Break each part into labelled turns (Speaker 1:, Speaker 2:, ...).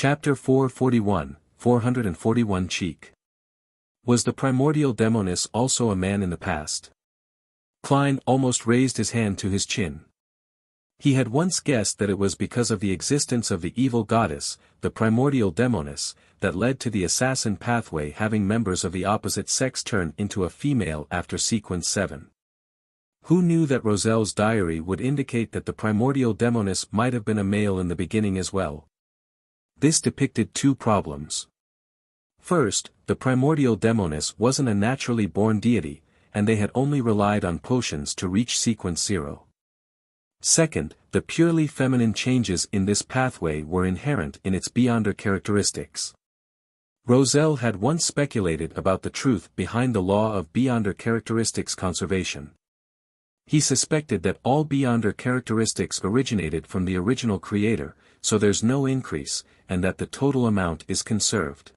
Speaker 1: Chapter 441, 441 Cheek. Was the primordial demoness also a man in the past? Klein almost raised his hand to his chin. He had once guessed that it was because of the existence of the evil goddess, the primordial demoness, that led to the assassin pathway having members of the opposite sex turn into a female after sequence 7. Who knew that Roselle's diary would indicate that the primordial demoness might have been a male in the beginning as well? This depicted two problems. First, the primordial demoness wasn't a naturally born deity, and they had only relied on potions to reach sequence 0. Second, the purely feminine changes in this pathway were inherent in its beyonder characteristics. Roselle had once speculated about the truth behind the law of beyonder characteristics conservation. He suspected that all beyonder characteristics originated from the original creator, so there's no increase, and that the total amount is conserved.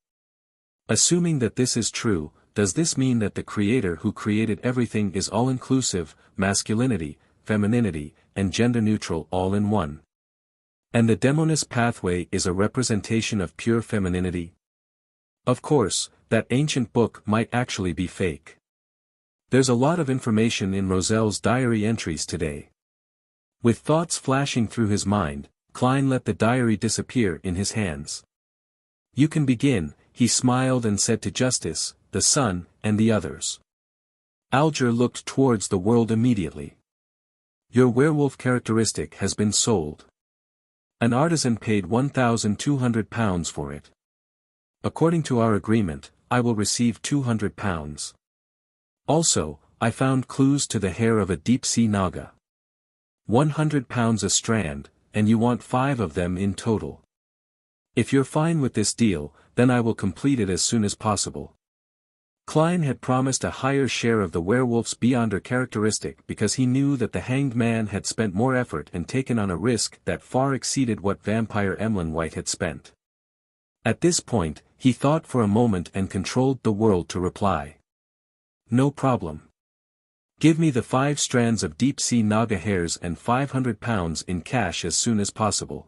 Speaker 1: Assuming that this is true, does this mean that the creator who created everything is all-inclusive, masculinity, femininity, and gender-neutral all in one? And the demoness pathway is a representation of pure femininity? Of course, that ancient book might actually be fake. There's a lot of information in Roselle's diary entries today. With thoughts flashing through his mind, Klein let the diary disappear in his hands. You can begin, he smiled and said to Justice, the son, and the others. Alger looked towards the world immediately. Your werewolf characteristic has been sold. An artisan paid £1,200 for it. According to our agreement, I will receive £200. Also, I found clues to the hair of a deep-sea naga. £100 a strand, and you want 5 of them in total. If you're fine with this deal, then I will complete it as soon as possible. Klein had promised a higher share of the werewolf's beyonder characteristic because he knew that the hanged man had spent more effort and taken on a risk that far exceeded what vampire Emlyn White had spent. At this point, he thought for a moment and controlled the world to reply. No problem. Give me the 5 strands of deep-sea naga hairs and £500 in cash as soon as possible.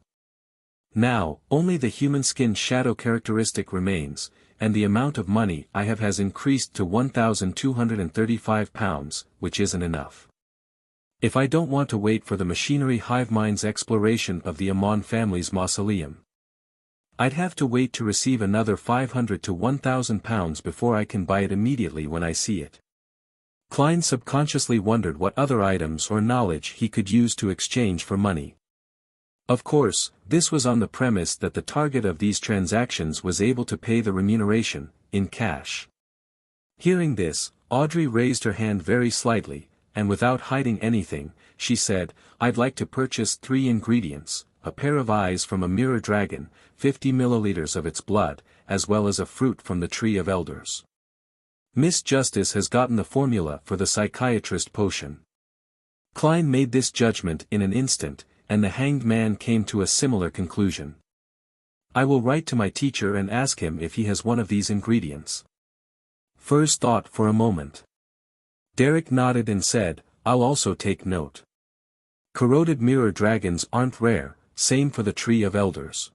Speaker 1: Now, only the human skin shadow characteristic remains, and the amount of money I have has increased to £1,235, which isn't enough. If I don't want to wait for the machinery hive mind's exploration of the Amon family's mausoleum, I'd have to wait to receive another £500 to £1,000 before I can buy it immediately when I see it. Klein subconsciously wondered what other items or knowledge he could use to exchange for money. Of course, this was on the premise that the target of these transactions was able to pay the remuneration, in cash. Hearing this, Audrey raised her hand very slightly, and without hiding anything, she said, I'd like to purchase 3 ingredients, a pair of eyes from a mirror dragon, 50 milliliters of its blood, as well as a fruit from the Tree of Elders. Miss Justice has gotten the formula for the psychiatrist potion. Klein made this judgment in an instant, and the hanged man came to a similar conclusion. I will write to my teacher and ask him if he has one of these ingredients. Furs thought for a moment. Derek nodded and said, I'll also take note. Corroded mirror dragons aren't rare, same for the Tree of Elders.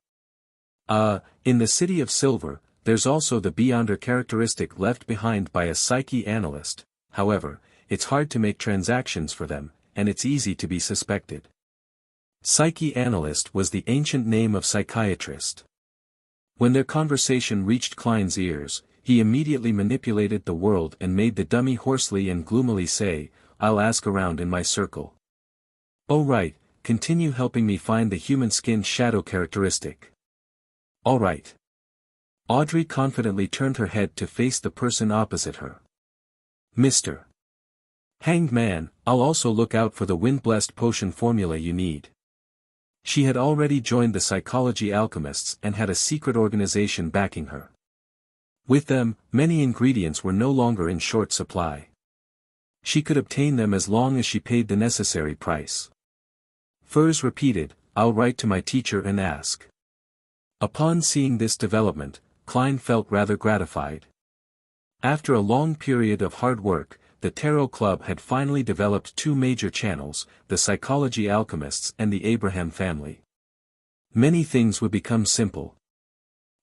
Speaker 1: In the City of Silver, there's also the beyonder characteristic left behind by a psyche analyst, however, it's hard to make transactions for them, and it's easy to be suspected. Psyche analyst was the ancient name of psychiatrist. When their conversation reached Klein's ears, he immediately manipulated the world and made the dummy hoarsely and gloomily say, I'll ask around in my circle. Oh right, continue helping me find the human skin shadow characteristic. All right. Audrey confidently turned her head to face the person opposite her. Mr. Hanged Man, I'll also look out for the wind-blessed potion formula you need. She had already joined the psychology alchemists and had a secret organization backing her. With them, many ingredients were no longer in short supply. She could obtain them as long as she paid the necessary price. Furs repeated, I'll write to my teacher and ask. Upon seeing this development, Klein felt rather gratified. After a long period of hard work, the Tarot Club had finally developed 2 major channels, the Psychology Alchemists and the Abraham family. Many things would become simple.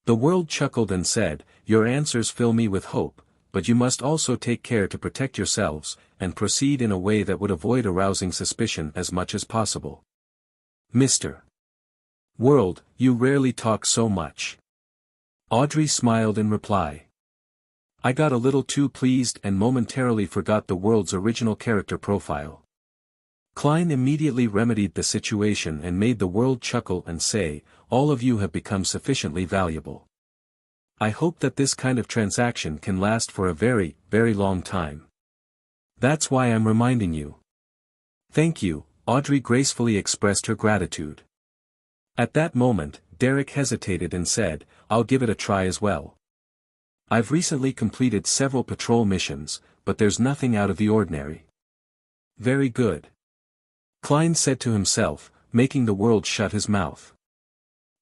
Speaker 1: The world chuckled and said, "Your answers fill me with hope, but you must also take care to protect yourselves, and proceed in a way that would avoid arousing suspicion as much as possible." Mr. World, you rarely talk so much. Audrey smiled in reply. I got a little too pleased and momentarily forgot the world's original character profile. Klein immediately remedied the situation and made the world chuckle and say, "All of you have become sufficiently valuable. I hope that this kind of transaction can last for a very, very long time. That's why I'm reminding you." "Thank you," Audrey gracefully expressed her gratitude. At that moment, Derek hesitated and said, "I'll give it a try as well. I've recently completed several patrol missions, but there's nothing out of the ordinary." "Very good," Klein said to himself, making the world shut his mouth.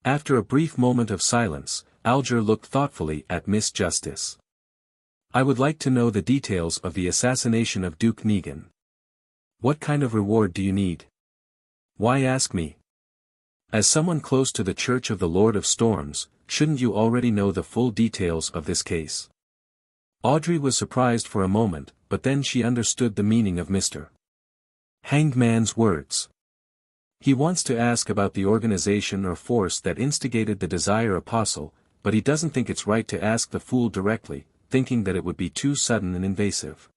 Speaker 1: After a brief moment of silence, Alger looked thoughtfully at Miss Justice. "I would like to know the details of the assassination of Duke Negan. What kind of reward do you need?" "Why ask me? As someone close to the Church of the Lord of Storms, shouldn't you already know the full details of this case?" Audrey was surprised for a moment, but then she understood the meaning of Mr. Hangman's words. He wants to ask about the organization or force that instigated the Desire Apostle, but he doesn't think it's right to ask the fool directly, thinking that it would be too sudden and invasive.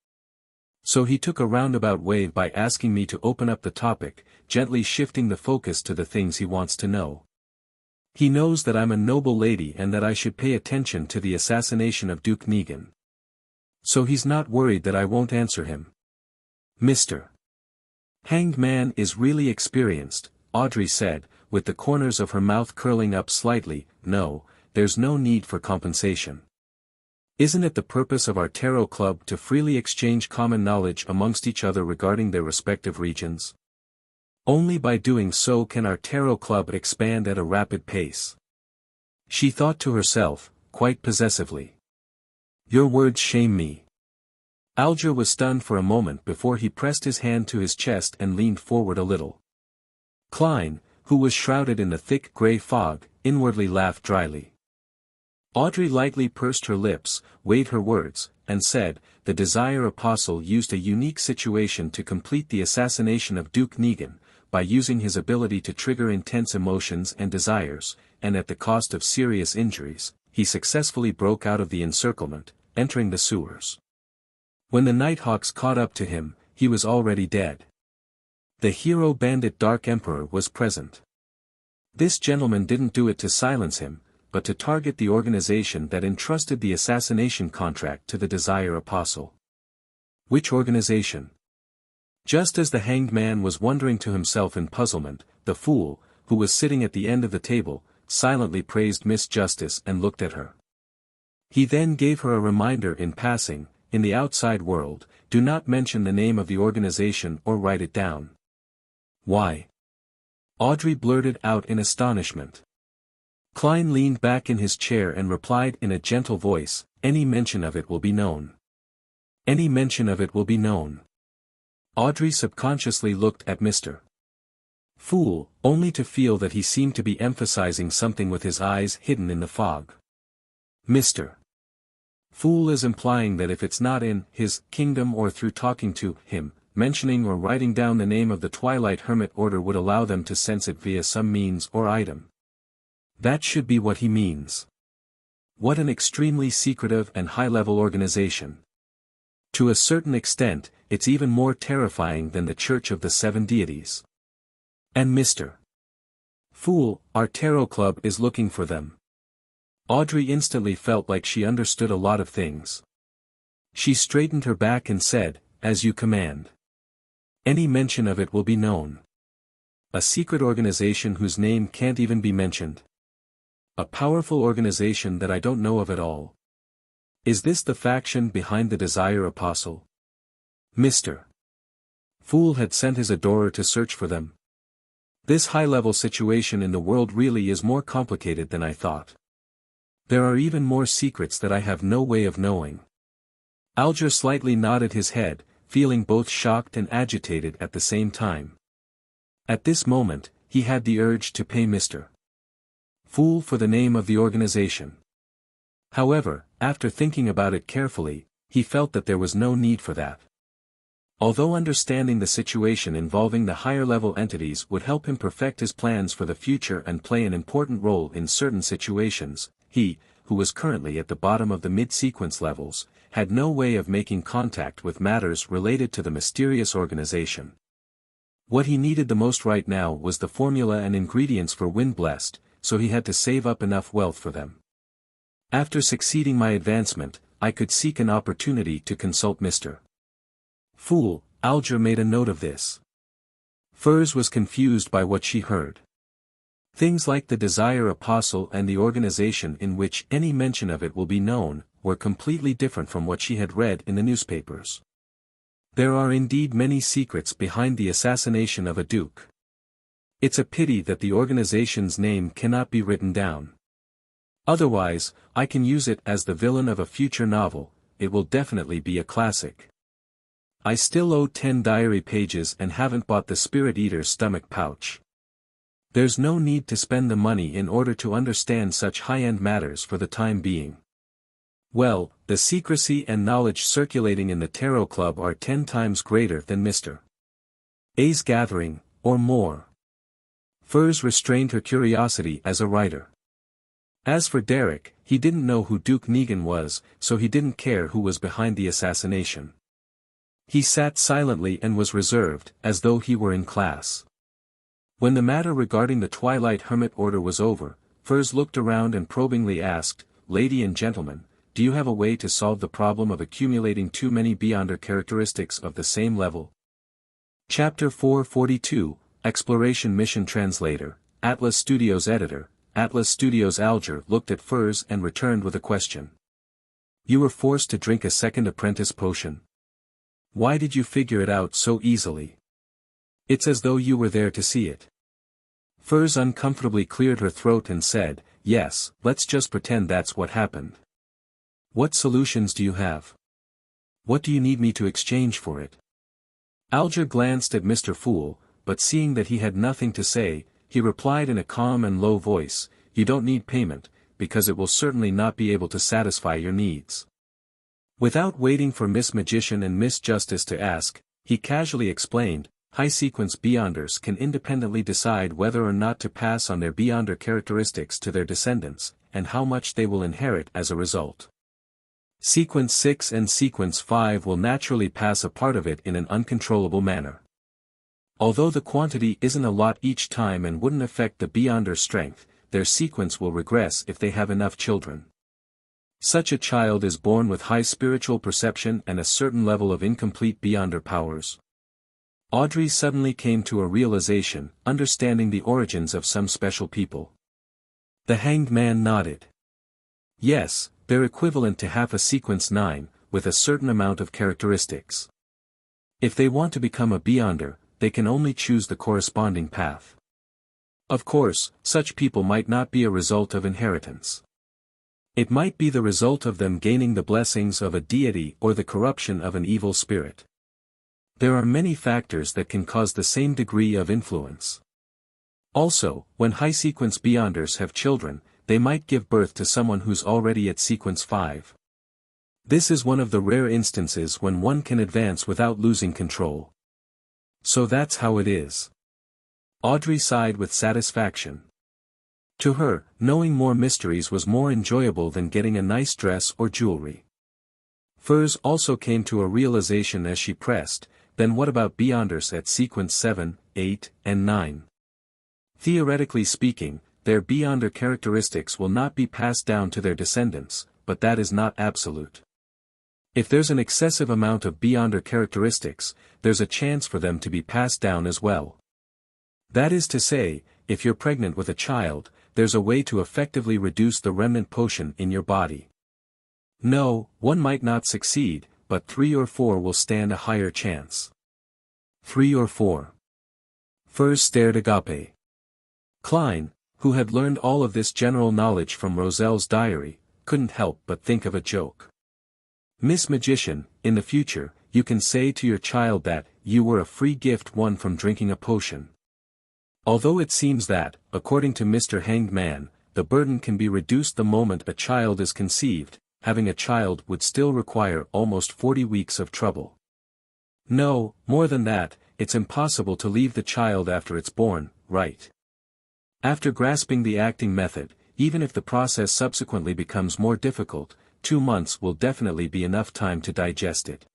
Speaker 1: So he took a roundabout way by asking me to open up the topic, gently shifting the focus to the things he wants to know. He knows that I'm a noble lady and that I should pay attention to the assassination of Duke Negan. So he's not worried that I won't answer him. Mr. Hangman is really experienced, Audrey said, with the corners of her mouth curling up slightly. "No, there's no need for compensation. Isn't it the purpose of our tarot club to freely exchange common knowledge amongst each other regarding their respective regions? Only by doing so can our tarot club expand at a rapid pace." She thought to herself, quite possessively. "Your words shame me." Alger was stunned for a moment before he pressed his hand to his chest and leaned forward a little. Klein, who was shrouded in the thick grey fog, inwardly laughed dryly. Audrey lightly pursed her lips, weighed her words, and said, "The Desire Apostle used a unique situation to complete the assassination of Duke Negan, by using his ability to trigger intense emotions and desires, and at the cost of serious injuries, he successfully broke out of the encirclement, entering the sewers. When the Nighthawks caught up to him, he was already dead. The hero bandit Dark Emperor was present. This gentleman didn't do it to silence him, but to target the organization that entrusted the assassination contract to the Desire Apostle." "Which organization?" Just as the Hanged Man was wondering to himself in puzzlement, the fool, who was sitting at the end of the table, silently praised Miss Justice and looked at her. He then gave her a reminder in passing, "In the outside world, do not mention the name of the organization or write it down." "Why?" Audrey blurted out in astonishment. Klein leaned back in his chair and replied in a gentle voice, "Any mention of it will be known. Any mention of it will be known." Audrey subconsciously looked at Mr. Fool, only to feel that he seemed to be emphasizing something with his eyes hidden in the fog. Mr. Fool is implying that if it's not in his kingdom or through talking to him, mentioning or writing down the name of the Twilight Hermit Order would allow them to sense it via some means or item. That should be what he means. What an extremely secretive and high-level organization. To a certain extent, it's even more terrifying than the Church of the Seven Deities. And Mr. Fool, our tarot club is looking for them. Audrey instantly felt like she understood a lot of things. She straightened her back and said, "As you command. Any mention of it will be known. A secret organization whose name can't even be mentioned. A powerful organization that I don't know of at all. Is this the faction behind the Desire Apostle?" Mr. Fool had sent his adorer to search for them. This high-level situation in the world really is more complicated than I thought. There are even more secrets that I have no way of knowing. Alger slightly nodded his head, feeling both shocked and agitated at the same time. At this moment, he had the urge to pay Mr. Fool for the name of the organization. However, after thinking about it carefully, he felt that there was no need for that. Although understanding the situation involving the higher-level entities would help him perfect his plans for the future and play an important role in certain situations, he, who was currently at the bottom of the mid-sequence levels, had no way of making contact with matters related to the mysterious organization. What he needed the most right now was the formula and ingredients for Wind Blessed, so he had to save up enough wealth for them. After succeeding my advancement, I could seek an opportunity to consult Mr. Fool. Alger made a note of this. Furs was confused by what she heard. Things like the Desire Apostle and the organization in which any mention of it will be known, were completely different from what she had read in the newspapers. There are indeed many secrets behind the assassination of a duke. It's a pity that the organization's name cannot be written down. Otherwise, I can use it as the villain of a future novel. It will definitely be a classic. I still owe 10 diary pages and haven't bought the Spirit Eater's stomach pouch. There's no need to spend the money in order to understand such high-end matters for the time being. Well, the secrecy and knowledge circulating in the Tarot Club are 10 times greater than Mr. A's gathering, or more. Furs restrained her curiosity as a writer. As for Derek, he didn't know who Duke Negan was, so he didn't care who was behind the assassination. He sat silently and was reserved, as though he were in class. When the matter regarding the Twilight Hermit Order was over, Furs looked around and probingly asked, "Lady and gentlemen, do you have a way to solve the problem of accumulating too many Beyonder characteristics of the same level?" Chapter 442, Exploration Mission Translator, Atlas Studios Editor, Atlas Studios. Alger looked at Furs and returned with a question. "You were forced to drink a second apprentice potion? Why did you figure it out so easily? It's as though you were there to see it." Furs uncomfortably cleared her throat and said, "Yes, let's just pretend that's what happened. What solutions do you have? What do you need me to exchange for it?" Alger glanced at Mr. Fool, but seeing that he had nothing to say, he replied in a calm and low voice, "You don't need payment, because it will certainly not be able to satisfy your needs." Without waiting for Miss Magician and Miss Justice to ask, he casually explained, "High-sequence Beyonders can independently decide whether or not to pass on their Beyonder characteristics to their descendants, and how much they will inherit as a result. Sequence 6 and Sequence 5 will naturally pass a part of it in an uncontrollable manner. Although the quantity isn't a lot each time and wouldn't affect the Beyonder strength, their sequence will regress if they have enough children. Such a child is born with high spiritual perception and a certain level of incomplete Beyonder powers." Audrey suddenly came to a realization, understanding the origins of some special people. The Hanged Man nodded. "Yes, they're equivalent to half a Sequence 9, with a certain amount of characteristics. If they want to become a Beyonder, they can only choose the corresponding path. Of course, such people might not be a result of inheritance. It might be the result of them gaining the blessings of a deity or the corruption of an evil spirit. There are many factors that can cause the same degree of influence. Also, when high-sequence Beyonders have children, they might give birth to someone who's already at Sequence 5. This is one of the rare instances when one can advance without losing control. So that's how it is." Audrey sighed with satisfaction. To her, knowing more mysteries was more enjoyable than getting a nice dress or jewelry. Furs also came to a realization as she pressed, "Then what about Beyonders at Sequence 7, 8, and 9? Theoretically speaking, their Beyonder characteristics will not be passed down to their descendants, but that is not absolute. If there's an excessive amount of Beyonder characteristics, there's a chance for them to be passed down as well. That is to say, if you're pregnant with a child, there's a way to effectively reduce the remnant potion in your body. No, one might not succeed, but 3 or 4 will stand a higher chance." 3 or 4. Furs stared agape. Klein, who had learned all of this general knowledge from Roselle's diary, couldn't help but think of a joke. "Miss Magician, in the future, you can say to your child that you were a free gift won from drinking a potion. Although it seems that, according to Mr. Hanged Man, the burden can be reduced the moment a child is conceived. Having a child would still require almost 40 weeks of trouble. No, more than that, it's impossible to leave the child after it's born, right? After grasping the acting method, even if the process subsequently becomes more difficult, 2 months will definitely be enough time to digest it.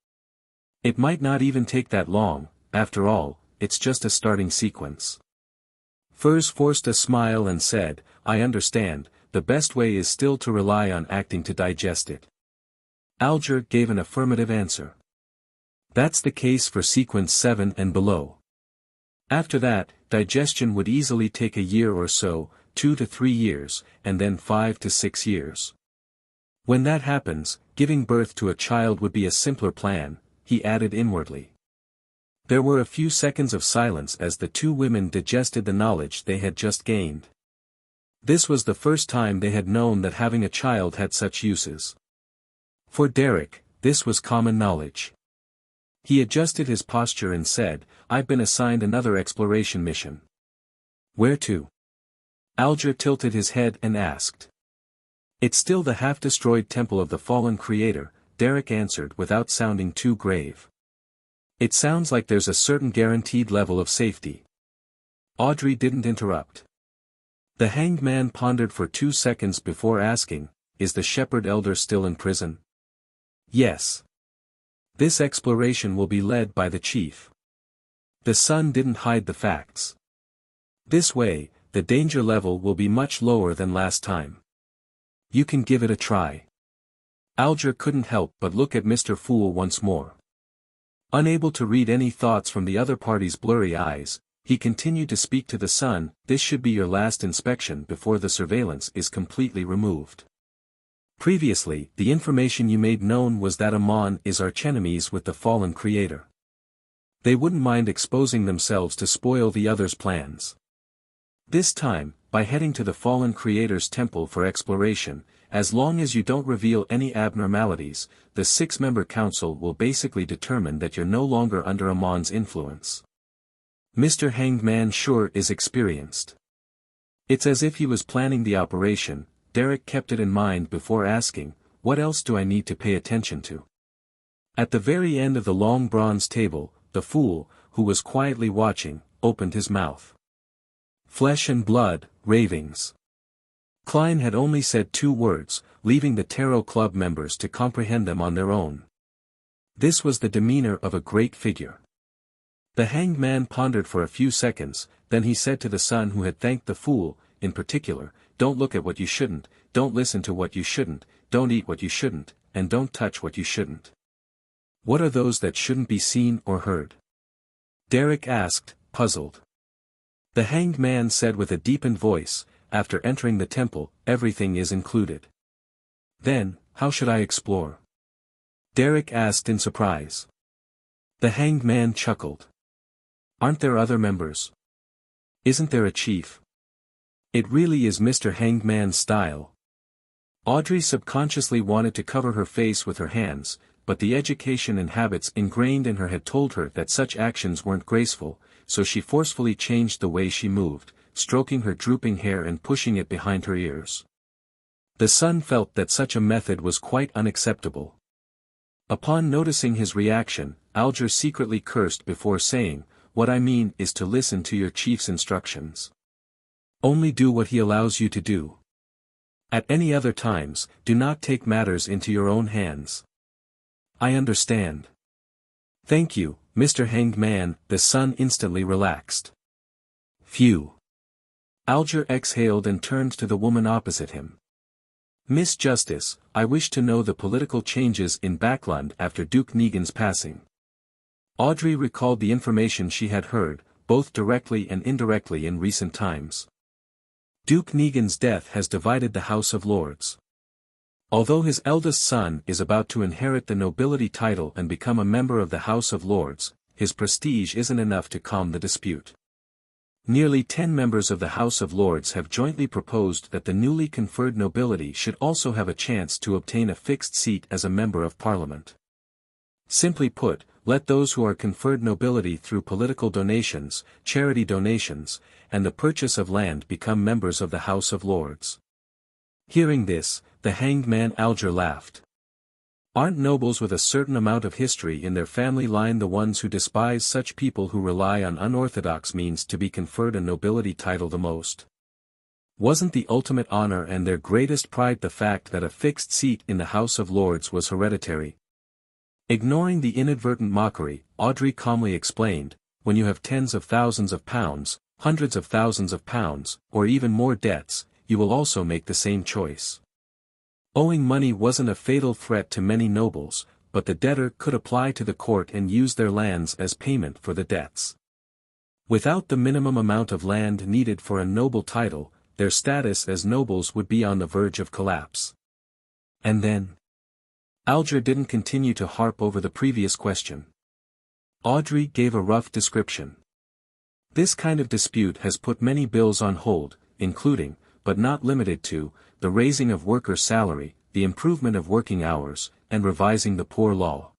Speaker 1: It might not even take that long, after all, it's just a starting sequence. Furs forced a smile and said, I understand, the best way is still to rely on acting to digest it. Alger gave an affirmative answer. That's the case for sequence 7 and below. After that, digestion would easily take a year or so, 2 to 3 years, and then 5 to 6 years. When that happens, giving birth to a child would be a simpler plan, he added inwardly. There were a few seconds of silence as the two women digested the knowledge they had just gained. This was the first time they had known that having a child had such uses. For Derek, this was common knowledge. He adjusted his posture and said, I've been assigned another exploration mission. Where to? Alger tilted his head and asked. It's still the half-destroyed temple of the fallen creator, Derek answered without sounding too grave. It sounds like there's a certain guaranteed level of safety. Audrey didn't interrupt. The hanged man pondered for 2 seconds before asking, is the shepherd elder still in prison? Yes. This exploration will be led by the chief. The son didn't hide the facts. This way, the danger level will be much lower than last time. You can give it a try. Alger couldn't help but look at Mr. Fool once more. Unable to read any thoughts from the other party's blurry eyes, he continued to speak to the son, this should be your last inspection before the surveillance is completely removed. Previously, the information you made known was that Amon is archenemies with the fallen creator. They wouldn't mind exposing themselves to spoil the other's plans. This time, by heading to the fallen creator's temple for exploration, as long as you don't reveal any abnormalities, the 6-member council will basically determine that you're no longer under Amon's influence. Mr. Hanged Man sure is experienced. It's as if he was planning the operation. Derek kept it in mind before asking, what else do I need to pay attention to? At the very end of the long bronze table, the fool, who was quietly watching, opened his mouth. Flesh and blood, ravings. Klein had only said 2 words, leaving the Tarot Club members to comprehend them on their own. This was the demeanor of a great figure. The hanged man pondered for a few seconds, then he said to the son who had thanked the fool, in particular, don't look at what you shouldn't, don't listen to what you shouldn't, don't eat what you shouldn't, and don't touch what you shouldn't. What are those that shouldn't be seen or heard? Derek asked, puzzled. The hanged man said with a deepened voice, after entering the temple, everything is included. Then, how should I explore? Derek asked in surprise. The hanged man chuckled. Aren't there other members? Isn't there a chief? It really is Mr. Hanged Man's style. Audrey subconsciously wanted to cover her face with her hands, but the education and habits ingrained in her had told her that such actions weren't graceful, so she forcefully changed the way she moved, stroking her drooping hair and pushing it behind her ears. The son felt that such a method was quite unacceptable. Upon noticing his reaction, Alger secretly cursed before saying, what I mean is to listen to your chief's instructions. Only do what he allows you to do. At any other times, do not take matters into your own hands. I understand. Thank you, Mr. Hanged Man, the son instantly relaxed. Phew. Alger exhaled and turned to the woman opposite him. Miss Justice, I wish to know the political changes in Backland after Duke Negan's passing. Audrey recalled the information she had heard, both directly and indirectly in recent times. Duke Negan's death has divided the House of Lords. Although his eldest son is about to inherit the nobility title and become a member of the House of Lords, his prestige isn't enough to calm the dispute. Nearly 10 members of the House of Lords have jointly proposed that the newly conferred nobility should also have a chance to obtain a fixed seat as a member of Parliament. Simply put, let those who are conferred nobility through political donations, charity donations, and the purchase of land become members of the House of Lords. Hearing this, the hanged man Alger laughed. Aren't nobles with a certain amount of history in their family line the ones who despise such people who rely on unorthodox means to be conferred a nobility title the most? Wasn't the ultimate honor and their greatest pride the fact that a fixed seat in the House of Lords was hereditary? Ignoring the inadvertent mockery, Audrey calmly explained, when you have tens of thousands of pounds, hundreds of thousands of pounds, or even more debts, you will also make the same choice. Owing money wasn't a fatal threat to many nobles, but the debtor could apply to the court and use their lands as payment for the debts. Without the minimum amount of land needed for a noble title, their status as nobles would be on the verge of collapse. And then? Alger didn't continue to harp over the previous question. Audrey gave a rough description. This kind of dispute has put many bills on hold, including, but not limited to, the raising of workers' salary, the improvement of working hours, and revising the poor law.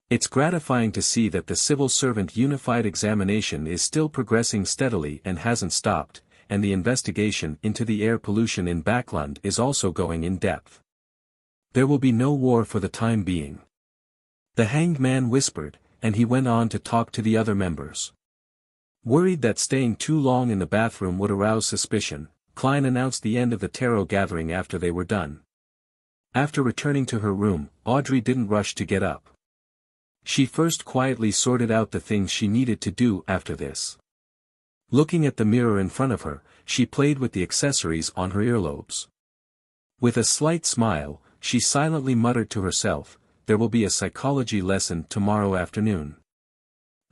Speaker 1: It's gratifying to see that the civil servant unified examination is still progressing steadily and hasn't stopped, and the investigation into the air pollution in Backland is also going in depth. There will be no war for the time being. The hanged man whispered, and he went on to talk to the other members. Worried that staying too long in the bathroom would arouse suspicion, Klein announced the end of the tarot gathering after they were done. After returning to her room, Audrey didn't rush to get up. She first quietly sorted out the things she needed to do after this. Looking at the mirror in front of her, she played with the accessories on her earlobes. With a slight smile, she silently muttered to herself, "There will be a psychology lesson tomorrow afternoon.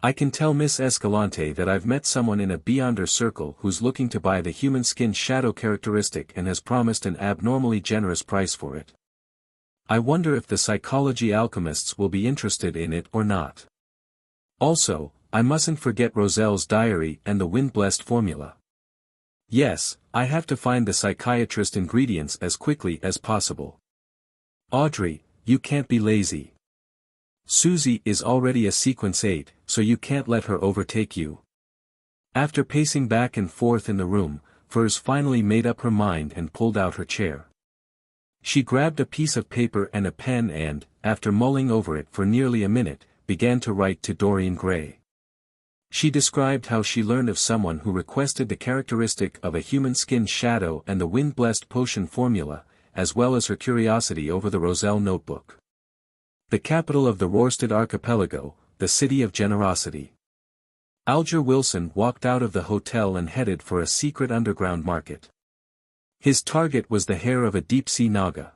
Speaker 1: I can tell Miss Escalante that I've met someone in a Beyonder circle who's looking to buy the human skin shadow characteristic and has promised an abnormally generous price for it. I wonder if the psychology alchemists will be interested in it or not. Also, I mustn't forget Roselle's diary and the wind-blessed formula. Yes, I have to find the psychiatrist ingredients as quickly as possible. Audrey, you can't be lazy. Susie is already a sequence 8, so you can't let her overtake you." After pacing back and forth in the room, Furs finally made up her mind and pulled out her chair. She grabbed a piece of paper and a pen and, after mulling over it for nearly a minute, began to write to Dorian Gray. She described how she learned of someone who requested the characteristic of a human skin shadow and the wind-blessed potion formula, as well as her curiosity over the Roselle notebook. The capital of the Rorstad archipelago, the city of generosity. Alger Wilson walked out of the hotel and headed for a secret underground market. His target was the hair of a deep-sea naga.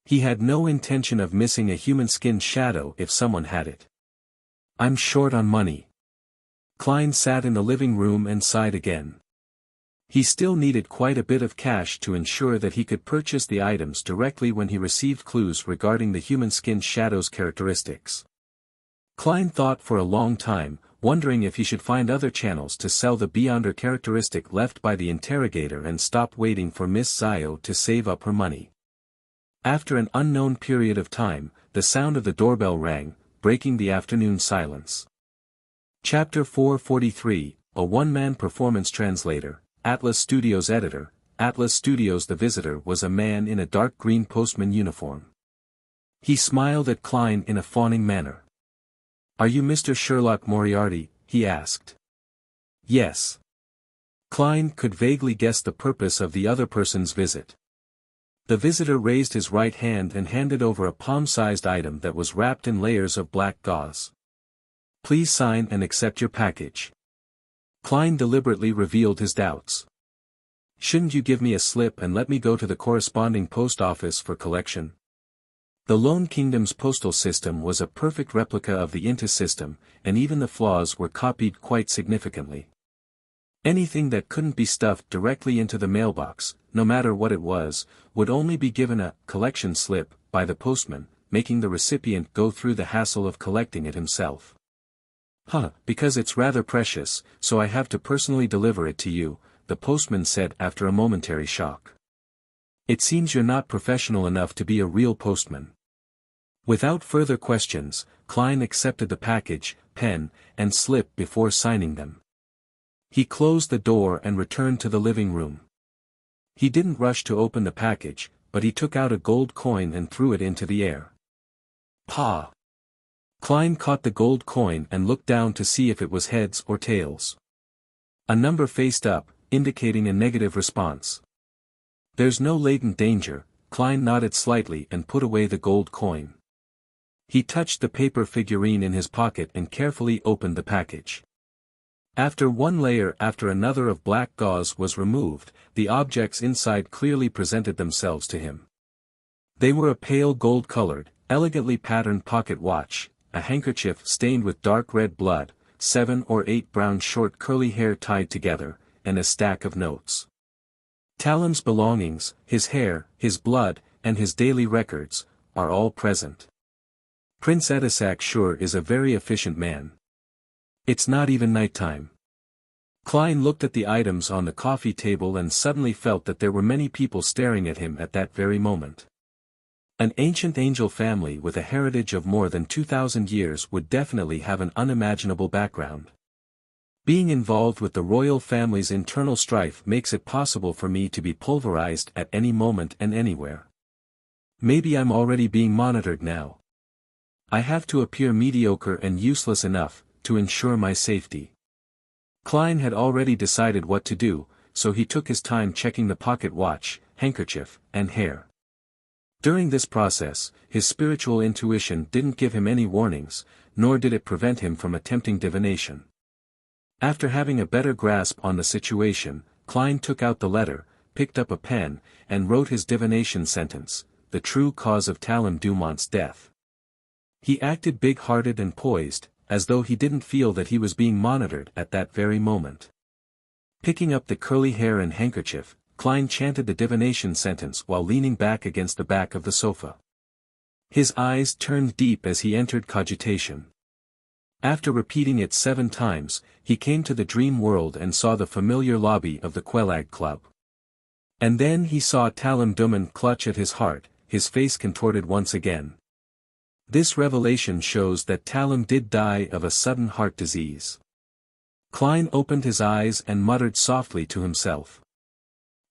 Speaker 1: He had no intention of missing a human skin shadow if someone had it. "I'm short on money." Klein sat in the living room and sighed again. He still needed quite a bit of cash to ensure that he could purchase the items directly when he received clues regarding the human skin shadow's characteristics. Klein thought for a long time, wondering if he should find other channels to sell the Beyonder characteristic left by the interrogator and stop waiting for Miss Zio to save up her money. After an unknown period of time, the sound of the doorbell rang, breaking the afternoon silence. Chapter 443, a one-man performance translator. Atlas Studios editor. Atlas Studios. The visitor was a man in a dark green postman uniform. He smiled at Klein in a fawning manner. "Are you Mr. Sherlock Moriarty?" he asked. "Yes." Klein could vaguely guess the purpose of the other person's visit. The visitor raised his right hand and handed over a palm-sized item that was wrapped in layers of black gauze. "Please sign and accept your package." Klein deliberately revealed his doubts. "Shouldn't you give me a slip and let me go to the corresponding post office for collection?" The Lone Kingdom's postal system was a perfect replica of the Inta system, and even the flaws were copied quite significantly. Anything that couldn't be stuffed directly into the mailbox, no matter what it was, would only be given a collection slip by the postman, making the recipient go through the hassle of collecting it himself. Because it's rather precious, so I have to personally deliver it to you," the postman said after a momentary shock. "It seems you're not professional enough to be a real postman." Without further questions, Klein accepted the package, pen, and slip before signing them. He closed the door and returned to the living room. He didn't rush to open the package, but he took out a gold coin and threw it into the air. Pa! Klein caught the gold coin and looked down to see if it was heads or tails. A number faced up, indicating a negative response. There's no latent danger, Klein nodded slightly and put away the gold coin. He touched the paper figurine in his pocket and carefully opened the package. After one layer after another of black gauze was removed, the objects inside clearly presented themselves to him. They were a pale gold-colored, elegantly patterned pocket watch, a handkerchief stained with dark red blood, 7 or 8 brown short curly hair tied together, and a stack of notes. Talem's belongings, his hair, his blood, and his daily records, are all present. Prince Edisak sure is a very efficient man. It's not even nighttime. Klein looked at the items on the coffee table and suddenly felt that there were many people staring at him at that very moment. An ancient angel family with a heritage of more than 2,000 years would definitely have an unimaginable background. Being involved with the royal family's internal strife makes it possible for me to be pulverized at any moment and anywhere. Maybe I'm already being monitored now. I have to appear mediocre and useless enough to ensure my safety. Klein had already decided what to do, so he took his time checking the pocket watch, handkerchief, and hair. During this process, his spiritual intuition didn't give him any warnings, nor did it prevent him from attempting divination. After having a better grasp on the situation, Klein took out the letter, picked up a pen, and wrote his divination sentence, the true cause of Talem Dumont's death. He acted big-hearted and poised, as though he didn't feel that he was being monitored at that very moment. Picking up the curly hair and handkerchief, Klein chanted the divination sentence while leaning back against the back of the sofa. His eyes turned deep as he entered cogitation. After repeating it 7 times, he came to the dream world and saw the familiar lobby of the Quelag Club. And then he saw Talem Dumont clutch at his heart, his face contorted once again. This revelation shows that Talem did die of a sudden heart disease. Klein opened his eyes and muttered softly to himself.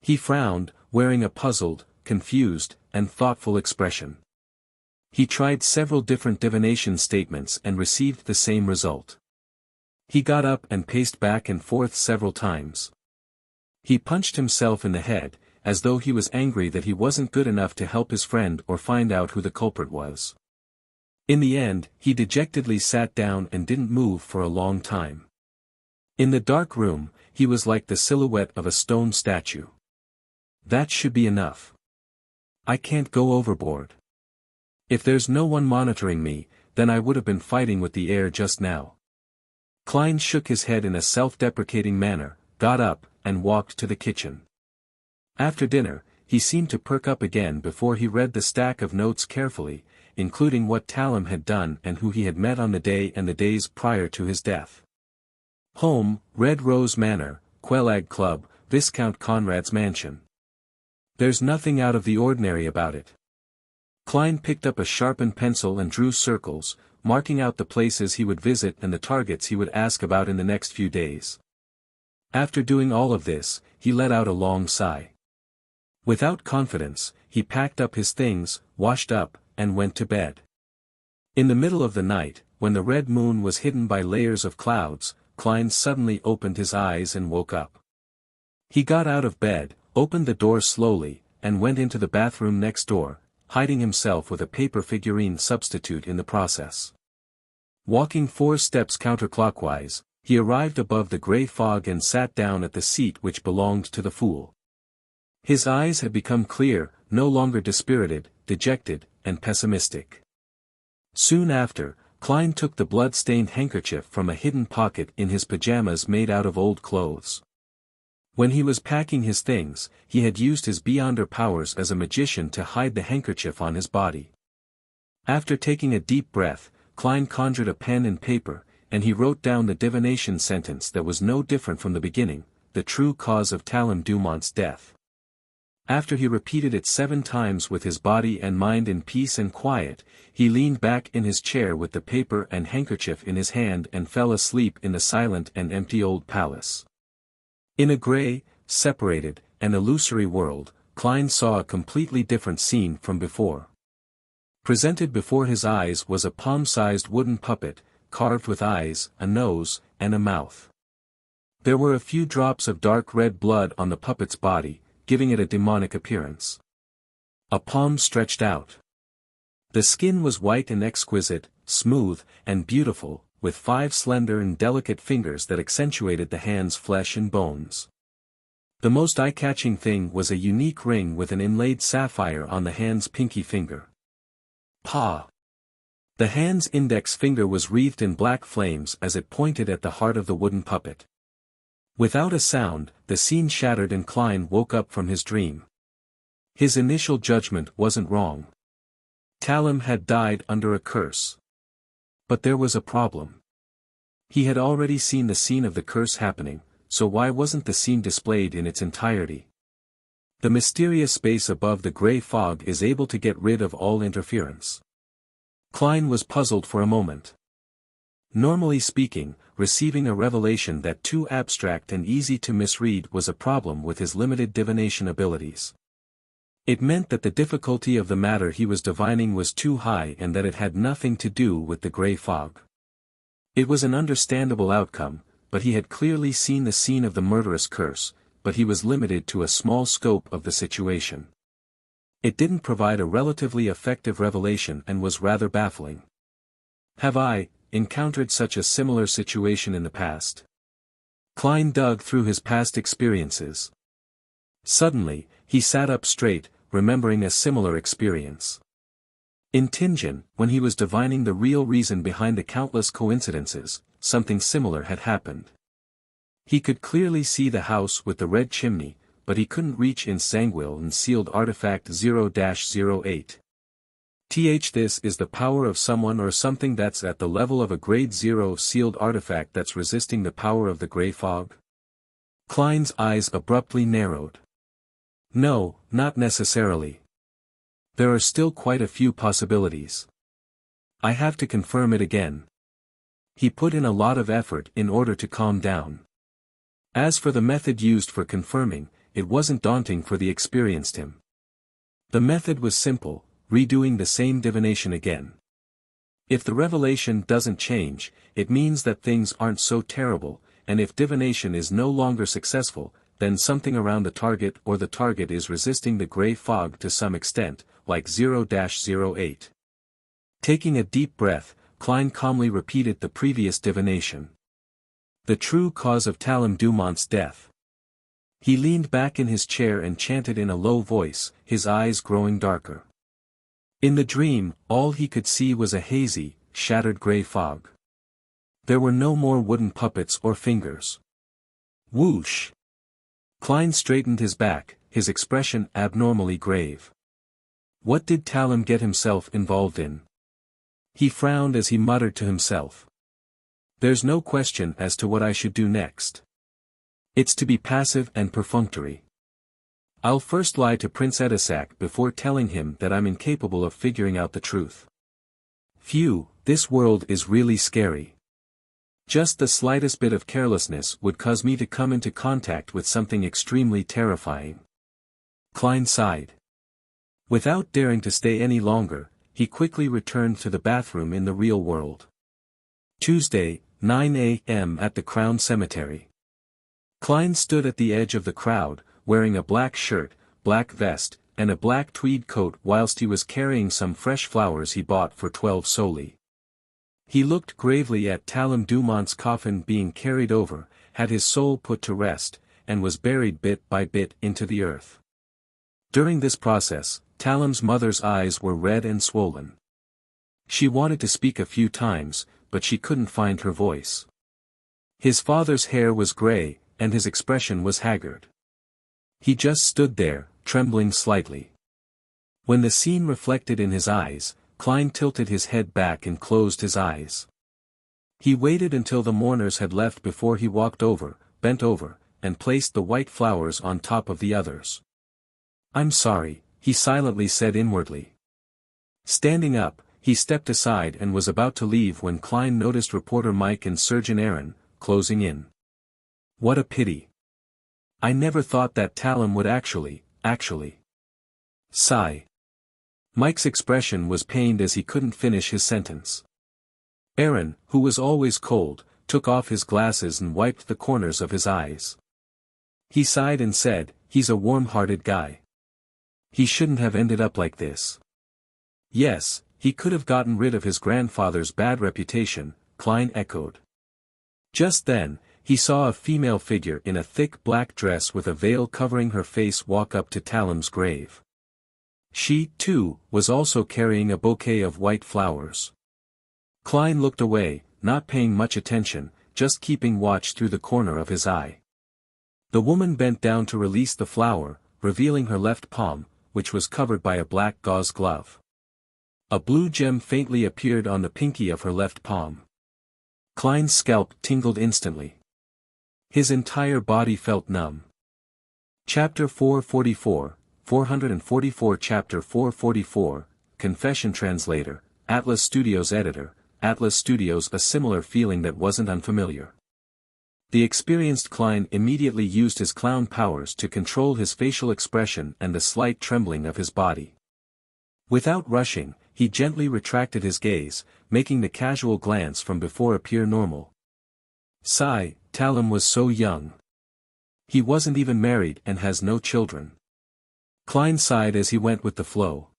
Speaker 1: He frowned, wearing a puzzled, confused, and thoughtful expression. He tried several different divination statements and received the same result. He got up and paced back and forth several times. He punched himself in the head, as though he was angry that he wasn't good enough to help his friend or find out who the culprit was. In the end, he dejectedly sat down and didn't move for a long time. In the dark room, he was like the silhouette of a stone statue. That should be enough. I can't go overboard. If there's no one monitoring me, then I would have been fighting with the air just now. Klein shook his head in a self-deprecating manner, got up, and walked to the kitchen. After dinner, he seemed to perk up again before he read the stack of notes carefully, including what Talem had done and who he had met on the day and the days prior to his death. Home, Red Rose Manor, Quelag Club, Viscount Conrad's mansion. There's nothing out of the ordinary about it. Klein picked up a sharpened pencil and drew circles, marking out the places he would visit and the targets he would ask about in the next few days. After doing all of this, he let out a long sigh. Without confidence, he packed up his things, washed up, and went to bed. In the middle of the night, when the red moon was hidden by layers of clouds, Klein suddenly opened his eyes and woke up. He got out of bed, opened the door slowly, and went into the bathroom next door, hiding himself with a paper figurine substitute in the process. Walking 4 steps counterclockwise, he arrived above the grey fog and sat down at the seat which belonged to the fool. His eyes had become clear, no longer dispirited, dejected, and pessimistic. Soon after, Klein took the blood-stained handkerchief from a hidden pocket in his pajamas made out of old clothes. When he was packing his things, he had used his beyonder powers as a magician to hide the handkerchief on his body. After taking a deep breath, Klein conjured a pen and paper, and he wrote down the divination sentence that was no different from the beginning, the true cause of Talem Dumont's death. After he repeated it 7 times with his body and mind in peace and quiet, he leaned back in his chair with the paper and handkerchief in his hand and fell asleep in the silent and empty old palace. In a grey, separated, an illusory world, Klein saw a completely different scene from before. Presented before his eyes was a palm-sized wooden puppet, carved with eyes, a nose, and a mouth. There were a few drops of dark red blood on the puppet's body, giving it a demonic appearance. A palm stretched out. The skin was white and exquisite, smooth, and beautiful, with 5 slender and delicate fingers that accentuated the hand's flesh and bones. The most eye-catching thing was a unique ring with an inlaid sapphire on the hand's pinky finger. Pa! The hand's index finger was wreathed in black flames as it pointed at the heart of the wooden puppet. Without a sound, the scene shattered and Klein woke up from his dream. His initial judgment wasn't wrong. Talum had died under a curse. But there was a problem. He had already seen the scene of the curse happening, so why wasn't the scene displayed in its entirety? The mysterious space above the gray fog is able to get rid of all interference. Klein was puzzled for a moment. Normally speaking, receiving a revelation that too abstract and easy to misread was a problem with his limited divination abilities. It meant that the difficulty of the matter he was divining was too high and that it had nothing to do with the gray fog. It was an understandable outcome, but he had clearly seen the scene of the murderous curse, but he was limited to a small scope of the situation. It didn't provide a relatively effective revelation and was rather baffling. Have I encountered such a similar situation in the past? Klein dug through his past experiences. Suddenly, he sat up straight, remembering a similar experience. In Tianjin, when he was divining the real reason behind the countless coincidences, something similar had happened. He could clearly see the house with the red chimney, but he couldn't reach in Sanguil and sealed artifact 0-08. This is the power of someone or something that's at the level of a grade 0 sealed artifact that's resisting the power of the gray fog? Klein's eyes abruptly narrowed. No, not necessarily. There are still quite a few possibilities. I have to confirm it again. He put in a lot of effort in order to calm down. As for the method used for confirming, it wasn't daunting for the experienced him. The method was simple, redoing the same divination again. If the revelation doesn't change, it means that things aren't so terrible, and if divination is no longer successful, then something around the target or the target is resisting the gray fog to some extent, like 0-08. Taking a deep breath, Klein calmly repeated the previous divination. The true cause of Talum Dumont's death. He leaned back in his chair and chanted in a low voice, his eyes growing darker. In the dream, all he could see was a hazy, shattered gray fog. There were no more wooden puppets or fingers. Whoosh! Klein straightened his back, his expression abnormally grave. What did Talum get himself involved in? He frowned as he muttered to himself. There's no question as to what I should do next. It's to be passive and perfunctory. I'll first lie to Prince Edisac before telling him that I'm incapable of figuring out the truth. Phew, this world is really scary. Just the slightest bit of carelessness would cause me to come into contact with something extremely terrifying. Klein sighed. Without daring to stay any longer, he quickly returned to the bathroom in the real world. Tuesday, 9 a.m. at the Crown Cemetery. Klein stood at the edge of the crowd, wearing a black shirt, black vest, and a black tweed coat whilst he was carrying some fresh flowers he bought for 12 soli. He looked gravely at Talum Dumont's coffin being carried over, had his soul put to rest, and was buried bit by bit into the earth. During this process, Talum's mother's eyes were red and swollen. She wanted to speak a few times, but she couldn't find her voice. His father's hair was gray, and his expression was haggard. He just stood there, trembling slightly. When the scene reflected in his eyes, Klein tilted his head back and closed his eyes. He waited until the mourners had left before he walked over, bent over, and placed the white flowers on top of the others. I'm sorry, he silently said inwardly. Standing up, he stepped aside and was about to leave when Klein noticed reporter Mike and Surgeon Aaron, closing in. What a pity. I never thought that Talum would actually. Sigh. Mike's expression was pained as he couldn't finish his sentence. Aaron, who was always cold, took off his glasses and wiped the corners of his eyes. He sighed and said, "He's a warm-hearted guy. He shouldn't have ended up like this." "Yes, he could have gotten rid of his grandfather's bad reputation," Klein echoed. Just then, he saw a female figure in a thick black dress with a veil covering her face walk up to Talum's grave. She, too, was also carrying a bouquet of white flowers. Klein looked away, not paying much attention, just keeping watch through the corner of his eye. The woman bent down to release the flower, revealing her left palm, which was covered by a black gauze glove. A blue gem faintly appeared on the pinky of her left palm. Klein's scalp tingled instantly. His entire body felt numb. Chapter 444, 444 Chapter 444, Confession Translator, Atlas Studios Editor, Atlas Studios. A similar feeling that wasn't unfamiliar. The experienced Klein immediately used his clown powers to control his facial expression and the slight trembling of his body. Without rushing, he gently retracted his gaze, making the casual glance from before appear normal. Sigh, Talum was so young. He wasn't even married and has no children. Klein sighed as he went with the flow.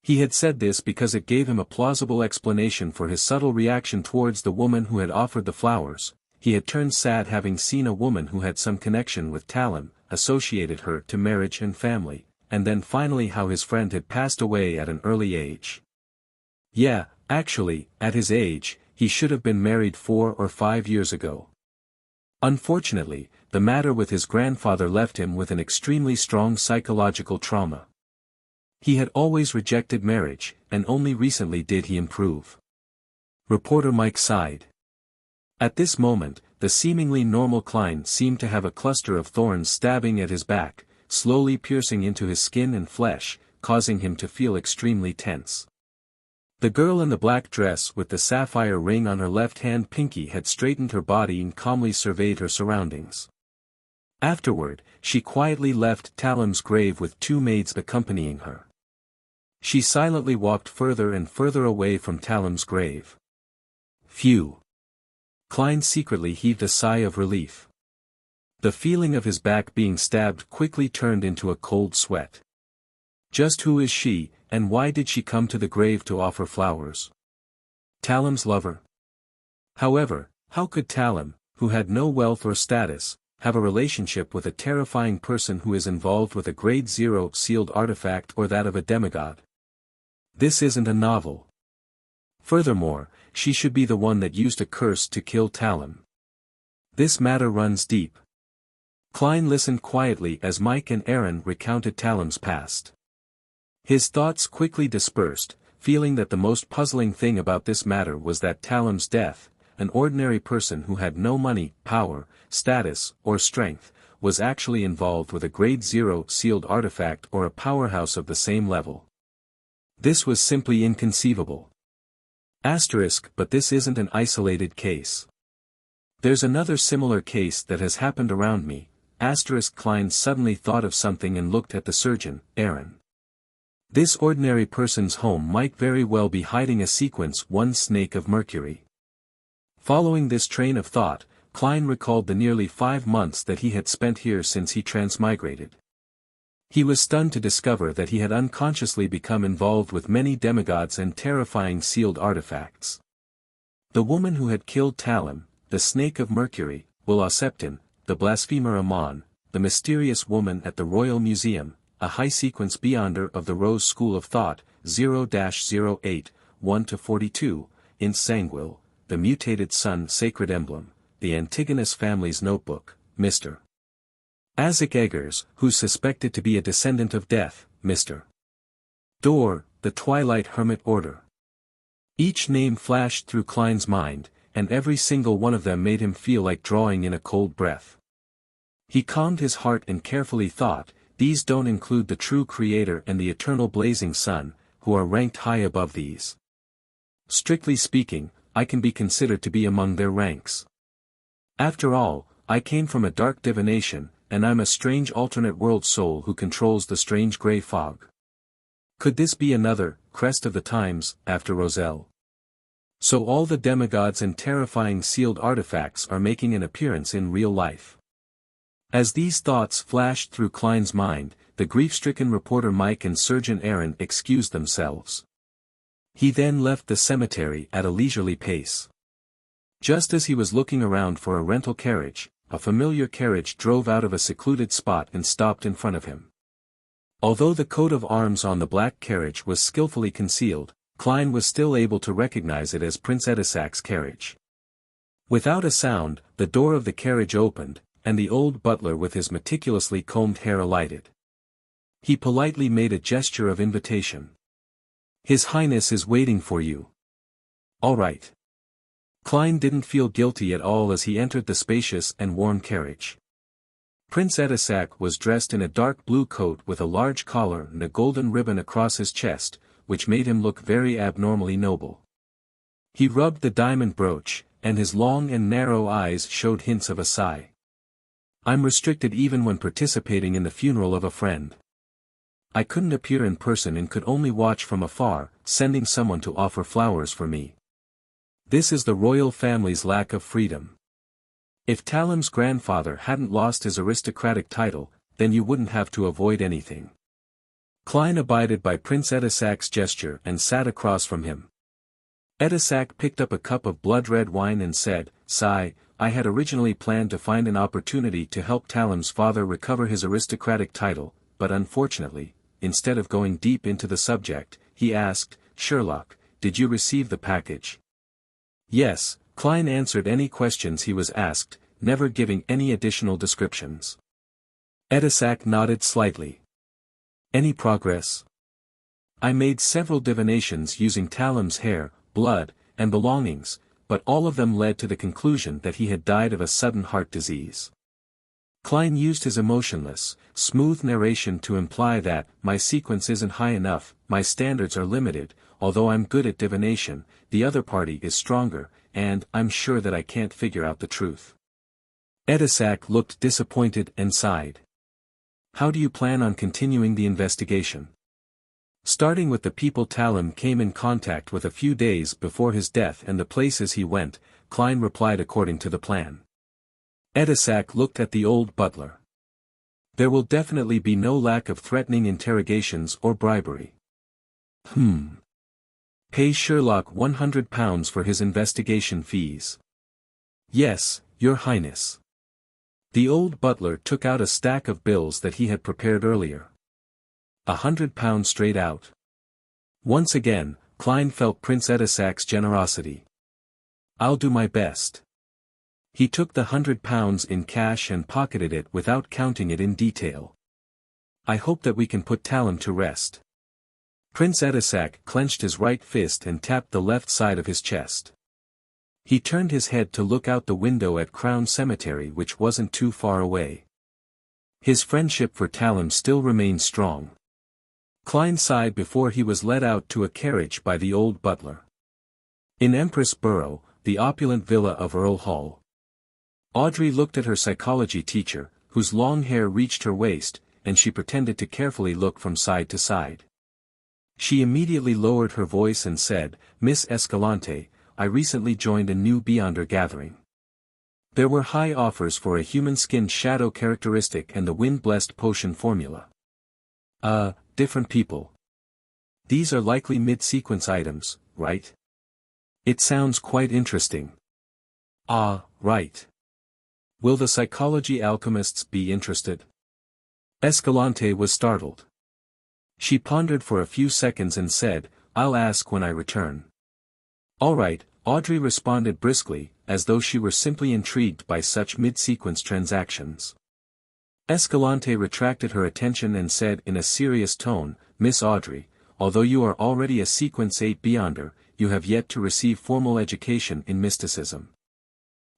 Speaker 1: He had said this because it gave him a plausible explanation for his subtle reaction towards the woman who had offered the flowers. He had turned sad having seen a woman who had some connection with Talum, associated her to marriage and family, and then finally how his friend had passed away at an early age. Yeah, actually, at his age, he should have been married 4 or 5 years ago. Unfortunately, the matter with his grandfather left him with an extremely strong psychological trauma. He had always rejected marriage, and only recently did he improve. Reporter Mike sighed. At this moment, the seemingly normal Klein seemed to have a cluster of thorns stabbing at his back, slowly piercing into his skin and flesh, causing him to feel extremely tense. The girl in the black dress with the sapphire ring on her left-hand pinky had straightened her body and calmly surveyed her surroundings. Afterward, she quietly left Talum's grave with 2 maids accompanying her. She silently walked further and further away from Talum's grave. Phew! Klein secretly heaved a sigh of relief. The feeling of his back being stabbed quickly turned into a cold sweat. Just who is she, and why did she come to the grave to offer flowers? Talum's lover? However, how could Talum, who had no wealth or status, have a relationship with a terrifying person who is involved with a Grade 0 sealed artifact or that of a demigod? This isn't a novel. Furthermore, she should be the one that used a curse to kill Talum. This matter runs deep. Klein listened quietly as Mike and Aaron recounted Talum's past. His thoughts quickly dispersed, feeling that the most puzzling thing about this matter was that Talum's death, an ordinary person who had no money, power, status, or strength, was actually involved with a Grade 0 sealed artifact or a powerhouse of the same level. This was simply inconceivable. But this isn't an isolated case. There's another similar case that has happened around me. Klein suddenly thought of something and looked at the surgeon, Aaron. This ordinary person's home might very well be hiding a sequence 1 snake of mercury. Following this train of thought, Klein recalled the nearly 5 months that he had spent here since he transmigrated. He was stunned to discover that he had unconsciously become involved with many demigods and terrifying sealed artifacts. The woman who had killed Talum, the snake of mercury, Will the blasphemer Amon, the mysterious woman at the Royal Museum, a high-sequence beyonder of the Rose School of Thought, 0-08, 1-42, in Sanguil, the mutated sun sacred emblem, the Antigonus family's notebook, Mr. Isaac Eggers, who's suspected to be a descendant of death, Mr. Dor, the Twilight Hermit Order. Each name flashed through Klein's mind, and every single one of them made him feel like drawing in a cold breath. He calmed his heart and carefully thought, these don't include the true Creator and the eternal blazing sun, who are ranked high above these. Strictly speaking, I can be considered to be among their ranks. After all, I came from a dark divination, and I'm a strange alternate world soul who controls the strange grey fog. Could this be another, crest of the times, after Roselle? So all the demigods and terrifying sealed artifacts are making an appearance in real life. As these thoughts flashed through Klein's mind, the grief-stricken reporter Mike and Surgeon Aaron excused themselves. He then left the cemetery at a leisurely pace. Just as he was looking around for a rental carriage, a familiar carriage drove out of a secluded spot and stopped in front of him. Although the coat of arms on the black carriage was skillfully concealed, Klein was still able to recognize it as Prince Edisac's carriage. Without a sound, the door of the carriage opened, and the old butler with his meticulously combed hair alighted. He politely made a gesture of invitation. "His Highness is waiting for you." "All right." Klein didn't feel guilty at all as he entered the spacious and warm carriage. Prince Edisac was dressed in a dark blue coat with a large collar and a golden ribbon across his chest, which made him look very abnormally noble. He rubbed the diamond brooch, and his long and narrow eyes showed hints of a sigh. "I'm restricted even when participating in the funeral of a friend. I couldn't appear in person and could only watch from afar, sending someone to offer flowers for me. This is the royal family's lack of freedom. If Talem's grandfather hadn't lost his aristocratic title, then you wouldn't have to avoid anything." Klein abided by Prince Edisac's gesture and sat across from him. Edisac picked up a cup of blood-red wine and said, "Sigh, I had originally planned to find an opportunity to help Talem's father recover his aristocratic title, but unfortunately, instead of going deep into the subject, he asked, 'Sherlock, did you receive the package?' "Yes," Klein answered any questions he was asked, never giving any additional descriptions. Edisac nodded slightly. "Any progress?" "I made several divinations using Talem's hair, blood, and belongings, but all of them led to the conclusion that he had died of a sudden heart disease." Klein used his emotionless, smooth narration to imply that, "My sequence isn't high enough, my standards are limited, although I'm good at divination, the other party is stronger, and I'm sure that I can't figure out the truth." Edisac looked disappointed and sighed. "How do you plan on continuing the investigation?" "Starting with the people Talem came in contact with a few days before his death and the places he went," Klein replied according to the plan. Edisac looked at the old butler. "There will definitely be no lack of threatening interrogations or bribery." "Pay Sherlock £100 for his investigation fees." "Yes, Your Highness." The old butler took out a stack of bills that he had prepared earlier. £100 straight out. Once again, Klein felt Prince Edisac's generosity. "I'll do my best." He took the £100 in cash and pocketed it without counting it in detail. "I hope that we can put Talem to rest." Prince Edisac clenched his right fist and tapped the left side of his chest. He turned his head to look out the window at Crown Cemetery, which wasn't too far away. His friendship for Talem still remained strong. Klein sighed before he was led out to a carriage by the old butler. In Empress Borough, the opulent villa of Earl Hall. Audrey looked at her psychology teacher, whose long hair reached her waist, and she pretended to carefully look from side to side. She immediately lowered her voice and said, "Miss Escalante, I recently joined a new Beyonder gathering. There were high offers for a human-skinned shadow characteristic and the wind-blessed potion formula." Different people. These are likely mid-sequence items, right?" "It sounds quite interesting." Right. Will the psychology alchemists be interested?" Escalante was startled. She pondered for a few seconds and said, "I'll ask when I return." "All right," Audrey responded briskly, as though she were simply intrigued by such mid-sequence transactions. Escalante retracted her attention and said in a serious tone, "Miss Audrey, although you are already a Sequence 8 Beyonder, you have yet to receive formal education in mysticism.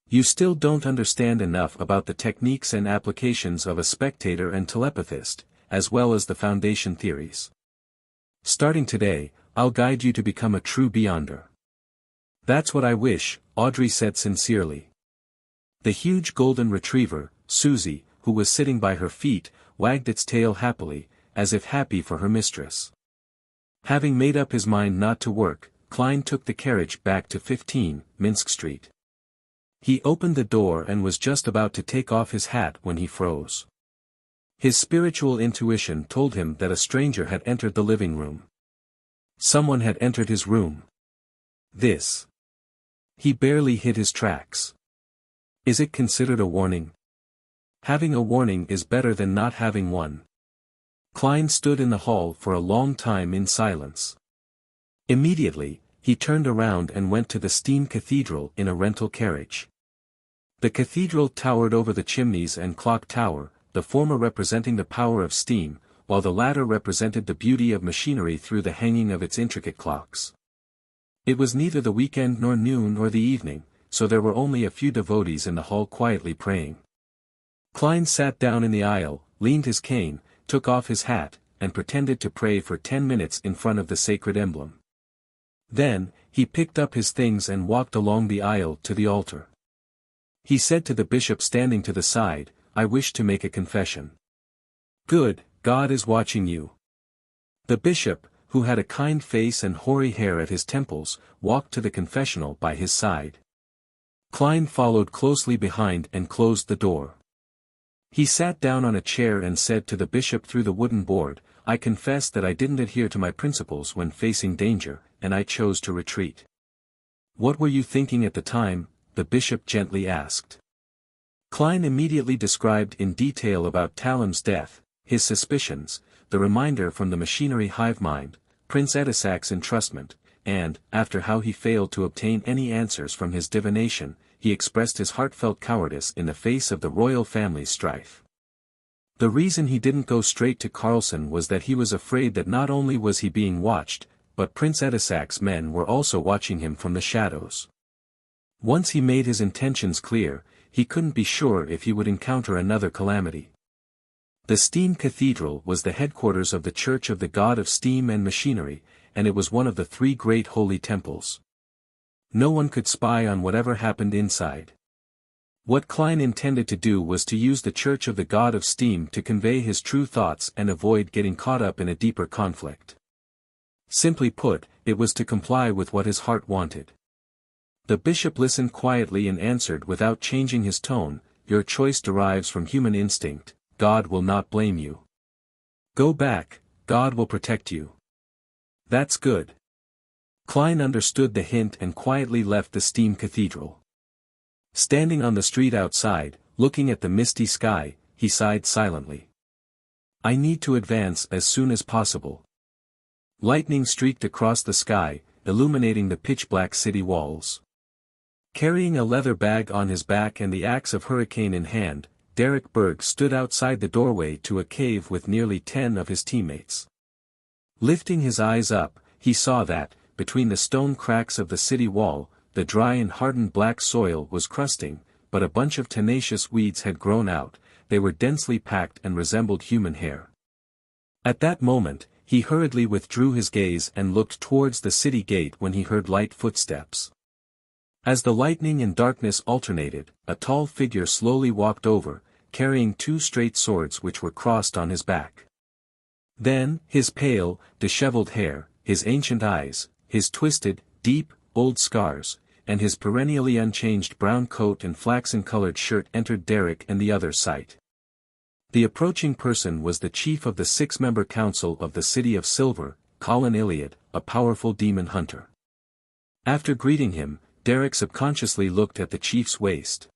Speaker 1: You still don't understand enough about the techniques and applications of a spectator and telepathist, as well as the foundation theories. Starting today, I'll guide you to become a true Beyonder." "That's what I wish," Audrey said sincerely. The huge golden retriever, Susie, who was sitting by her feet, wagged its tail happily, as if happy for her mistress. Having made up his mind not to work, Klein took the carriage back to 15, Minsk Street. He opened the door and was just about to take off his hat when he froze. His spiritual intuition told him that a stranger had entered the living room. Someone had entered his room. This. He barely hit his tracks. Is it considered a warning? Having a warning is better than not having one. Klein stood in the hall for a long time in silence. Immediately, he turned around and went to the steam cathedral in a rental carriage. The cathedral towered over the chimneys and clock tower, the former representing the power of steam, while the latter represented the beauty of machinery through the hanging of its intricate clocks. It was neither the weekend nor noon nor the evening, so there were only a few devotees in the hall quietly praying. Klein sat down in the aisle, leaned his cane, took off his hat, and pretended to pray for 10 minutes in front of the sacred emblem. Then, he picked up his things and walked along the aisle to the altar. He said to the bishop standing to the side, "I wish to make a confession." "Good, God is watching you." The bishop, who had a kind face and hoary hair at his temples, walked to the confessional by his side. Klein followed closely behind and closed the door. He sat down on a chair and said to the bishop through the wooden board, "I confess that I didn't adhere to my principles when facing danger, and I chose to retreat." "What were you thinking at the time?" the bishop gently asked. Klein immediately described in detail about Talim's death, his suspicions, the reminder from the machinery hive mind, Prince Edisak's entrustment, and, after how he failed to obtain any answers from his divination, he expressed his heartfelt cowardice in the face of the royal family's strife. The reason he didn't go straight to Carlson was that he was afraid that not only was he being watched, but Prince Edisak's men were also watching him from the shadows. Once he made his intentions clear, he couldn't be sure if he would encounter another calamity. The steam cathedral was the headquarters of the Church of the God of Steam and Machinery, and it was one of the 3 great holy temples. No one could spy on whatever happened inside. What Klein intended to do was to use the Church of the God of Steam to convey his true thoughts and avoid getting caught up in a deeper conflict. Simply put, it was to comply with what his heart wanted. The bishop listened quietly and answered without changing his tone, "Your choice derives from human instinct, God will not blame you. Go back, God will protect you." "That's good." Klein understood the hint and quietly left the steam cathedral. Standing on the street outside, looking at the misty sky, he sighed silently. "I need to advance as soon as possible." Lightning streaked across the sky, illuminating the pitch-black city walls. Carrying a leather bag on his back and the axe of hurricane in hand, Derek Berg stood outside the doorway to a cave with nearly 10 of his teammates. Lifting his eyes up, he saw that, between the stone cracks of the city wall, the dry and hardened black soil was crusting, but a bunch of tenacious weeds had grown out. They were densely packed and resembled human hair. At that moment, he hurriedly withdrew his gaze and looked towards the city gate when he heard light footsteps. As the lightning and darkness alternated, a tall figure slowly walked over, carrying 2 straight swords which were crossed on his back. Then, his pale, disheveled hair, his ancient eyes, his twisted, deep, old scars, and his perennially unchanged brown coat and flaxen-colored shirt entered Derek and the others' sight. The approaching person was the chief of the 6-member council of the City of Silver, Colin Iliad, a powerful demon hunter. After greeting him, Derek subconsciously looked at the chief's waist.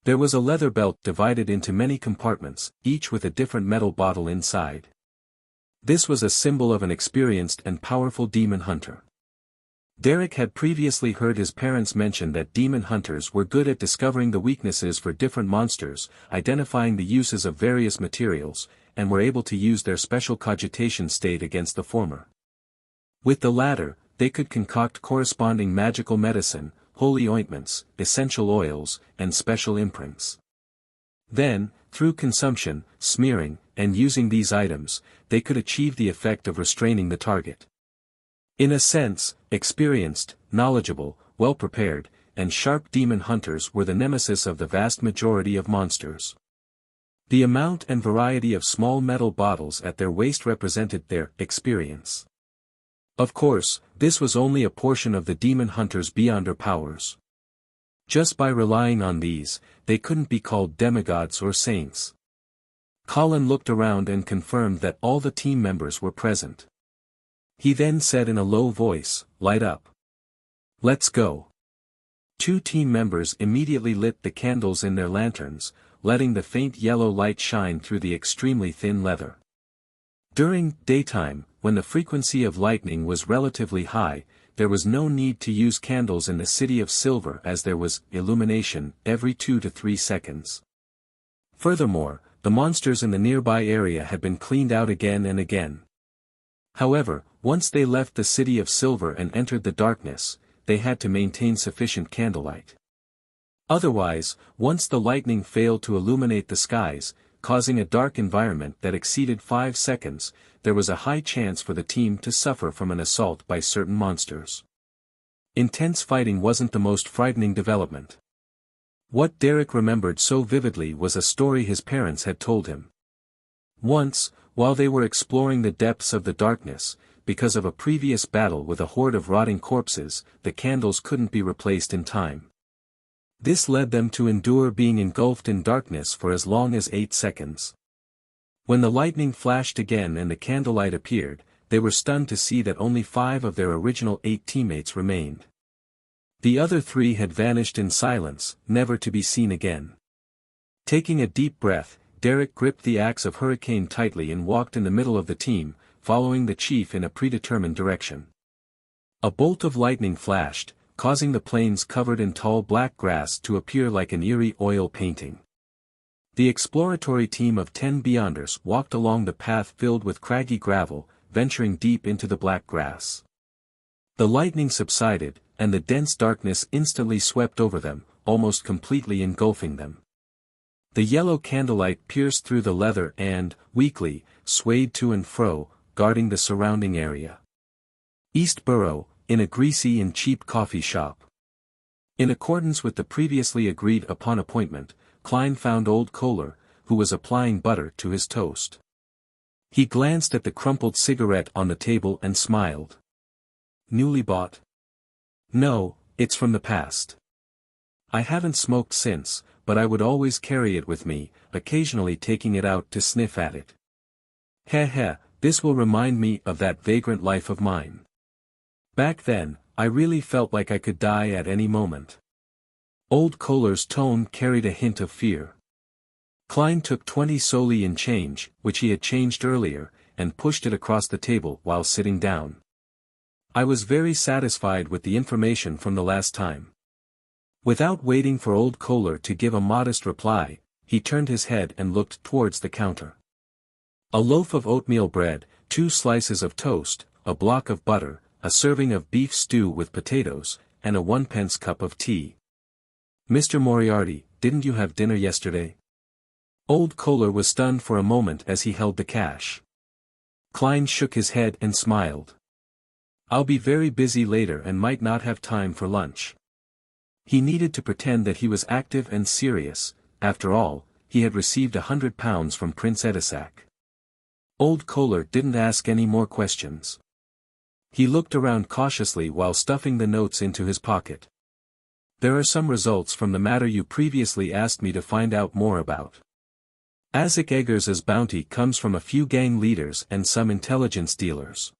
Speaker 1: There was a leather belt divided into many compartments, each with a different metal bottle inside. This was a symbol of an experienced and powerful demon hunter. Derek had previously heard his parents mention that demon hunters were good at discovering the weaknesses for different monsters, identifying the uses of various materials, and were able to use their special cogitation state against the former. With the latter, they could concoct corresponding magical medicine, holy ointments, essential oils, and special imprints. Then, through consumption, smearing, and using these items, they could achieve the effect of restraining the target. In a sense, experienced, knowledgeable, well-prepared, and sharp demon hunters were the nemesis of the vast majority of monsters. The amount and variety of small metal bottles at their waist represented their experience. Of course, this was only a portion of the demon hunters' beyonder powers. Just by relying on these, they couldn't be called demigods or saints. Colin looked around and confirmed that all the team members were present. He then said in a low voice, "Light up. Let's go." 2 team members immediately lit the candles in their lanterns, letting the faint yellow light shine through the extremely thin leather. During daytime, when the frequency of lightning was relatively high, there was no need to use candles in the City of Silver as there was illumination every 2 to 3 seconds. Furthermore, the monsters in the nearby area had been cleaned out again and again. However, once they left the City of Silver and entered the darkness, they had to maintain sufficient candlelight. Otherwise, once the lightning failed to illuminate the skies, causing a dark environment that exceeded 5 seconds, there was a high chance for the team to suffer from an assault by certain monsters. Intense fighting wasn't the most frightening development. What Derek remembered so vividly was a story his parents had told him. Once, while they were exploring the depths of the darkness, because of a previous battle with a horde of rotting corpses, the candles couldn't be replaced in time. This led them to endure being engulfed in darkness for as long as 8 seconds. When the lightning flashed again and the candlelight appeared, they were stunned to see that only 5 of their original 8 teammates remained. The other 3 had vanished in silence, never to be seen again. Taking a deep breath, Derek gripped the axe of Hurricane tightly and walked in the middle of the team, following the chief in a predetermined direction. A bolt of lightning flashed, causing the plains covered in tall black grass to appear like an eerie oil painting. The exploratory team of 10 Beyonders walked along the path filled with craggy gravel, venturing deep into the black grass. The lightning subsided, and the dense darkness instantly swept over them, almost completely engulfing them. The yellow candlelight pierced through the leather and, weakly, swayed to and fro, guarding the surrounding area. East Borough, in a greasy and cheap coffee shop. In accordance with the previously agreed upon appointment, Klein found old Kohler, who was applying butter to his toast. He glanced at the crumpled cigarette on the table and smiled. "Newly bought?" "No, it's from the past. I haven't smoked since, but I would always carry it with me, occasionally taking it out to sniff at it. Heh, this will remind me of that vagrant life of mine. Back then, I really felt like I could die at any moment." Old Kohler's tone carried a hint of fear. Klein took 20 soldi in change, which he had changed earlier, and pushed it across the table while sitting down. "I was very satisfied with the information from the last time." Without waiting for old Kohler to give a modest reply, he turned his head and looked towards the counter. A loaf of oatmeal bread, 2 slices of toast, a block of butter, a serving of beef stew with potatoes, and a 1-pence cup of tea. "Mr. Moriarty, didn't you have dinner yesterday?" Old Kohler was stunned for a moment as he held the cash. Klein shook his head and smiled. "I'll be very busy later and might not have time for lunch." He needed to pretend that he was active and serious. After all, he had received £100 from Prince Edisac. Old Kohler didn't ask any more questions. He looked around cautiously while stuffing the notes into his pocket. "There are some results from the matter you previously asked me to find out more about. Isaac Eggers' bounty comes from a few gang leaders and some intelligence dealers.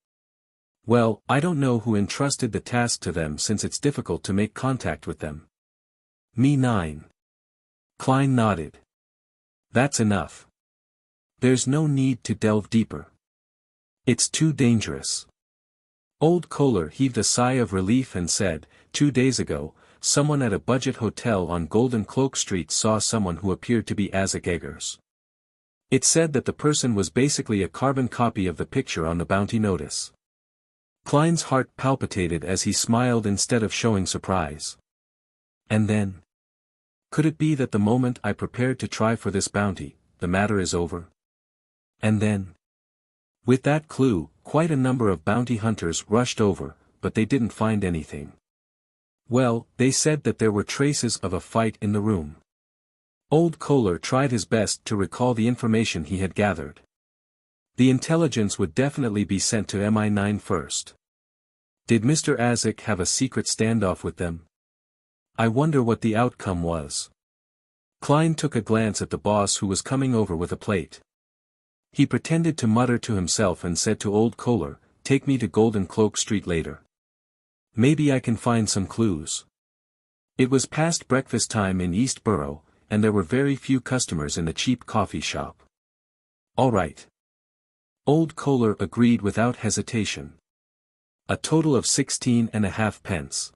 Speaker 1: Well, I don't know who entrusted the task to them since it's difficult to make contact with them." "Me 9. Klein nodded. "That's enough. There's no need to delve deeper. It's too dangerous." Old Kohler heaved a sigh of relief and said, 2 days ago, someone at a budget hotel on Golden Cloak Street saw someone who appeared to be Isaac Eggers. It said that the person was basically a carbon copy of the picture on the bounty notice." Klein's heart palpitated as he smiled instead of showing surprise. "And then? Could it be that the moment I prepared to try for this bounty, the matter is over? And then?" With that clue, quite a number of bounty hunters rushed over, but they didn't find anything. "Well, they said that there were traces of a fight in the room. Old Kohler tried his best to recall the information he had gathered. The intelligence would definitely be sent to MI9 first. Did Mr. Azek have a secret standoff with them? I wonder what the outcome was. Klein took a glance at the boss who was coming over with a plate. He pretended to mutter to himself and said to Old Kohler, "Take me to Golden Cloak Street later. Maybe I can find some clues." It was past breakfast time in East Borough, and there were very few customers in the cheap coffee shop. "All right." Old Kohler agreed without hesitation. A total of 16.5 pence.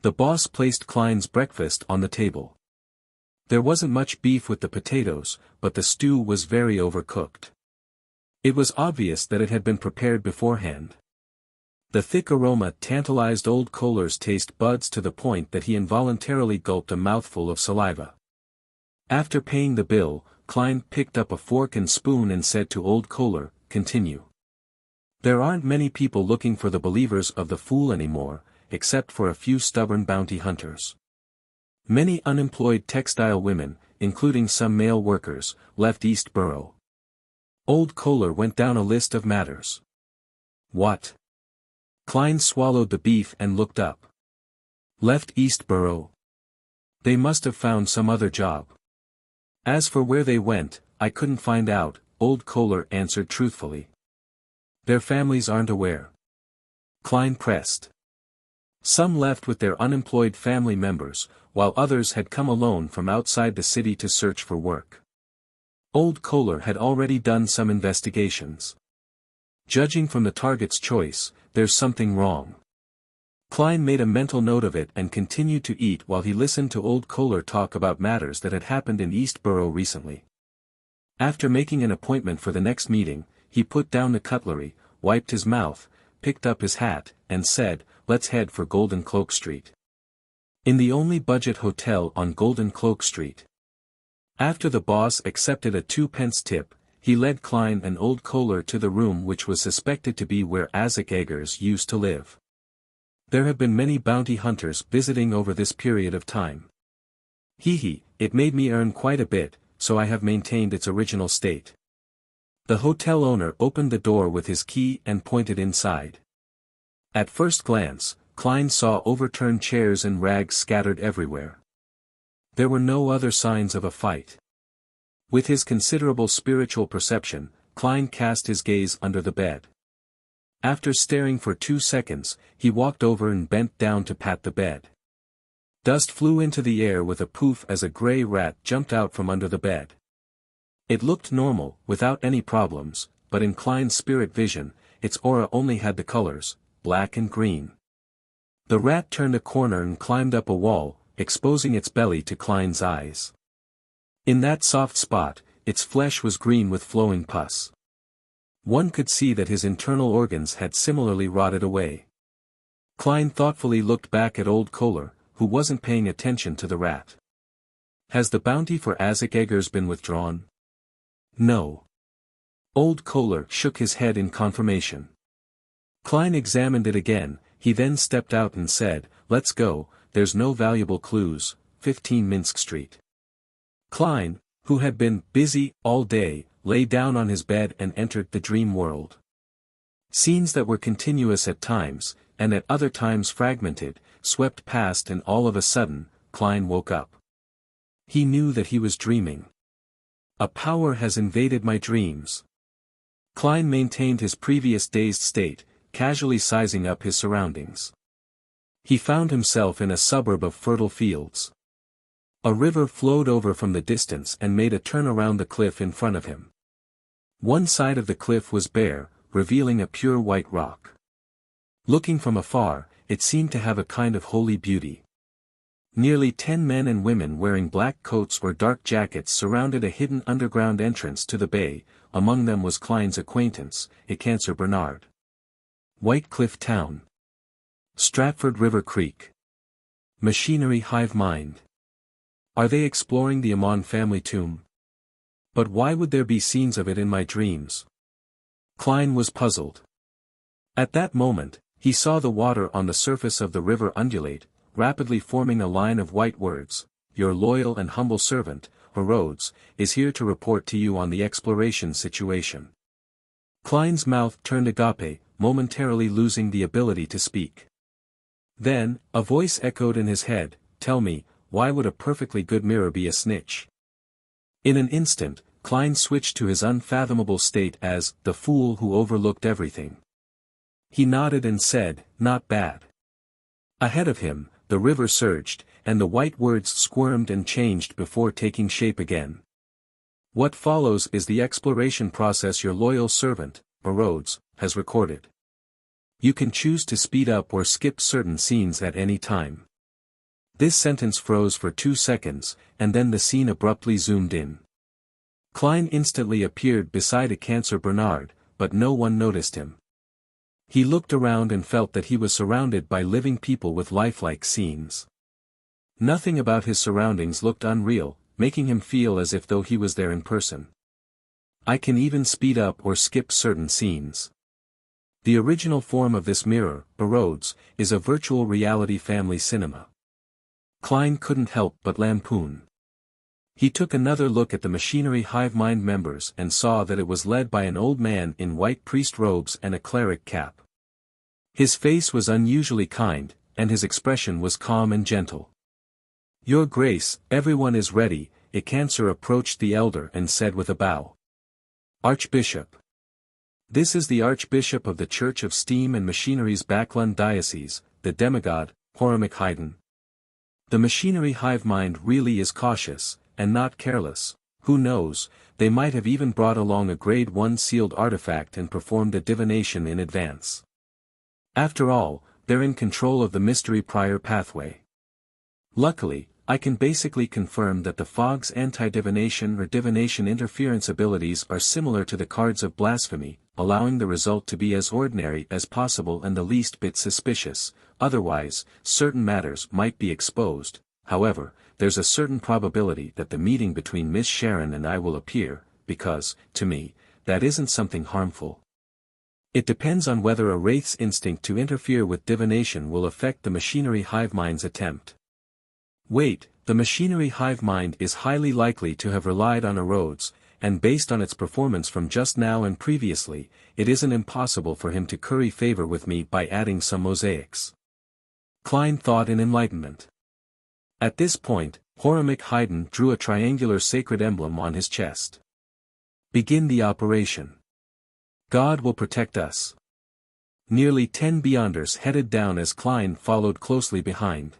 Speaker 1: The boss placed Klein's breakfast on the table. There wasn't much beef with the potatoes, but the stew was very overcooked. It was obvious that it had been prepared beforehand. The thick aroma tantalized Old Kohler's taste buds to the point that he involuntarily gulped a mouthful of saliva. After paying the bill, Klein picked up a fork and spoon and said to Old Kohler, "Continue. There aren't many people looking for the believers of the fool anymore, except for a few stubborn bounty hunters. Many unemployed textile women, including some male workers, left East Borough." Old Kohler went down a list of matters. "What?" Klein swallowed the beef and looked up. "Left East Borough. They must have found some other job. As for where they went, I couldn't find out," Old Kohler answered truthfully. "Their families aren't aware?" Klein pressed. "Some left with their unemployed family members, while others had come alone from outside the city to search for work. Old Kohler had already done some investigations. Judging from the target's choice, there's something wrong." Klein made a mental note of it and continued to eat while he listened to Old Kohler talk about matters that had happened in East Borough recently. After making an appointment for the next meeting, he put down the cutlery, wiped his mouth, picked up his hat, and said, "Let's head for Golden Cloak Street." In the only budget hotel on Golden Cloak Street. After the boss accepted a 2-pence tip, he led Klein and Old Kohler to the room which was suspected to be where Azek Eggers used to live. There have been many bounty hunters visiting over this period of time. It made me earn quite a bit, so I have maintained its original state." The hotel owner opened the door with his key and pointed inside. At first glance, Klein saw overturned chairs and rags scattered everywhere. There were no other signs of a fight. With his considerable spiritual perception, Klein cast his gaze under the bed. After staring for 2 seconds, he walked over and bent down to pat the bed. Dust flew into the air with a poof as a gray rat jumped out from under the bed. It looked normal, without any problems, but in Klein's spirit vision, its aura only had the colors, black and green. The rat turned a corner and climbed up a wall, exposing its belly to Klein's eyes. In that soft spot, its flesh was green with flowing pus. One could see that his internal organs had similarly rotted away. Klein thoughtfully looked back at Old Kohler, who wasn't paying attention to the rat. "Has the bounty for Azek Eggers been withdrawn?" "No." Old Kohler shook his head in confirmation. Klein examined it again, he then stepped out and said, "Let's go, there's no valuable clues, 15 Minsk Street." Klein, who had been busy all day, lay down on his bed and entered the dream world. Scenes that were continuous at times, and at other times fragmented, swept past and all of a sudden, Klein woke up. He knew that he was dreaming. A power has invaded my dreams. Klein maintained his previous dazed state, casually sizing up his surroundings. He found himself in a suburb of fertile fields. A river flowed over from the distance and made a turn around the cliff in front of him. One side of the cliff was bare, revealing a pure white rock. Looking from afar, it seemed to have a kind of holy beauty. Nearly 10 men and women wearing black coats or dark jackets surrounded a hidden underground entrance to the bay. Among them was Klein's acquaintance, Icancer Bernard. White Cliff Town. Stratford River Creek. Machinery Hive Mind. Are they exploring the Amon family tomb? But why would there be scenes of it in my dreams? Klein was puzzled. At that moment, he saw the water on the surface of the river undulate, rapidly forming a line of white words, your loyal and humble servant, Rhodes, is here to report to you on the exploration situation. Klein's mouth turned agape, momentarily losing the ability to speak. Then, a voice echoed in his head, "Tell me, why would a perfectly good mirror be a snitch?" In an instant, Klein switched to his unfathomable state as the fool who overlooked everything. He nodded and said, "Not bad." Ahead of him, the river surged, and the white words squirmed and changed before taking shape again. What follows is the exploration process your loyal servant, Rhodes, has recorded. You can choose to speed up or skip certain scenes at any time. This sentence froze for 2 seconds, and then the scene abruptly zoomed in. Klein instantly appeared beside a Cancer Bernard, but no one noticed him. He looked around and felt that he was surrounded by living people with lifelike scenes. Nothing about his surroundings looked unreal, making him feel as if though he was there in person. I can even speed up or skip certain scenes. The original form of this mirror, Rhodes, is a virtual reality family cinema. Klein couldn't help but lampoon. He took another look at the machinery hive mind members and saw that it was led by an old man in white priest robes and a cleric cap. His face was unusually kind, and his expression was calm and gentle. "Your Grace, everyone is ready," a Cancer approached the elder and said with a bow. "Archbishop. This is the Archbishop of the Church of Steam and Machinery's Backlund Diocese, the demigod, Horamic Haydn. The machinery hive mind really is cautious, and not careless. Who knows, they might have even brought along a grade 1 sealed artifact and performed a divination in advance. After all, they're in control of the mystery prior pathway. Luckily, I can basically confirm that the fog's anti-divination or divination interference abilities are similar to the cards of blasphemy, allowing the result to be as ordinary as possible and the least bit suspicious. Otherwise, certain matters might be exposed. However, there's a certain probability that the meeting between Miss Sharon and I will appear, because, to me, that isn't something harmful. It depends on whether a wraith's instinct to interfere with divination will affect the machinery hive mind's attempt. Wait, the machinery hive mind is highly likely to have relied on Rhodes, and based on its performance from just now and previously, it isn't impossible for him to curry favor with me by adding some mosaics. Klein thought in enlightenment. At this point, Horamic Haydn drew a triangular sacred emblem on his chest. Begin the operation. God will protect us. Nearly 10 Beyonders headed down as Klein followed closely behind.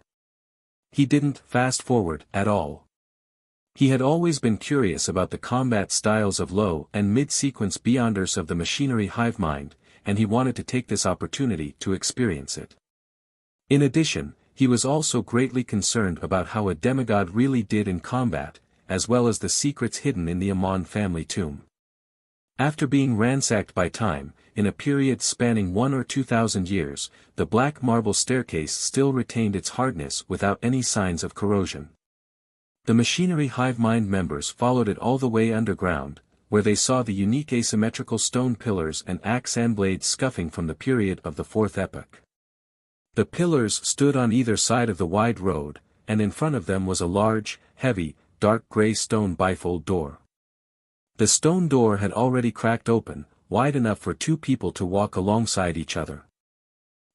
Speaker 1: He didn't fast forward at all. He had always been curious about the combat styles of low and mid-sequence Beyonders of the machinery hive mind, and he wanted to take this opportunity to experience it. In addition, he was also greatly concerned about how a demigod really did in combat, as well as the secrets hidden in the Amon family tomb. After being ransacked by time, in a period spanning 1,000 or 2,000 years, the black marble staircase still retained its hardness without any signs of corrosion. The machinery hive mind members followed it all the way underground, where they saw the unique asymmetrical stone pillars and axe and blades scuffing from the period of the Fourth Epoch. The pillars stood on either side of the wide road, and in front of them was a large, heavy, dark gray stone bifold door. The stone door had already cracked open, wide enough for 2 people to walk alongside each other.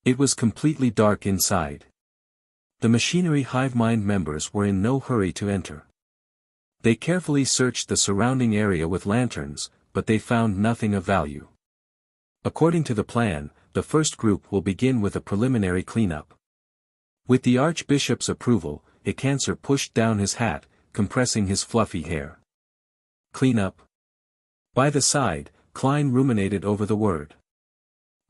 Speaker 1: It was completely dark inside. The machinery hive mind members were in no hurry to enter. They carefully searched the surrounding area with lanterns, but they found nothing of value. According to the plan, the first group will begin with a preliminary cleanup. With the Archbishop's approval, a Cancer pushed down his hat, compressing his fluffy hair. Cleanup. By the side, Klein ruminated over the word.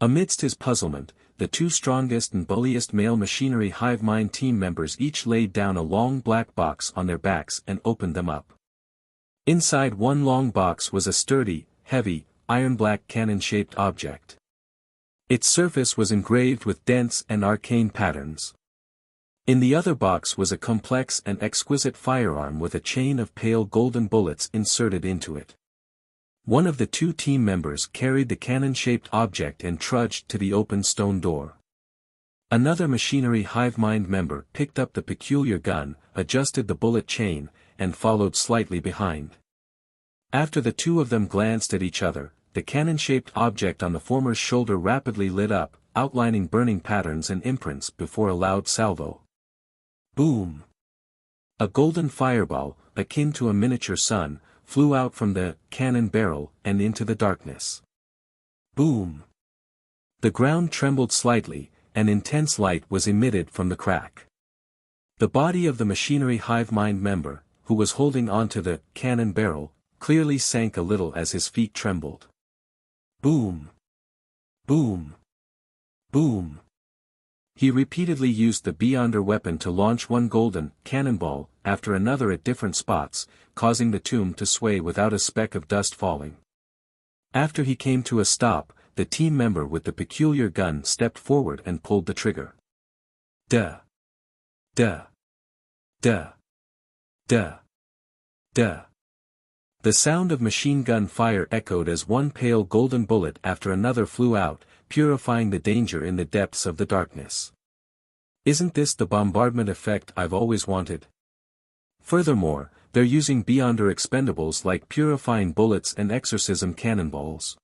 Speaker 1: Amidst his puzzlement, the 2 strongest and bulliest male machinery hive mind team members each laid down a long black box on their backs and opened them up. Inside one long box was a sturdy, heavy, iron-black cannon-shaped object. Its surface was engraved with dense and arcane patterns. In the other box was a complex and exquisite firearm with a chain of pale golden bullets inserted into it. One of the 2 team members carried the cannon-shaped object and trudged to the open stone door. Another machinery hive mind member picked up the peculiar gun, adjusted the bullet chain, and followed slightly behind. After the two of them glanced at each other, the cannon-shaped object on the former's shoulder rapidly lit up, outlining burning patterns and imprints before a loud salvo. Boom! A golden fireball, akin to a miniature sun, flew out from the cannon barrel and into the darkness. Boom! The ground trembled slightly, and intense light was emitted from the crack. The body of the machinery hive mind member, who was holding onto the cannon barrel, clearly sank a little as his feet trembled. Boom! Boom! Boom! He repeatedly used the Beyonder weapon to launch one golden cannonball after another at different spots, causing the tomb to sway without a speck of dust falling. After he came to a stop, the team member with the peculiar gun stepped forward and pulled the trigger. Duh! Duh! Duh! Duh! Duh! The sound of machine gun fire echoed as one pale golden bullet after another flew out, purifying the danger in the depths of the darkness. Isn't this the bombardment effect I've always wanted? Furthermore, they're using Beyonder expendables like purifying bullets and exorcism cannonballs.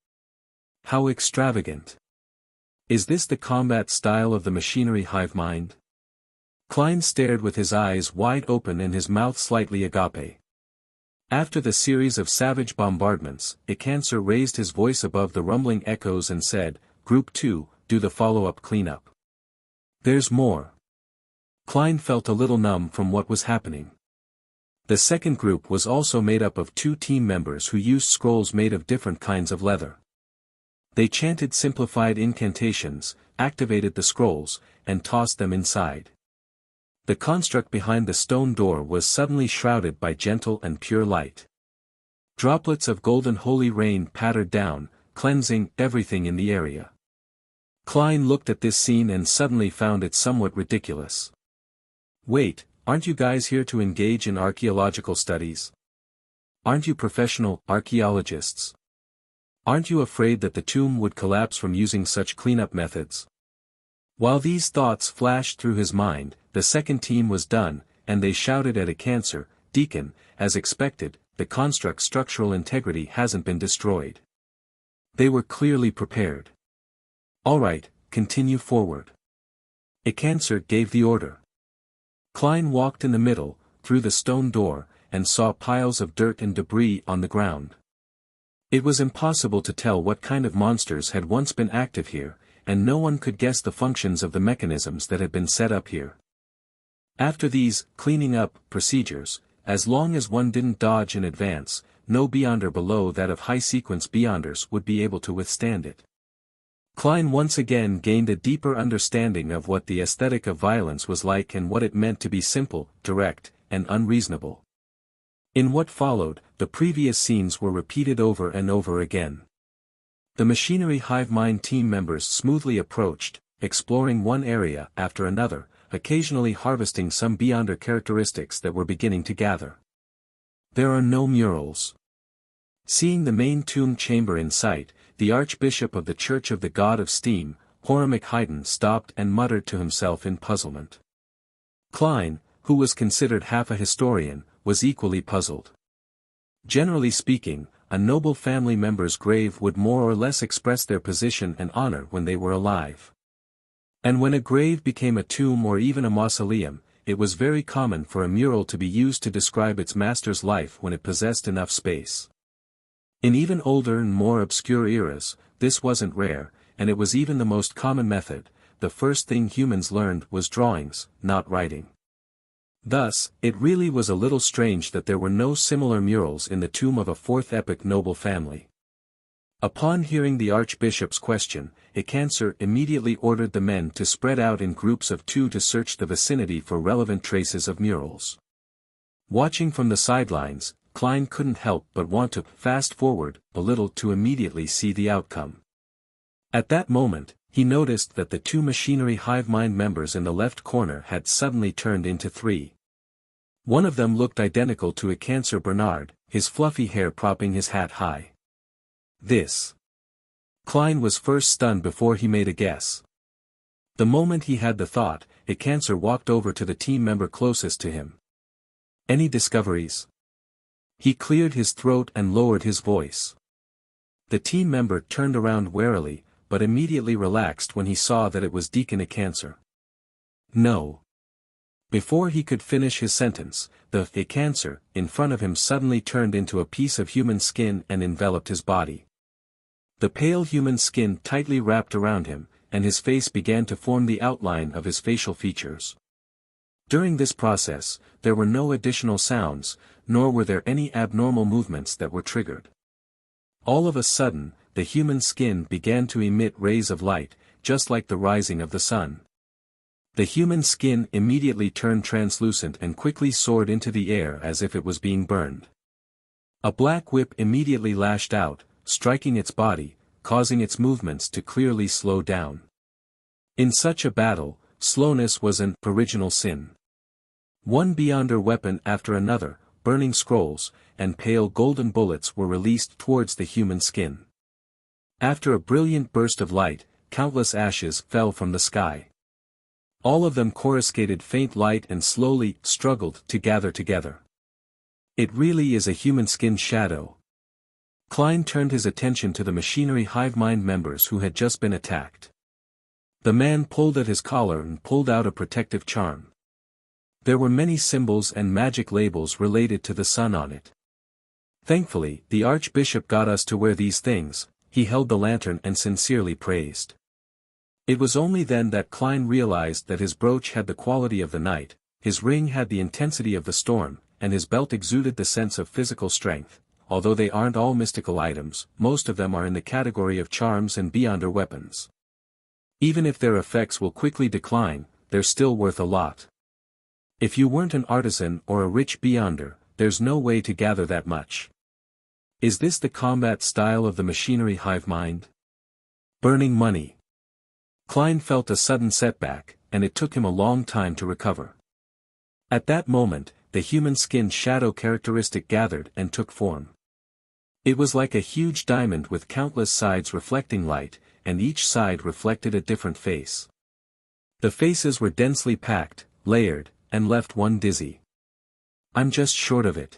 Speaker 1: How extravagant! Is this the combat style of the machinery hive mind? Klein stared with his eyes wide open and his mouth slightly agape. After the series of savage bombardments, Ikanser raised his voice above the rumbling echoes and said, "Group 2, do the follow-up cleanup." There's more. Klein felt a little numb from what was happening. The second group was also made up of 2 team members who used scrolls made of different kinds of leather. They chanted simplified incantations, activated the scrolls, and tossed them inside. The construct behind the stone door was suddenly shrouded by gentle and pure light. Droplets of golden holy rain pattered down, cleansing everything in the area. Klein looked at this scene and suddenly found it somewhat ridiculous. Wait, aren't you guys here to engage in archaeological studies? Aren't you professional archaeologists? Aren't you afraid that the tomb would collapse from using such cleanup methods? While these thoughts flashed through his mind, the second team was done, and they shouted at Ikanser, "Deacon, as expected, the construct's structural integrity hasn't been destroyed." They were clearly prepared. "All right, continue forward." Ikanser gave the order. Klein walked in the middle, through the stone door, and saw piles of dirt and debris on the ground. It was impossible to tell what kind of monsters had once been active here, and no one could guess the functions of the mechanisms that had been set up here. After these cleaning up procedures, as long as one didn't dodge in advance, no Beyonder below that of high-sequence Beyonders would be able to withstand it. Klein once again gained a deeper understanding of what the aesthetic of violence was like and what it meant to be simple, direct, and unreasonable. In what followed, the previous scenes were repeated over and over again. The machinery hive mind team members smoothly approached, exploring one area after another, occasionally harvesting some Beyonder characteristics that were beginning to gather. There are no murals. Seeing the main tomb chamber in sight, the Archbishop of the Church of the God of Steam, Horamic Haydn, stopped and muttered to himself in puzzlement. Klein, who was considered half a historian, was equally puzzled. Generally speaking, a noble family member's grave would more or less express their position and honor when they were alive. And when a grave became a tomb or even a mausoleum, it was very common for a mural to be used to describe its master's life when it possessed enough space. In even older and more obscure eras, this wasn't rare, and it was even the most common method. The first thing humans learned was drawings, not writing. Thus, it really was a little strange that there were no similar murals in the tomb of a fourth epoch noble family. Upon hearing the Archbishop's question, Ikanser immediately ordered the men to spread out in groups of 2 to search the vicinity for relevant traces of murals. Watching from the sidelines, Klein couldn't help but want to fast forward a little to immediately see the outcome. At that moment, he noticed that the 2 machinery hive mind members in the left corner had suddenly turned into 3. One of them looked identical to Ikanser Bernard, his fluffy hair propping his hat high. This. Klein was first stunned before he made a guess. The moment he had the thought, a cancer walked over to the team member closest to him. Any discoveries? He cleared his throat and lowered his voice. The team member turned around warily, but immediately relaxed when he saw that it was Deacon a cancer. No. Before he could finish his sentence, the a cancer in front of him suddenly turned into a piece of human skin and enveloped his body. The pale human skin tightly wrapped around him, and his face began to form the outline of his facial features. During this process, there were no additional sounds, nor were there any abnormal movements that were triggered. All of a sudden, the human skin began to emit rays of light, just like the rising of the sun. The human skin immediately turned translucent and quickly soared into the air as if it was being burned. A black whip immediately lashed out, striking its body, causing its movements to clearly slow down. In such a battle, slowness was an original sin. One Beyonder weapon after another, burning scrolls, and pale golden bullets were released towards the human skin. After a brilliant burst of light, countless ashes fell from the sky. All of them coruscated faint light and slowly struggled to gather together. It really is a human skin shadow. Klein turned his attention to the machinery hive mind members who had just been attacked. The man pulled at his collar and pulled out a protective charm. There were many symbols and magic labels related to the sun on it. Thankfully, the Archbishop got us to wear these things. He held the lantern and sincerely praised. It was only then that Klein realized that his brooch had the quality of the night, his ring had the intensity of the storm, and his belt exuded the sense of physical strength. Although they aren't all mystical items, most of them are in the category of charms and Beyonder weapons. Even if their effects will quickly decline, they're still worth a lot. If you weren't an artisan or a rich Beyonder, there's no way to gather that much. Is this the combat style of the machinery hive mind? Burning money. Klein felt a sudden setback, and it took him a long time to recover. At that moment, the human skin shadow characteristic gathered and took form. It was like a huge diamond with countless sides reflecting light, and each side reflected a different face. The faces were densely packed, layered, and left one dizzy. I'm just short of it.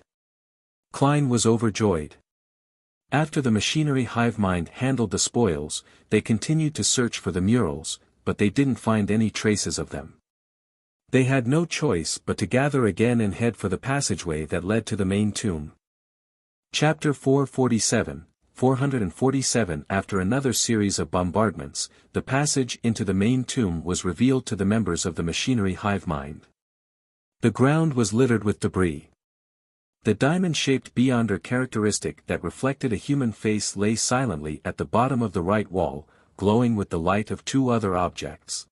Speaker 1: Klein was overjoyed. After the machinery hive mind handled the spoils, they continued to search for the murals, but they didn't find any traces of them. They had no choice but to gather again and head for the passageway that led to the main tomb. Chapter 447. After another series of bombardments, the passage into the main tomb was revealed to the members of the machinery hive mind. The ground was littered with debris. The diamond-shaped Beyonder characteristic that reflected a human face lay silently at the bottom of the right wall, glowing with the light of two other objects.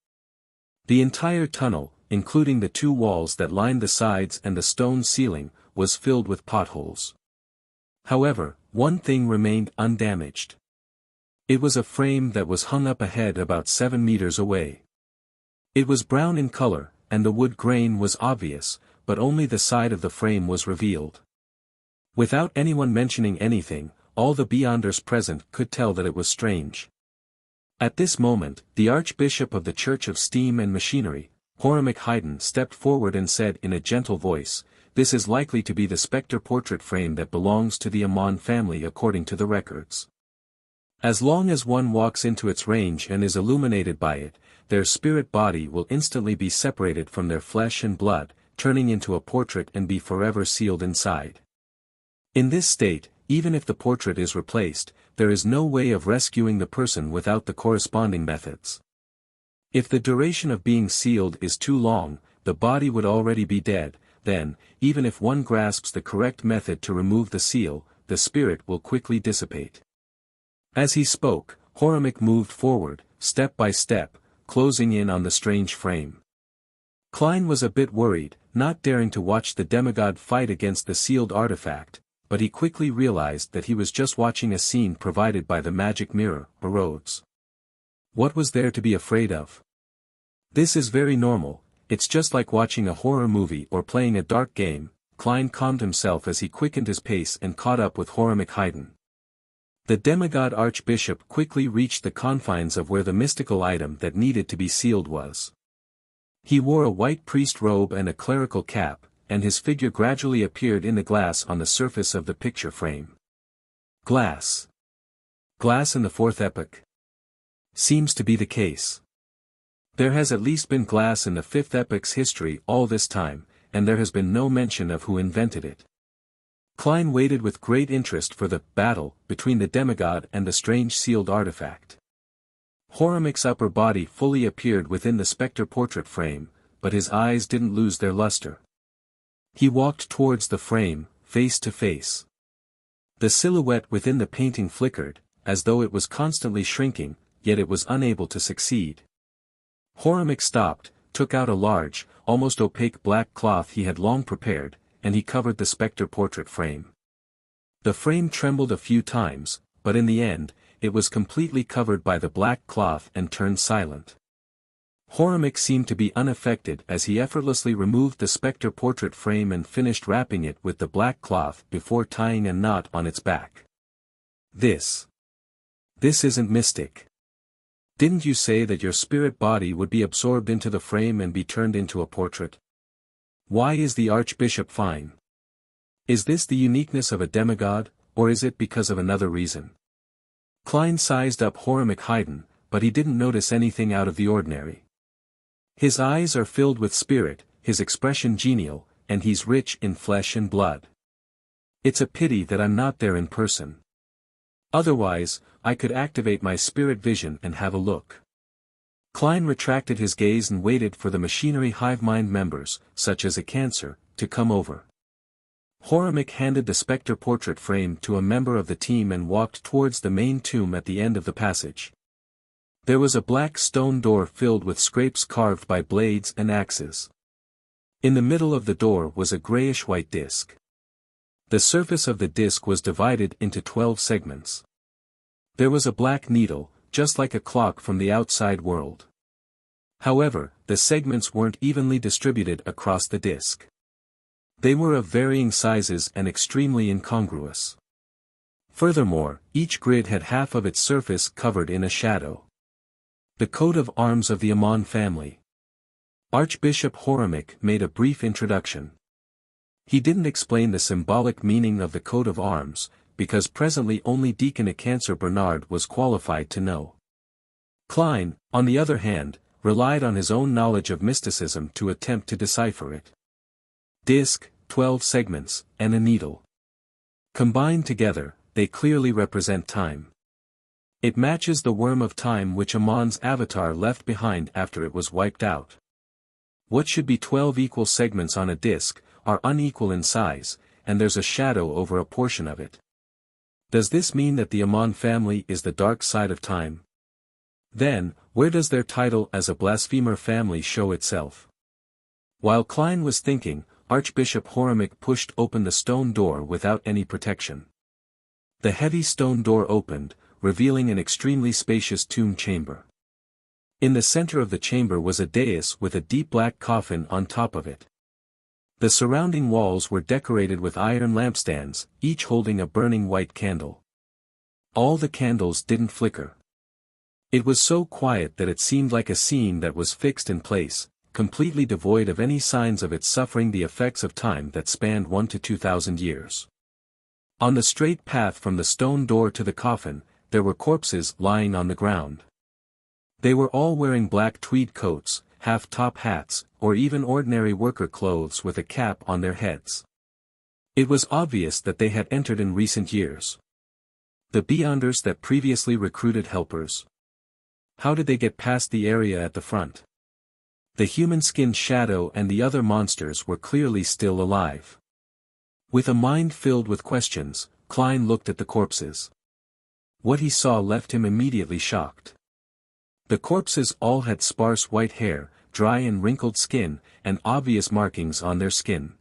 Speaker 1: The entire tunnel, including the two walls that lined the sides and the stone ceiling, was filled with potholes. However, one thing remained undamaged. It was a frame that was hung up ahead about 7 meters away. It was brown in color, and the wood grain was obvious, but only the side of the frame was revealed. Without anyone mentioning anything, all the Beyonders present could tell that it was strange. At this moment, the Archbishop of the Church of Steam and Machinery, Horace Haydn, stepped forward and said in a gentle voice, "This is likely to be the spectre portrait frame that belongs to the Amon family according to the records. As long as one walks into its range and is illuminated by it, their spirit body will instantly be separated from their flesh and blood, turning into a portrait and be forever sealed inside. In this state, even if the portrait is replaced, there is no way of rescuing the person without the corresponding methods. If the duration of being sealed is too long, the body would already be dead. Then, even if one grasps the correct method to remove the seal, the spirit will quickly dissipate." As he spoke, Horace moved forward, step by step, closing in on the strange frame. Klein was a bit worried, not daring to watch the demigod fight against the sealed artifact, but he quickly realized that he was just watching a scene provided by the magic mirror, Rhodes. What was there to be afraid of? This is very normal. It's just like watching a horror movie or playing a dark game. Klein calmed himself as he quickened his pace and caught up with Horace Haydn. The demigod archbishop quickly reached the confines of where the mystical item that needed to be sealed was. He wore a white priest robe and a clerical cap, and his figure gradually appeared in the glass on the surface of the picture frame. Glass. Glass in the fourth epoch? Seems to be the case. There has at least been glass in the fifth epoch's history all this time, and there has been no mention of who invented it. Klein waited with great interest for the battle between the demigod and the strange sealed artifact. Horamic's upper body fully appeared within the spectre portrait frame, but his eyes didn't lose their luster. He walked towards the frame, face to face. The silhouette within the painting flickered, as though it was constantly shrinking, yet it was unable to succeed. Horamic stopped, took out a large, almost opaque black cloth he had long prepared, and he covered the spectre portrait frame. The frame trembled a few times, but in the end, it was completely covered by the black cloth and turned silent. Horamic seemed to be unaffected as he effortlessly removed the spectre portrait frame and finished wrapping it with the black cloth before tying a knot on its back. This isn't mystic. Didn't you say that your spirit body would be absorbed into the frame and be turned into a portrait? Why is the archbishop fine? Is this the uniqueness of a demigod, or is it because of another reason? Klein sized up Horamic Haydn, but he didn't notice anything out of the ordinary. His eyes are filled with spirit, his expression genial, and he's rich in flesh and blood. It's a pity that I'm not there in person. Otherwise, I could activate my spirit vision and have a look. Klein retracted his gaze and waited for the machinery hive mind members, such as a cancer, to come over. Horamic handed the spectre portrait frame to a member of the team and walked towards the main tomb at the end of the passage. There was a black stone door filled with scrapes carved by blades and axes. In the middle of the door was a grayish-white disc. The surface of the disc was divided into 12 segments. There was a black needle, just like a clock from the outside world. However, the segments weren't evenly distributed across the disc. They were of varying sizes and extremely incongruous. Furthermore, each grid had half of its surface covered in a shadow. The coat of arms of the Amon family. Archbishop Horamic made a brief introduction. He didn't explain the symbolic meaning of the coat of arms, because presently only Deacon Cancer Bernard was qualified to know. Klein, on the other hand, relied on his own knowledge of mysticism to attempt to decipher it. Disc, 12 segments, and a needle. Combined together, they clearly represent time. It matches the worm of time which Amon's avatar left behind after it was wiped out. What should be 12 equal segments on a disc, are unequal in size, and there's a shadow over a portion of it. Does this mean that the Amon family is the dark side of time? Then, where does their title as a blasphemer family show itself? While Klein was thinking, Archbishop Horamic pushed open the stone door without any protection. The heavy stone door opened, revealing an extremely spacious tomb chamber. In the center of the chamber was a dais with a deep black coffin on top of it. The surrounding walls were decorated with iron lampstands, each holding a burning white candle. All the candles didn't flicker. It was so quiet that it seemed like a scene that was fixed in place, completely devoid of any signs of its suffering the effects of time that spanned 1 to 2,000 years. On the straight path from the stone door to the coffin, there were corpses lying on the ground. They were all wearing black tweed coats, half-top hats, or even ordinary worker clothes with a cap on their heads. It was obvious that they had entered in recent years. The Beyonders that previously recruited helpers. How did they get past the area at the front? The human-skinned shadow and the other monsters were clearly still alive. With a mind filled with questions, Klein looked at the corpses. What he saw left him immediately shocked. The corpses all had sparse white hair, dry and wrinkled skin, and obvious markings on their skin.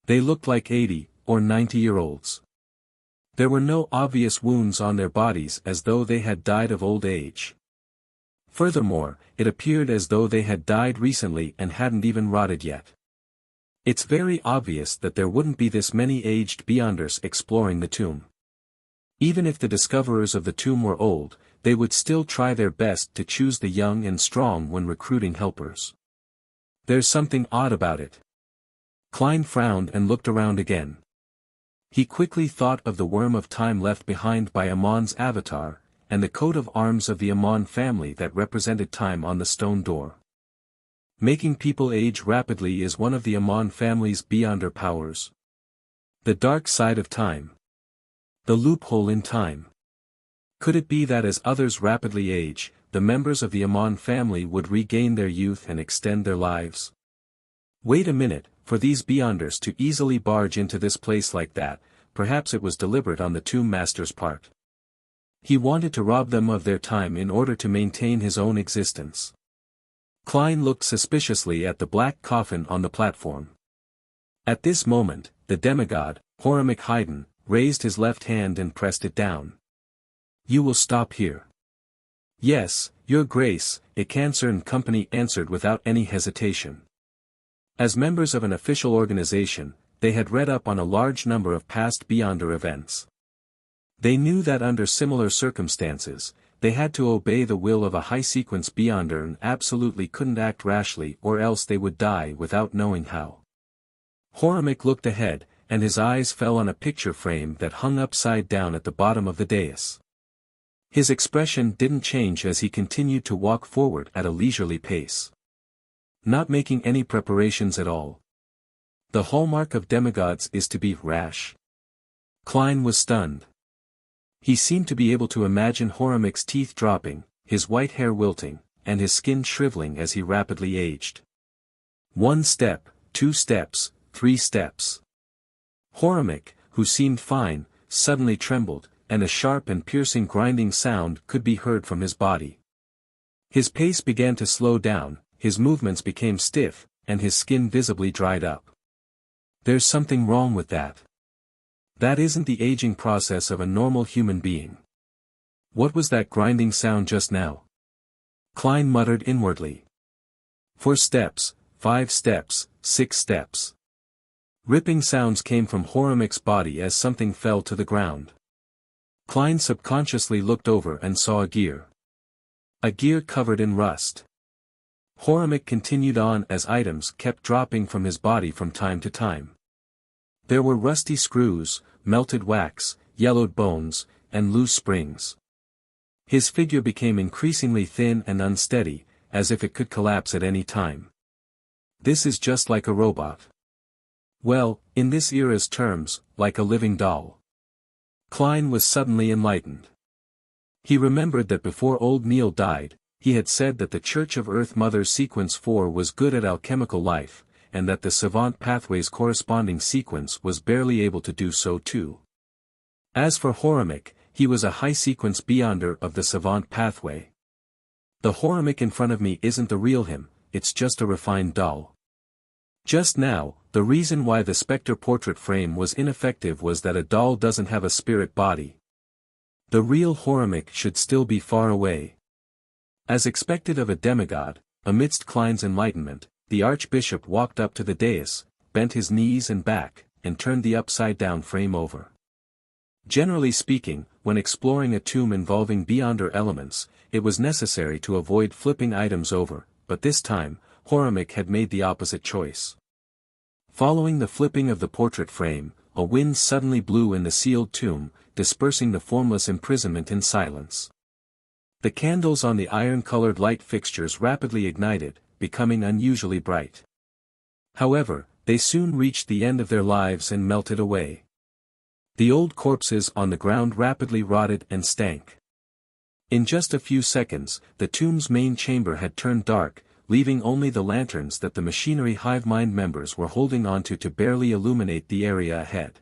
Speaker 1: They looked like 80 or 90-year-olds. There were no obvious wounds on their bodies as though they had died of old age. Furthermore, it appeared as though they had died recently and hadn't even rotted yet. It's very obvious that there wouldn't be this many aged Beyonders exploring the tomb. Even if the discoverers of the tomb were old, they would still try their best to choose the young and strong when recruiting helpers. There's something odd about it. Klein frowned and looked around again. He quickly thought of the worm of time left behind by Amon's avatar, and the coat of arms of the Amon family that represented time on the stone door. Making people age rapidly is one of the Amon family's beyonder powers. The dark side of time. The loophole in time. Could it be that as others rapidly age, the members of the Amon family would regain their youth and extend their lives? Wait a minute, for these beyonders to easily barge into this place like that, perhaps it was deliberate on the tomb master's part. He wanted to rob them of their time in order to maintain his own existence. Klein looked suspiciously at the black coffin on the platform. At this moment, the demigod, Horamek Haydn, raised his left hand and pressed it down. You will stop here. Yes, Your Grace, a Cancer and Company answered without any hesitation. As members of an official organization, they had read up on a large number of past Beyonder events. They knew that under similar circumstances, they had to obey the will of a high-sequence Beyonder and absolutely couldn't act rashly or else they would die without knowing how. Horamek looked ahead, and his eyes fell on a picture frame that hung upside down at the bottom of the dais. His expression didn't change as he continued to walk forward at a leisurely pace. Not making any preparations at all. The hallmark of demigods is to be rash. Klein was stunned. He seemed to be able to imagine Horamek's teeth dropping, his white hair wilting, and his skin shriveling as he rapidly aged. 1 step, 2 steps, 3 steps. Horamek, who seemed fine, suddenly trembled, and a sharp and piercing grinding sound could be heard from his body. His pace began to slow down, his movements became stiff, and his skin visibly dried up. There's something wrong with that. That isn't the aging process of a normal human being. What was that grinding sound just now? Klein muttered inwardly. 4 steps, 5 steps, 6 steps. Ripping sounds came from Horamek's body as something fell to the ground. Klein subconsciously looked over and saw a gear. A gear covered in rust. Horamek continued on as items kept dropping from his body from time to time. There were rusty screws, melted wax, yellowed bones, and loose springs. His figure became increasingly thin and unsteady, as if it could collapse at any time. This is just like a robot. Well, in this era's terms, like a living doll. Klein was suddenly enlightened. He remembered that before old Neil died, he had said that the Church of Earth Mother Sequence 4 was good at alchemical life, and that the Savant Pathway's corresponding sequence was barely able to do so too. As for Horamek, he was a high-sequence Beyonder of the Savant Pathway. The Horamek in front of me isn't the real him, it's just a refined doll. Just now, the reason why the Spectre portrait frame was ineffective was that a doll doesn't have a spirit body. The real Horamek should still be far away. As expected of a demigod, amidst Klein's enlightenment, the archbishop walked up to the dais, bent his knees and back, and turned the upside-down frame over. Generally speaking, when exploring a tomb involving Beyonder elements, it was necessary to avoid flipping items over, but this time, Horamek had made the opposite choice. Following the flipping of the portrait frame, a wind suddenly blew in the sealed tomb, dispersing the formless imprisonment in silence. The candles on the iron-colored light fixtures rapidly ignited, becoming unusually bright. However, they soon reached the end of their lives and melted away. The old corpses on the ground rapidly rotted and stank. In just a few seconds, the tomb's main chamber had turned dark, leaving only the lanterns that the machinery hive mind members were holding onto to barely illuminate the area ahead.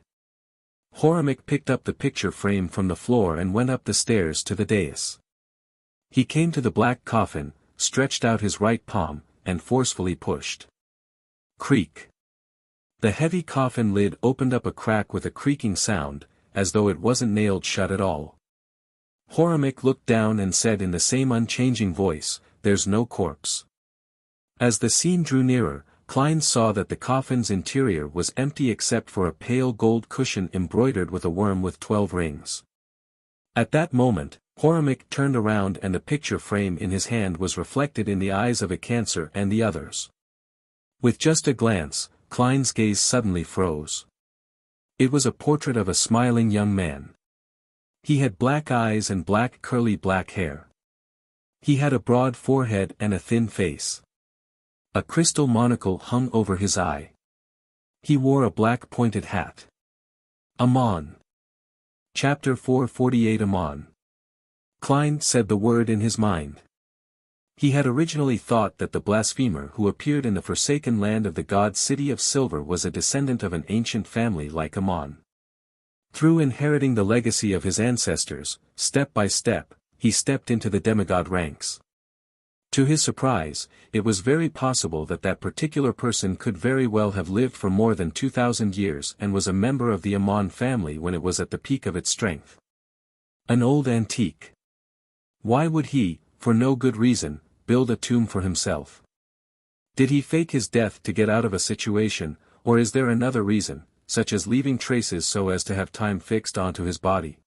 Speaker 1: Horamek picked up the picture frame from the floor and went up the stairs to the dais. He came to the black coffin, stretched out his right palm, and forcefully pushed. Creak. The heavy coffin lid opened up a crack with a creaking sound, as though it wasn't nailed shut at all. Horamek looked down and said in the same unchanging voice, "There's no corpse." As the scene drew nearer, Klein saw that the coffin's interior was empty except for a pale gold cushion embroidered with a worm with 12 rings. At that moment, Horamik turned around and the picture frame in his hand was reflected in the eyes of a Cancer and the others. With just a glance, Klein's gaze suddenly froze. It was a portrait of a smiling young man. He had black eyes and black curly black hair. He had a broad forehead and a thin face. A crystal monocle hung over his eye. He wore a black pointed hat. Amon. Chapter 448 Amon. Klein said the word in his mind. He had originally thought that the blasphemer who appeared in the forsaken land of the god City of Silver was a descendant of an ancient family like Amon. Through inheriting the legacy of his ancestors, step by step, he stepped into the demigod ranks. To his surprise, it was very possible that that particular person could very well have lived for more than 2,000 years and was a member of the Amon family when it was at the peak of its strength. An old antique. Why would he, for no good reason, build a tomb for himself? Did he fake his death to get out of a situation, or is there another reason, such as leaving traces so as to have time fixed onto his body?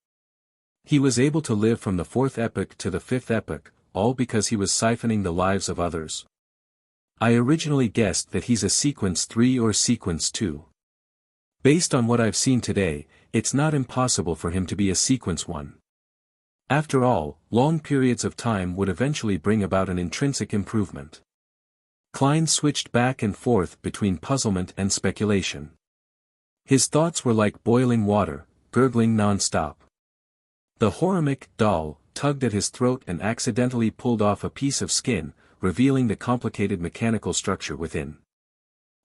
Speaker 1: He was able to live from the 4th epoch to the 5th epoch, all because he was siphoning the lives of others. I originally guessed that he's a sequence 3 or sequence 2. Based on what I've seen today, it's not impossible for him to be a sequence 1. After all, long periods of time would eventually bring about an intrinsic improvement. Klein switched back and forth between puzzlement and speculation. His thoughts were like boiling water, gurgling non-stop. The Horamik doll tugged at his throat and accidentally pulled off a piece of skin, revealing the complicated mechanical structure within.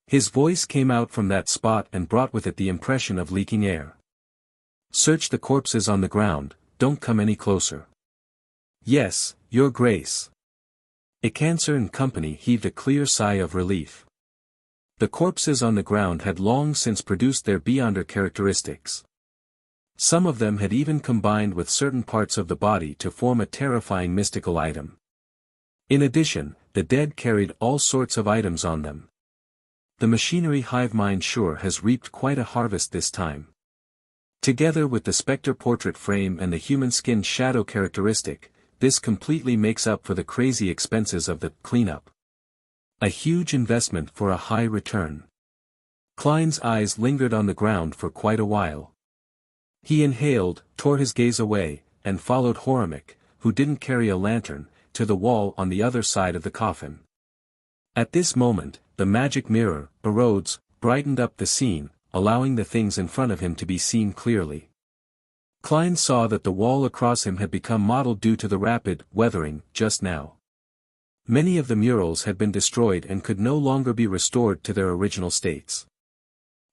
Speaker 1: His voice came out from that spot and brought with it the impression of leaking air. Search the corpses on the ground, don't come any closer. Yes, Your Grace. A Cancer and company heaved a clear sigh of relief. The corpses on the ground had long since produced their beyonder characteristics. Some of them had even combined with certain parts of the body to form a terrifying mystical item. In addition, the dead carried all sorts of items on them. The machinery hive mind sure has reaped quite a harvest this time. Together with the specter portrait frame and the human skin shadow characteristic, this completely makes up for the crazy expenses of the cleanup. A huge investment for a high return. Klein's eyes lingered on the ground for quite a while. He inhaled, tore his gaze away, and followed Horamik, who didn't carry a lantern, to the wall on the other side of the coffin. At this moment, the magic mirror, Erodes, brightened up the scene, allowing the things in front of him to be seen clearly. Klein saw that the wall across him had become mottled due to the rapid weathering just now. Many of the murals had been destroyed and could no longer be restored to their original states.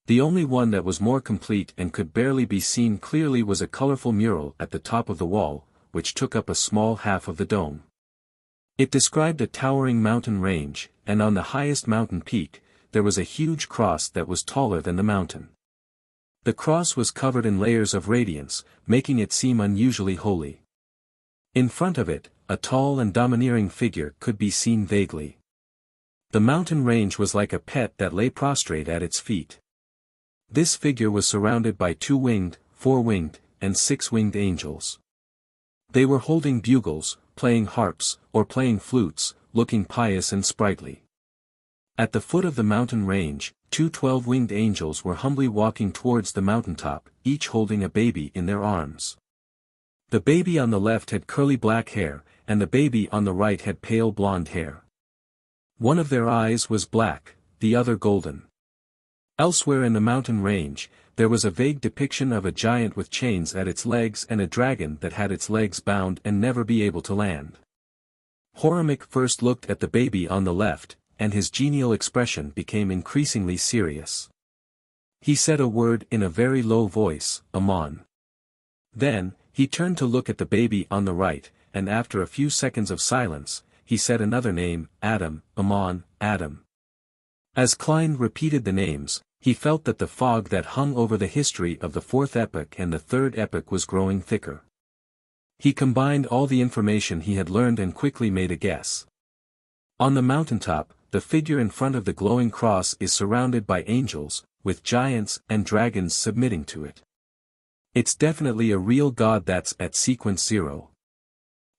Speaker 1: The only one that was more complete and could barely be seen clearly was a colorful mural at the top of the wall, which took up a small half of the dome. It described a towering mountain range, and on the highest mountain peak, there was a huge cross that was taller than the mountain. The cross was covered in layers of radiance, making it seem unusually holy. In front of it, a tall and domineering figure could be seen vaguely. The mountain range was like a pet that lay prostrate at its feet. This figure was surrounded by 2-winged, 4-winged, and 6-winged angels. They were holding bugles, playing harps, or playing flutes, looking pious and sprightly. At the foot of the mountain range, 2 12-winged angels were humbly walking towards the mountaintop, each holding a baby in their arms. The baby on the left had curly black hair, and the baby on the right had pale blonde hair. One of their eyes was black, the other golden. Elsewhere in the mountain range, there was a vague depiction of a giant with chains at its legs and a dragon that had its legs bound and never be able to land. Horamik first looked at the baby on the left, and his genial expression became increasingly serious. He said a word in a very low voice, Amon. Then, he turned to look at the baby on the right, and after a few seconds of silence, he said another name, Adam, Amon, Adam. As Klein repeated the names, he felt that the fog that hung over the history of the 4th epoch and the 3rd epoch was growing thicker. He combined all the information he had learned and quickly made a guess. On the mountaintop, the figure in front of the glowing cross is surrounded by angels, with giants and dragons submitting to it. It's definitely a real god that's at sequence 0.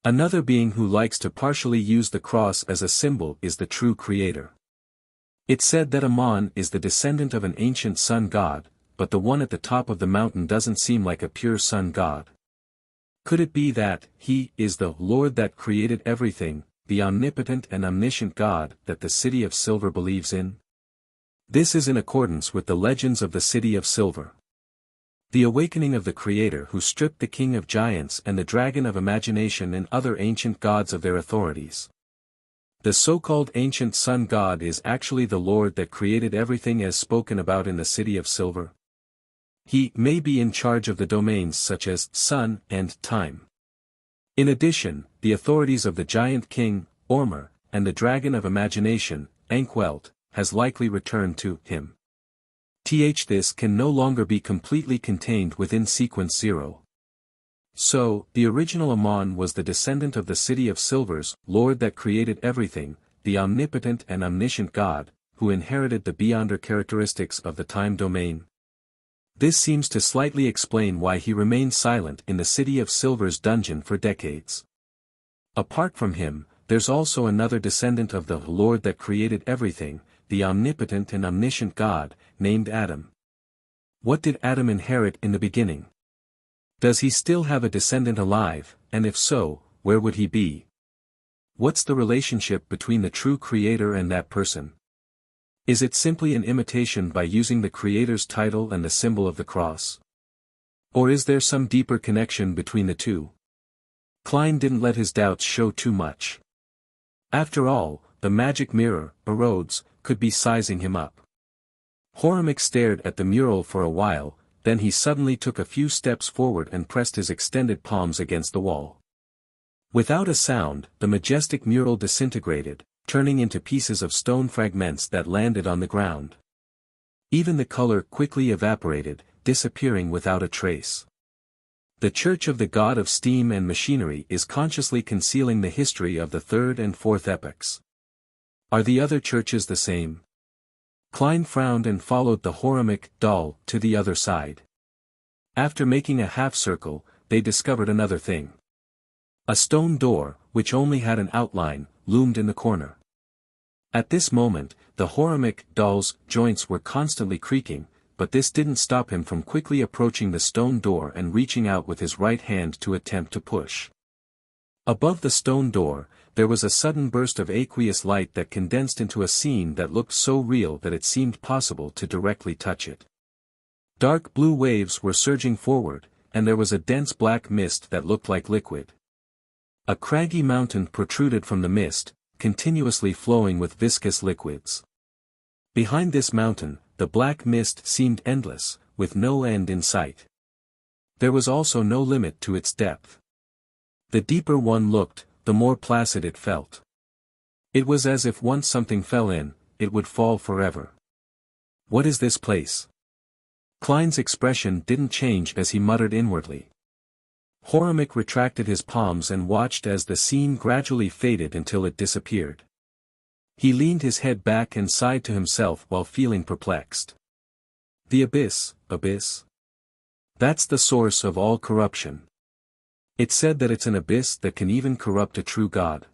Speaker 1: Another being who likes to partially use the cross as a symbol is the true creator. It's said that Amon is the descendant of an ancient sun god, but the one at the top of the mountain doesn't seem like a pure sun god. Could it be that he is the Lord that created everything, the omnipotent and omniscient God that the City of Silver believes in? This is in accordance with the legends of the City of Silver. The awakening of the Creator who stripped the King of Giants and the Dragon of Imagination and other ancient gods of their authorities. The so-called ancient sun god is actually the Lord that created everything as spoken about in the City of Silver. He may be in charge of the domains such as sun and time. In addition, the authorities of the giant king, Ormur, and the dragon of imagination, Ankwelt, has likely returned to him. This can no longer be completely contained within sequence 0. So, the original Amon was the descendant of the City of Silver's Lord that created everything, the omnipotent and omniscient God, who inherited the beyonder characteristics of the time domain. This seems to slightly explain why he remained silent in the City of Silver's dungeon for decades. Apart from him, there's also another descendant of the Lord that created everything, the omnipotent and omniscient God, named Adam. What did Adam inherit in the beginning? Does he still have a descendant alive, and if so, where would he be? What's the relationship between the true Creator and that person? Is it simply an imitation by using the Creator's title and the symbol of the cross? Or is there some deeper connection between the two? Klein didn't let his doubts show too much. After all, the magic mirror, Rhodes, could be sizing him up. Horamek stared at the mural for a while, then he suddenly took a few steps forward and pressed his extended palms against the wall. Without a sound, the majestic mural disintegrated, turning into pieces of stone fragments that landed on the ground. Even the color quickly evaporated, disappearing without a trace. The Church of the God of Steam and Machinery is consciously concealing the history of the third and fourth epochs. Are the other churches the same? Klein frowned and followed the Horamek doll to the other side. After making a half-circle, they discovered another thing. A stone door, which only had an outline, loomed in the corner. At this moment, the Horamek doll's joints were constantly creaking, but this didn't stop him from quickly approaching the stone door and reaching out with his right hand to attempt to push. Above the stone door, there was a sudden burst of aqueous light that condensed into a scene that looked so real that it seemed possible to directly touch it. Dark blue waves were surging forward, and there was a dense black mist that looked like liquid. A craggy mountain protruded from the mist, continuously flowing with viscous liquids. Behind this mountain, the black mist seemed endless, with no end in sight. There was also no limit to its depth. The deeper one looked, the more placid it felt. It was as if once something fell in, it would fall forever. What is this place? Klein's expression didn't change as he muttered inwardly. Horamek retracted his palms and watched as the scene gradually faded until it disappeared. He leaned his head back and sighed to himself while feeling perplexed. The abyss. That's the source of all corruption. It's said that it's an abyss that can even corrupt a true god.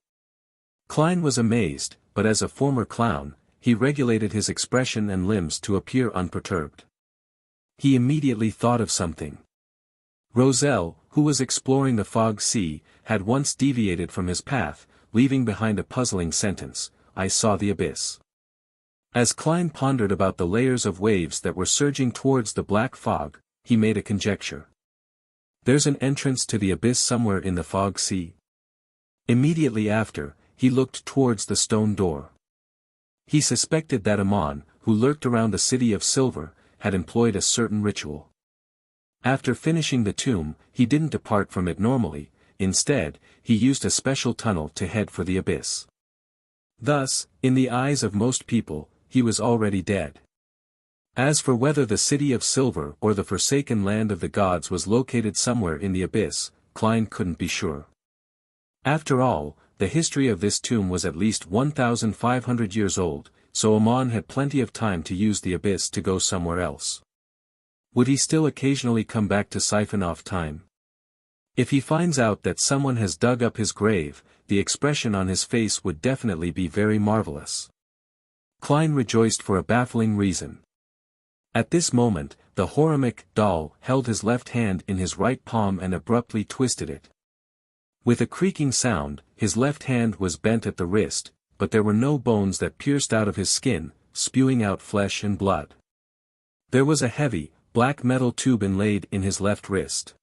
Speaker 1: Klein was amazed, but as a former clown, he regulated his expression and limbs to appear unperturbed. He immediately thought of something. Roselle, who was exploring the fog sea, had once deviated from his path, leaving behind a puzzling sentence, "I saw the abyss." As Klein pondered about the layers of waves that were surging towards the black fog, he made a conjecture. There's an entrance to the abyss somewhere in the fog sea. Immediately after, he looked towards the stone door. He suspected that Amon, who lurked around the City of Silver, had employed a certain ritual. After finishing the tomb, he didn't depart from it normally, instead, he used a special tunnel to head for the abyss. Thus, in the eyes of most people, he was already dead. As for whether the City of Silver or the forsaken land of the gods was located somewhere in the abyss, Klein couldn't be sure. After all, the history of this tomb was at least 1,500 years old, so Amon had plenty of time to use the abyss to go somewhere else. Would he still occasionally come back to siphon off time? If he finds out that someone has dug up his grave, the expression on his face would definitely be very marvelous. Klein rejoiced for a baffling reason. At this moment, the Horamic doll held his left hand in his right palm and abruptly twisted it. With a creaking sound, his left hand was bent at the wrist, but there were no bones that pierced out of his skin, spewing out flesh and blood. There was a heavy, black metal tube inlaid in his left wrist.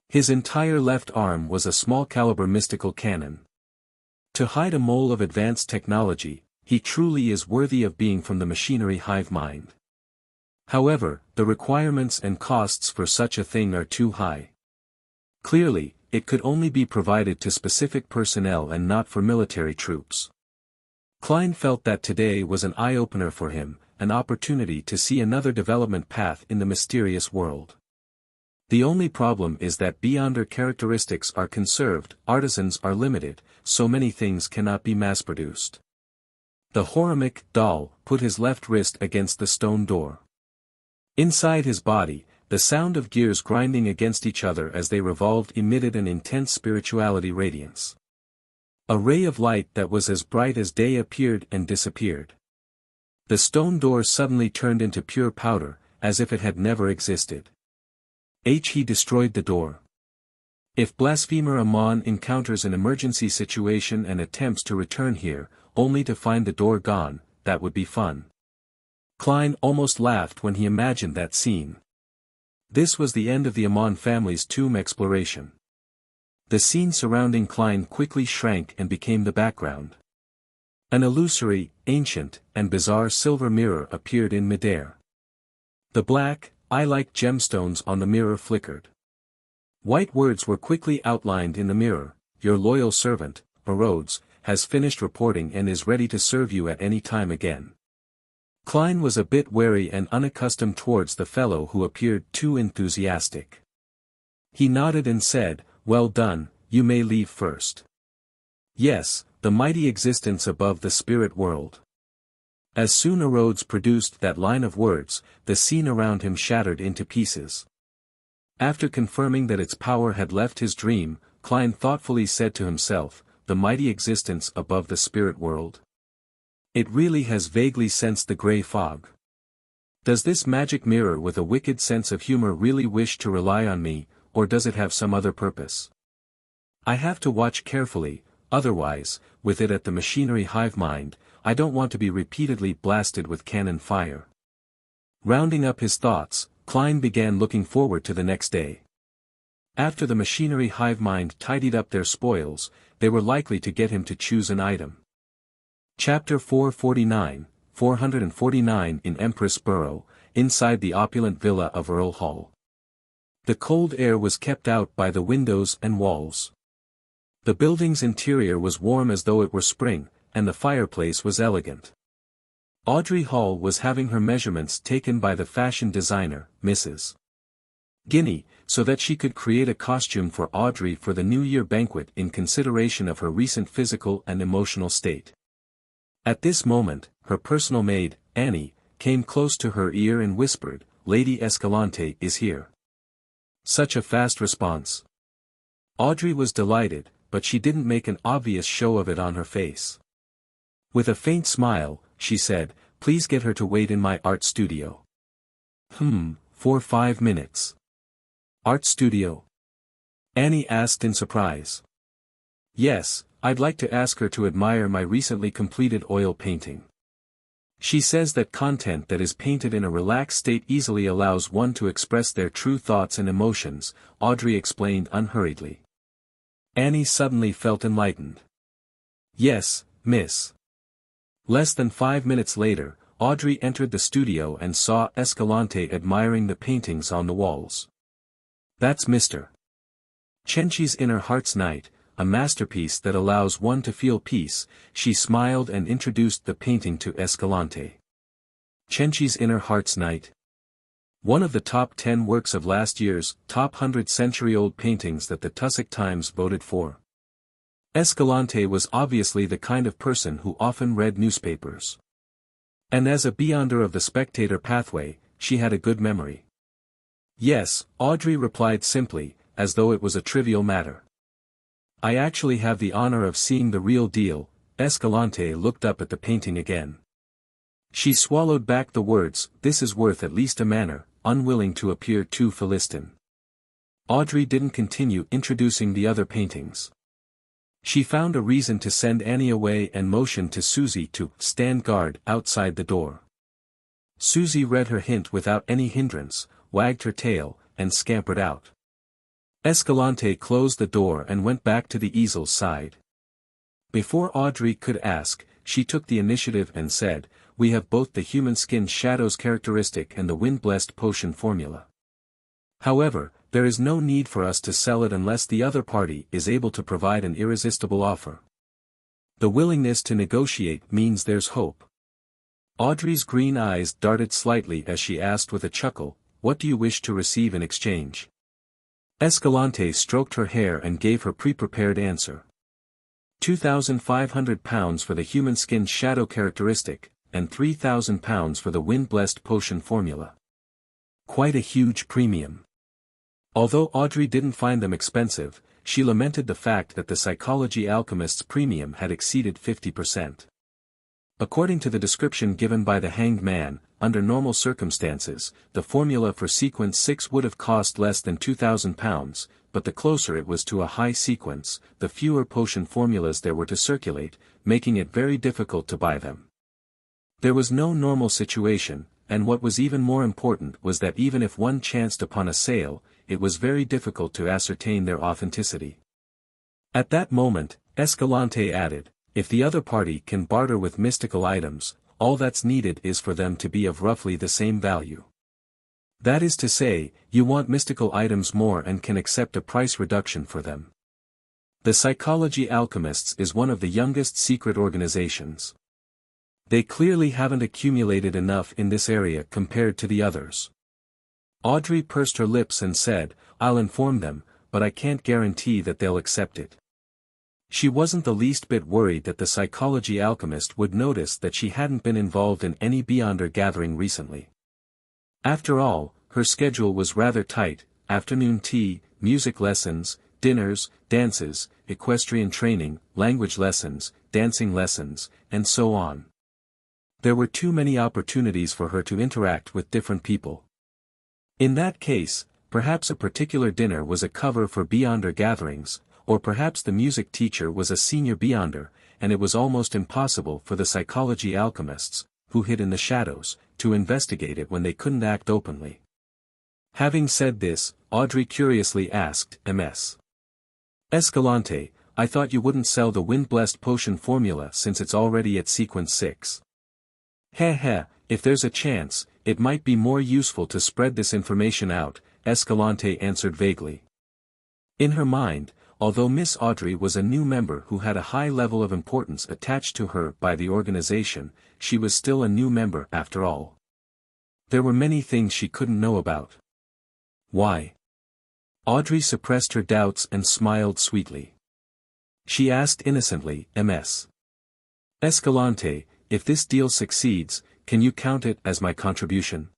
Speaker 1: His entire left arm was a small-caliber mystical cannon. To hide a mole of advanced technology, he truly is worthy of being from the machinery hive mind. However, the requirements and costs for such a thing are too high. Clearly, it could only be provided to specific personnel and not for military troops. Klein felt that today was an eye-opener for him, an opportunity to see another development path in the mysterious world. The only problem is that beyonder characteristics are conserved, artisans are limited, so many things cannot be mass-produced. The Horamic doll put his left wrist against the stone door. Inside his body, the sound of gears grinding against each other as they revolved emitted an intense spirituality radiance. A ray of light that was as bright as day appeared and disappeared. The stone door suddenly turned into pure powder, as if it had never existed. He destroyed the door. If Blasphemer Amon encounters an emergency situation and attempts to return here, only to find the door gone, that would be fun. Klein almost laughed when he imagined that scene. This was the end of the Amon family's tomb exploration. The scene surrounding Klein quickly shrank and became the background. An illusory, ancient, and bizarre silver mirror appeared in midair. The black, eye-like gemstones on the mirror flickered. White words were quickly outlined in the mirror: "Your loyal servant, Rhodes, has finished reporting and is ready to serve you at any time again." Klein was a bit wary and unaccustomed towards the fellow who appeared too enthusiastic. He nodded and said, "Well done, you may leave first." Yes, the mighty existence above the spirit world. As soon as Rhodes produced that line of words, the scene around him shattered into pieces. After confirming that its power had left his dream, Klein thoughtfully said to himself, "The mighty existence above the spirit world? It really has vaguely sensed the grey fog. Does this magic mirror with a wicked sense of humor really wish to rely on me, or does it have some other purpose? I have to watch carefully, otherwise, with it at the machinery hive mind, I don't want to be repeatedly blasted with cannon fire." Rounding up his thoughts, Klein began looking forward to the next day. After the machinery hive mind tidied up their spoils, they were likely to get him to choose an item. Chapter 449 in Empress Borough, inside the opulent villa of Earl Hall. The cold air was kept out by the windows and walls. The building's interior was warm as though it were spring, and the fireplace was elegant. Audrey Hall was having her measurements taken by the fashion designer, Mrs. Guinea, so that she could create a costume for Audrey for the New Year banquet in consideration of her recent physical and emotional state. At this moment, her personal maid, Annie, came close to her ear and whispered, "Lady Escalante is here." Such a fast response. Audrey was delighted, but she didn't make an obvious show of it on her face. With a faint smile, she said, "Please get her to wait in my art studio." For 5 minutes. Art studio? Annie asked in surprise. Yes, I'd like to ask her to admire my recently completed oil painting. She says that content that is painted in a relaxed state easily allows one to express their true thoughts and emotions, Audrey explained unhurriedly. Annie suddenly felt enlightened. Yes, miss. Less than 5 minutes later, Audrey entered the studio and saw Escalante admiring the paintings on the walls. That's Mr. Cenci's Inner Heart's Night, a masterpiece that allows one to feel peace. She smiled and introduced the painting to Escalante. Cenci's Inner Heart's Night? One of the top 10 works of last year's top 100-century-old paintings that the Tussock Times voted for. Escalante was obviously the kind of person who often read newspapers. And as a beyonder of the Spectator pathway, she had a good memory. Yes, Audrey replied simply, as though it was a trivial matter. I actually have the honor of seeing the real deal. Escalante looked up at the painting again. She swallowed back the words, this is worth at least a manor, unwilling to appear too Philistine. Audrey didn't continue introducing the other paintings. She found a reason to send Annie away and motioned to Susie to stand guard outside the door. Susie read her hint without any hindrance, wagged her tail, and scampered out. Escalante closed the door and went back to the easel's side. Before Audrey could ask, she took the initiative and said, we have both the human skin shadows characteristic and the wind-blessed potion formula. However, there is no need for us to sell it unless the other party is able to provide an irresistible offer. The willingness to negotiate means there's hope. Audrey's green eyes darted slightly as she asked with a chuckle, what do you wish to receive in exchange? Escalante stroked her hair and gave her pre-prepared answer. 2,500 pounds for the human skin shadow characteristic, and 3,000 pounds for the wind-blessed potion formula. Quite a huge premium. Although Audrey didn't find them expensive, she lamented the fact that the Psychology Alchemist's premium had exceeded 50%. According to the description given by the Hanged Man, under normal circumstances, the formula for sequence 6 would have cost less than 2,000 pounds, but the closer it was to a high sequence, the fewer potion formulas there were to circulate, making it very difficult to buy them. There was no normal situation, and what was even more important was that even if one chanced upon a sale, it was very difficult to ascertain their authenticity. At that moment, Escalante added, if the other party can barter with mystical items, all that's needed is for them to be of roughly the same value. That is to say, you want mystical items more and can accept a price reduction for them. The Psychology Alchemists is one of the youngest secret organizations. They clearly haven't accumulated enough in this area compared to the others. Audrey pursed her lips and said, I'll inform them, but I can't guarantee that they'll accept it. She wasn't the least bit worried that the Psychology Alchemist would notice that she hadn't been involved in any Beyonder gathering recently. After all, her schedule was rather tight, afternoon tea, music lessons, dinners, dances, equestrian training, language lessons, dancing lessons, and so on. There were too many opportunities for her to interact with different people. In that case, perhaps a particular dinner was a cover for Beyonder gatherings, or perhaps the music teacher was a senior Beyonder, and it was almost impossible for the Psychology Alchemists, who hid in the shadows, to investigate it when they couldn't act openly. Having said this, Audrey curiously asked, Ms. Escalante, I thought you wouldn't sell the wind-blessed potion formula since it's already at sequence 6. Heh, if there's a chance, it might be more useful to spread this information out, Escalante answered vaguely. In her mind, although Miss Audrey was a new member who had a high level of importance attached to her by the organization, she was still a new member after all. There were many things she couldn't know about. Why? Audrey suppressed her doubts and smiled sweetly. She asked innocently, Ms. Escalante, if this deal succeeds, can you count it as my contribution?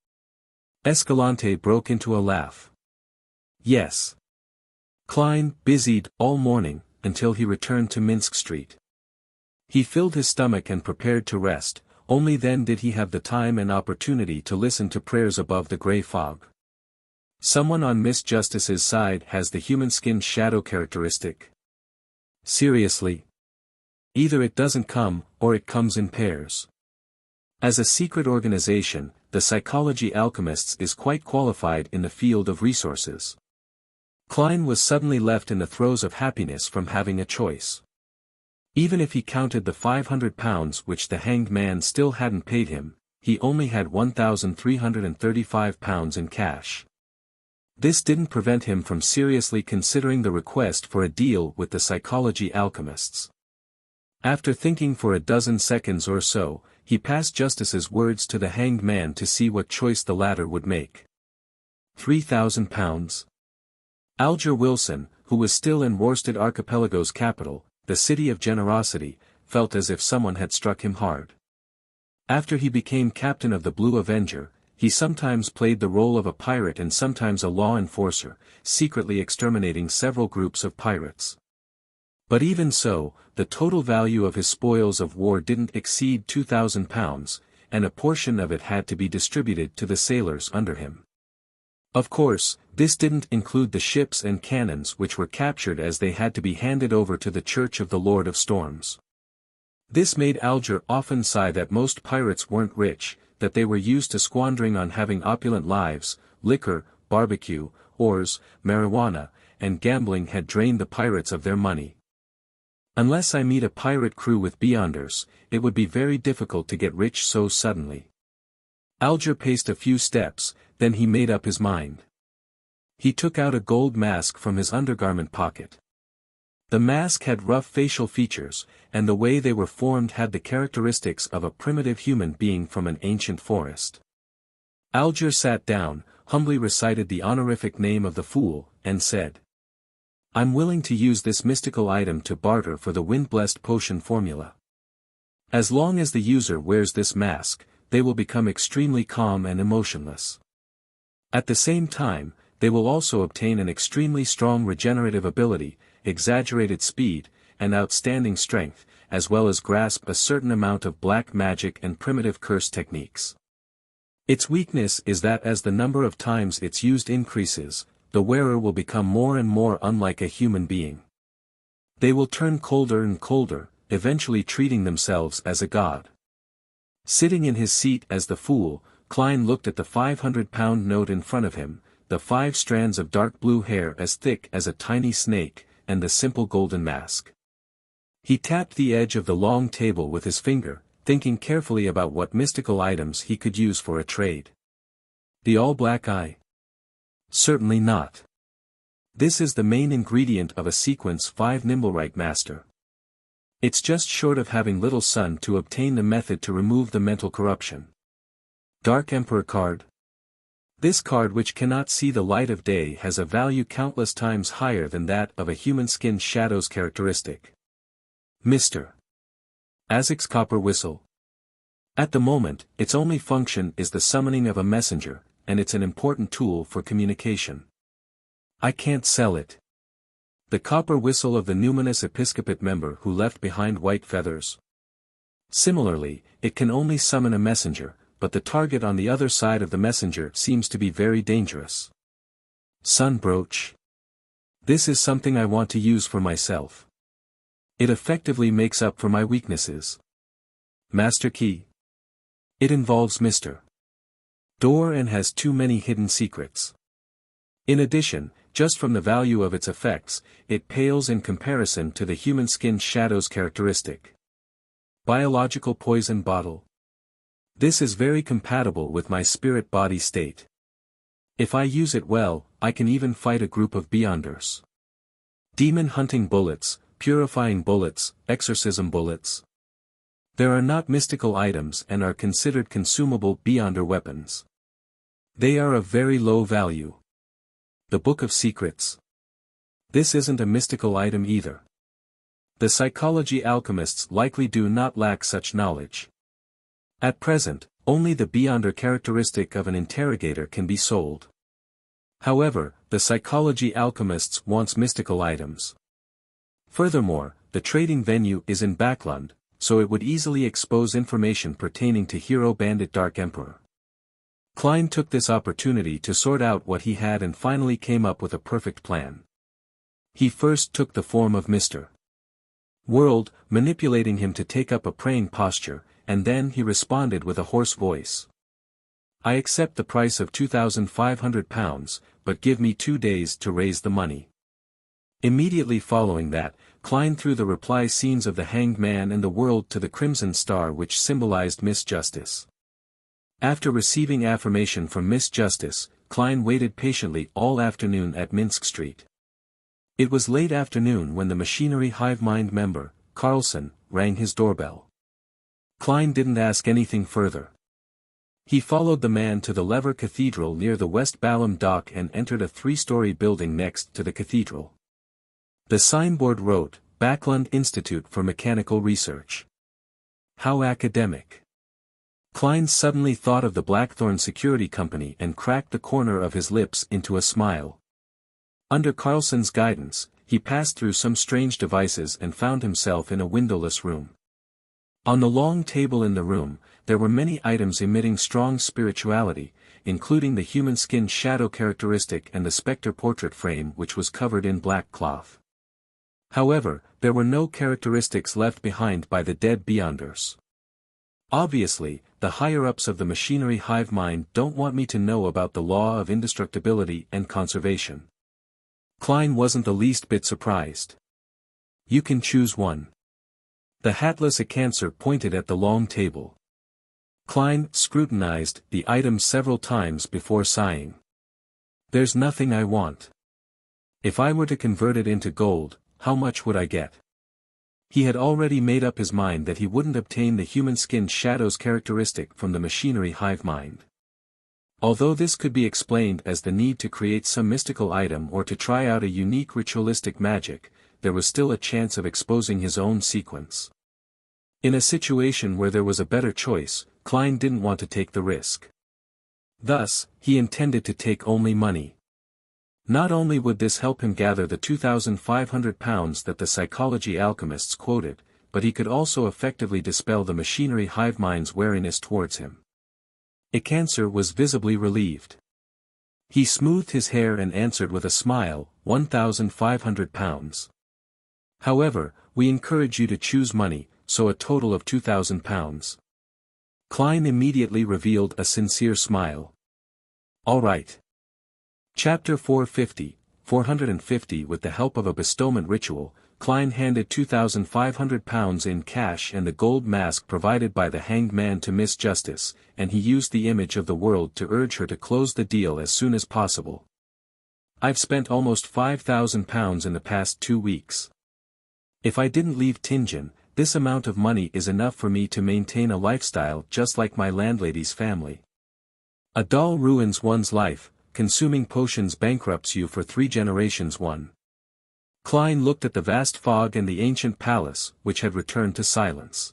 Speaker 1: Escalante broke into a laugh. Yes. Klein busied all morning, until he returned to Minsk Street. He filled his stomach and prepared to rest, only then did he have the time and opportunity to listen to prayers above the grey fog. Someone on Miss Justice's side has the human skin shadow characteristic. Seriously? Either it doesn't come, or it comes in pairs. As a secret organization, the Psychology Alchemists is quite qualified in the field of resources. Klein was suddenly left in the throes of happiness from having a choice. Even if he counted the 500 pounds which the Hanged Man still hadn't paid him, he only had 1,335 pounds in cash. This didn't prevent him from seriously considering the request for a deal with the Psychology Alchemists. After thinking for a dozen seconds or so, he passed Justice's words to the Hanged Man to see what choice the latter would make. 3,000 pounds? Alger Wilson, who was still in Worsted Archipelago's capital, the city of generosity, felt as if someone had struck him hard. After he became captain of the Blue Avenger, he sometimes played the role of a pirate and sometimes a law enforcer, secretly exterminating several groups of pirates. But even so, the total value of his spoils of war didn't exceed £2,000, and a portion of it had to be distributed to the sailors under him. Of course, this didn't include the ships and cannons which were captured, as they had to be handed over to the Church of the Lord of Storms. This made Alger often sigh that most pirates weren't rich, that they were used to squandering on having opulent lives. Liquor, barbecue, oars, marijuana, and gambling had drained the pirates of their money. Unless I meet a pirate crew with Beyonders, it would be very difficult to get rich so suddenly. Alger paced a few steps, then he made up his mind. He took out a gold mask from his undergarment pocket. The mask had rough facial features, and the way they were formed had the characteristics of a primitive human being from an ancient forest. Alger sat down, humbly recited the honorific name of the fool, and said, "I'm willing to use this mystical item to barter for the wind-blessed potion formula. As long as the user wears this mask, they will become extremely calm and emotionless. At the same time, they will also obtain an extremely strong regenerative ability, exaggerated speed, and outstanding strength, as well as grasp a certain amount of black magic and primitive curse techniques. Its weakness is that as the number of times it's used increases, the wearer will become more and more unlike a human being. They will turn colder and colder, eventually treating themselves as a god." Sitting in his seat as the fool, Klein looked at the £500 note in front of him, the 5 strands of dark blue hair as thick as a tiny snake, and the simple golden mask. He tapped the edge of the long table with his finger, thinking carefully about what mystical items he could use for a trade. The all-black eye? Certainly not. This is the main ingredient of a sequence 5 Nimblewright master. It's just short of having Little Sun to obtain the method to remove the mental corruption. Dark Emperor card? This card, which cannot see the light of day, has a value countless times higher than that of a human skin shadow's characteristic. Mr. Azek's copper whistle. At the moment, its only function is the summoning of a messenger, and it's an important tool for communication. I can't sell it. The copper whistle of the numinous episcopate member who left behind white feathers. Similarly, it can only summon a messenger, but the target on the other side of the messenger seems to be very dangerous. Sun brooch. This is something I want to use for myself. It effectively makes up for my weaknesses. Master key. It involves Mr. Door and has too many hidden secrets. In addition, just from the value of its effects, it pales in comparison to the human skin shadow's characteristic. Biological poison bottle. This is very compatible with my spirit body state. If I use it well, I can even fight a group of Beyonders. Demon hunting bullets, purifying bullets, exorcism bullets. There are not mystical items and are considered consumable Beyonder weapons. They are of very low value. The Book of Secrets. This isn't a mystical item either. The psychology alchemists likely do not lack such knowledge. At present, only the Beyonder characteristic of an interrogator can be sold. However, the psychology alchemists wants mystical items. Furthermore, the trading venue is in Backlund, so it would easily expose information pertaining to Hero Bandit Dark Emperor. Klein took this opportunity to sort out what he had and finally came up with a perfect plan. He first took the form of Mr. World, manipulating him to take up a praying posture, and then he responded with a hoarse voice. I accept the price of £2,500, but give me 2 days to raise the money. Immediately following that, Klein threw the reply scenes of the Hanged Man and the World to the Crimson Star, which symbolized Miss Justice. After receiving affirmation from Miss Justice, Klein waited patiently all afternoon at Minsk Street. It was late afternoon when the Machinery Hive Mind member, Carlson, rang his doorbell. Klein didn't ask anything further. He followed the man to the Lever Cathedral near the West Balham Dock and entered a 3-story building next to the cathedral. The signboard wrote, Backlund Institute for Mechanical Research. How academic. Klein suddenly thought of the Blackthorn Security Company and cracked the corner of his lips into a smile. Under Carlson's guidance, he passed through some strange devices and found himself in a windowless room. On the long table in the room, there were many items emitting strong spirituality, including the human skin shadow characteristic and the spectre portrait frame which was covered in black cloth. However, there were no characteristics left behind by the dead Beyonders. Obviously, the higher-ups of the machinery hive mind don't want me to know about the law of indestructibility and conservation. Klein wasn't the least bit surprised. You can choose one. The hatless Acancer pointed at the long table. Klein scrutinized the item several times before sighing. There's nothing I want. If I were to convert it into gold, how much would I get? He had already made up his mind that he wouldn't obtain the human skin shadows characteristic from the machinery hive mind. Although this could be explained as the need to create some mystical item or to try out a unique ritualistic magic, there was still a chance of exposing his own sequence. In a situation where there was a better choice, Klein didn't want to take the risk. Thus, he intended to take only money. Not only would this help him gather the 2,500 pounds that the psychology alchemists quoted, but he could also effectively dispel the machinery hive mind's wariness towards him. Acancer was visibly relieved. He smoothed his hair and answered with a smile, 1,500 pounds. However, we encourage you to choose money, so a total of 2,000 pounds. Klein immediately revealed a sincere smile. All right. Chapter 450. With the help of a bestowment ritual, Klein handed 2,500 pounds in cash and the gold mask provided by the hanged man to Miss Justice, and he used the image of the world to urge her to close the deal as soon as possible. I've spent almost 5,000 pounds in the past 2 weeks. If I didn't leave Tingen, this amount of money is enough for me to maintain a lifestyle just like my landlady's family. A doll ruins one's life, consuming potions bankrupts you for 3 generations. Klein looked at the vast fog and the ancient palace, which had returned to silence.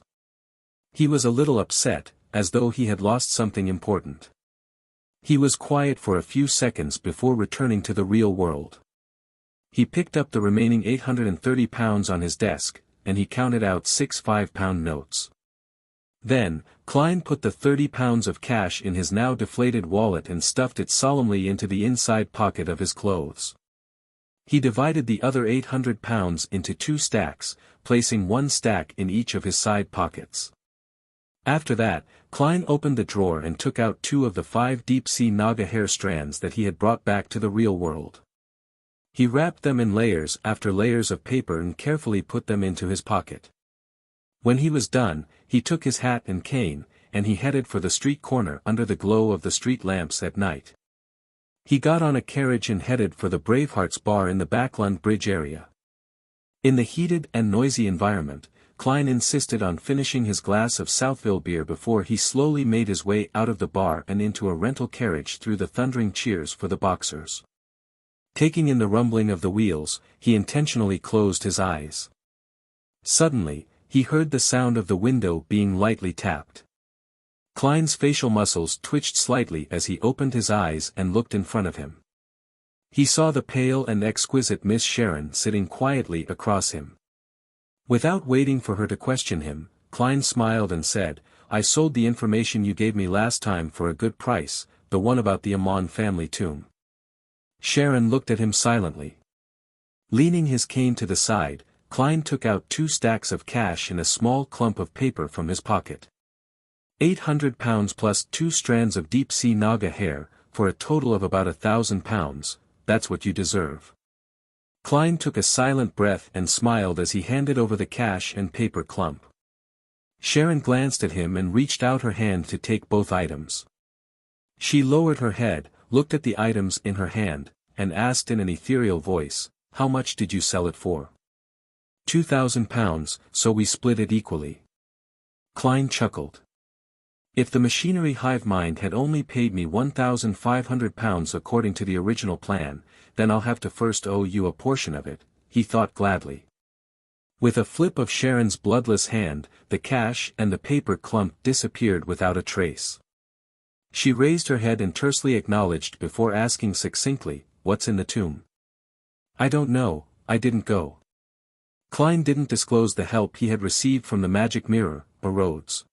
Speaker 1: He was a little upset, as though he had lost something important. He was quiet for a few seconds before returning to the real world. He picked up the remaining 830 pounds on his desk, and he counted out 6 5-pound notes. Then, Klein put the 30 pounds of cash in his now deflated wallet and stuffed it solemnly into the inside pocket of his clothes. He divided the other 800 pounds into 2 stacks, placing 1 stack in each of his side pockets. After that, Klein opened the drawer and took out 2 of the 5 deep-sea naga hair strands that he had brought back to the real world. He wrapped them in layers after layers of paper and carefully put them into his pocket. When he was done, he took his hat and cane, and he headed for the street corner under the glow of the street lamps at night. He got on a carriage and headed for the Bravehearts bar in the Backlund Bridge area. In the heated and noisy environment, Klein insisted on finishing his glass of Southville beer before he slowly made his way out of the bar and into a rental carriage through the thundering cheers for the boxers. Taking in the rumbling of the wheels, he intentionally closed his eyes. Suddenly, he heard the sound of the window being lightly tapped. Klein's facial muscles twitched slightly as he opened his eyes and looked in front of him. He saw the pale and exquisite Miss Sharon sitting quietly across him. Without waiting for her to question him, Klein smiled and said, "I sold the information you gave me last time for a good price, the one about the Amon family tomb." Sharon looked at him silently. Leaning his cane to the side, Klein took out 2 stacks of cash and a small clump of paper from his pocket. 800 pounds plus 2 strands of deep-sea naga hair, for a total of about 1,000 pounds, that's what you deserve. Klein took a silent breath and smiled as he handed over the cash and paper clump. Sharon glanced at him and reached out her hand to take both items. She lowered her head, looked at the items in her hand, and asked in an ethereal voice, "How much did you sell it for?" 2,000 pounds, so we split it equally. Klein chuckled. If the machinery hive mind had only paid me 1,500 pounds according to the original plan, then I'll have to first owe you a portion of it, he thought gladly. With a flip of Sharon's bloodless hand, the cash and the paper clump disappeared without a trace. She raised her head and tersely acknowledged before asking succinctly, "What's in the tomb?" "I don't know, I didn't go." Klein didn't disclose the help he had received from the magic mirror, or Rhodes.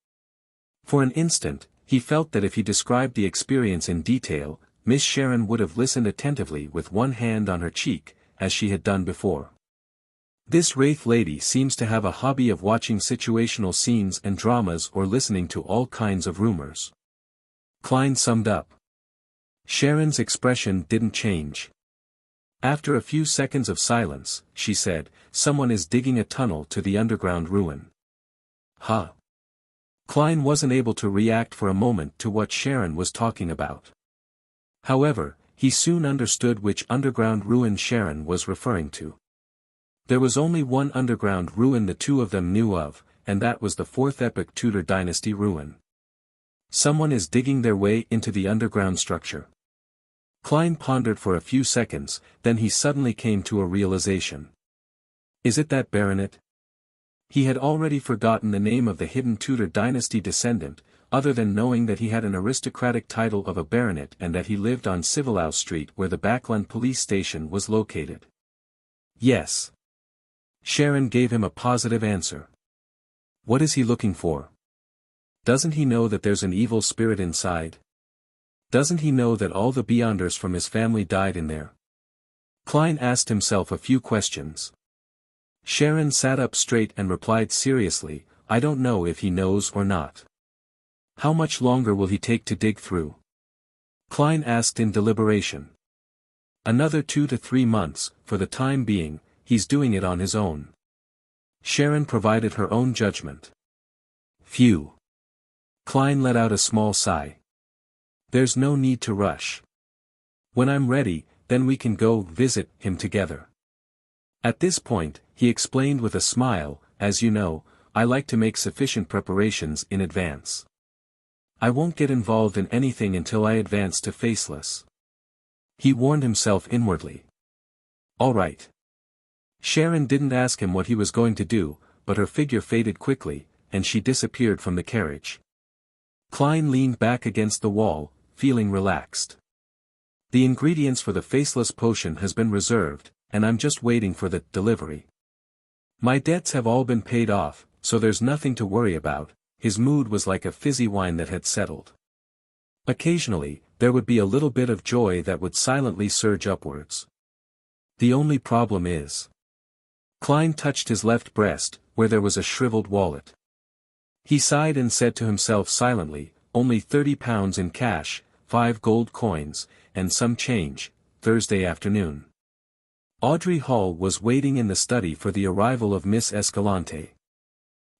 Speaker 1: For an instant, he felt that if he described the experience in detail, Miss Sharon would have listened attentively with one hand on her cheek, as she had done before. This Wraith lady seems to have a hobby of watching situational scenes and dramas or listening to all kinds of rumors. Klein summed up. Sharon's expression didn't change. After a few seconds of silence, she said, "Someone is digging a tunnel to the underground ruin." Huh? Klein wasn't able to react for a moment to what Sharon was talking about. However, he soon understood which underground ruin Sharon was referring to. There was only one underground ruin the two of them knew of, and that was the Fourth Epoch Tudor Dynasty ruin. Someone is digging their way into the underground structure. Klein pondered for a few seconds, then he suddenly came to a realization. Is it that baronet? He had already forgotten the name of the hidden Tudor dynasty descendant, other than knowing that he had an aristocratic title of a baronet and that he lived on Civilow Street where the Backland police station was located. Yes. Sharon gave him a positive answer. What is he looking for? Doesn't he know that there's an evil spirit inside? Doesn't he know that all the Beyonders from his family died in there? Klein asked himself a few questions. Sharon sat up straight and replied seriously, "I don't know if he knows or not." "How much longer will he take to dig through?" Klein asked in deliberation. "Another 2 to 3 months, for the time being, he's doing it on his own." Sharon provided her own judgment. Phew. Klein let out a small sigh. "There's no need to rush. When I'm ready, then we can go visit him together." At this point, he explained with a smile, "As you know, I like to make sufficient preparations in advance. I won't get involved in anything until I advance to Faceless." He warned himself inwardly. All right. Sharon didn't ask him what he was going to do, but her figure faded quickly, and she disappeared from the carriage. Klein leaned back against the wall, feeling relaxed. The ingredients for the Faceless potion has been reserved, and I'm just waiting for the delivery. My debts have all been paid off, so there's nothing to worry about. His mood was like a fizzy wine that had settled. Occasionally, there would be a little bit of joy that would silently surge upwards. The only problem is. Klein touched his left breast, where there was a shriveled wallet. He sighed and said to himself silently, "Only £30 in cash, 5 gold coins, and some change, Thursday afternoon." Audrey Hall was waiting in the study for the arrival of Miss Escalante.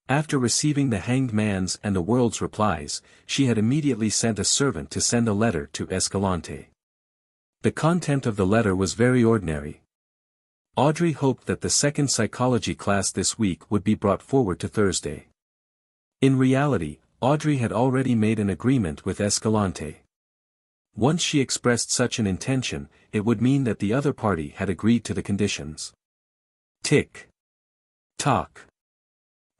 Speaker 1: After receiving the Hanged Man's and the World's replies, she had immediately sent a servant to send a letter to Escalante. The content of the letter was very ordinary. Audrey hoped that the second psychology class this week would be brought forward to Thursday. In reality, Audrey had already made an agreement with Escalante. Once she expressed such an intention, it would mean that the other party had agreed to the conditions. Tick. Tock.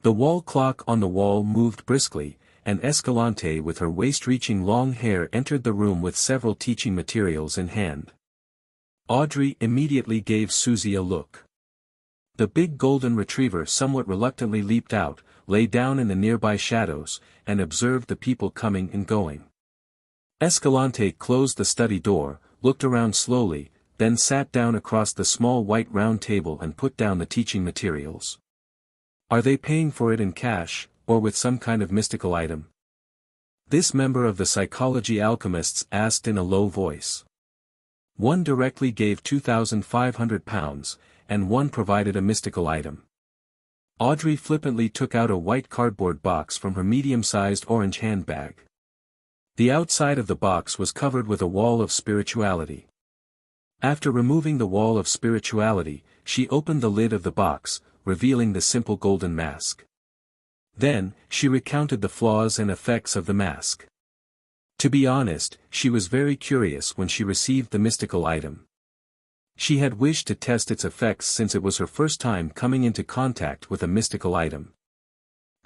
Speaker 1: The wall clock on the wall moved briskly, and Escalante with her waist-reaching long hair entered the room with several teaching materials in hand. Audrey immediately gave Susie a look. The big golden retriever somewhat reluctantly leaped out, lay down in the nearby shadows, and observed the people coming and going. Escalante closed the study door, looked around slowly, then sat down across the small white round table and put down the teaching materials. "Are they paying for it in cash, or with some kind of mystical item?" This member of the Psychology Alchemists asked in a low voice. One directly gave £2,500, and one provided a mystical item. Audrey flippantly took out a white cardboard box from her medium-sized orange handbag. The outside of the box was covered with a wall of spirituality. After removing the wall of spirituality, she opened the lid of the box, revealing the simple golden mask. Then, she recounted the flaws and effects of the mask. To be honest, she was very curious when she received the mystical item. She had wished to test its effects since it was her first time coming into contact with a mystical item.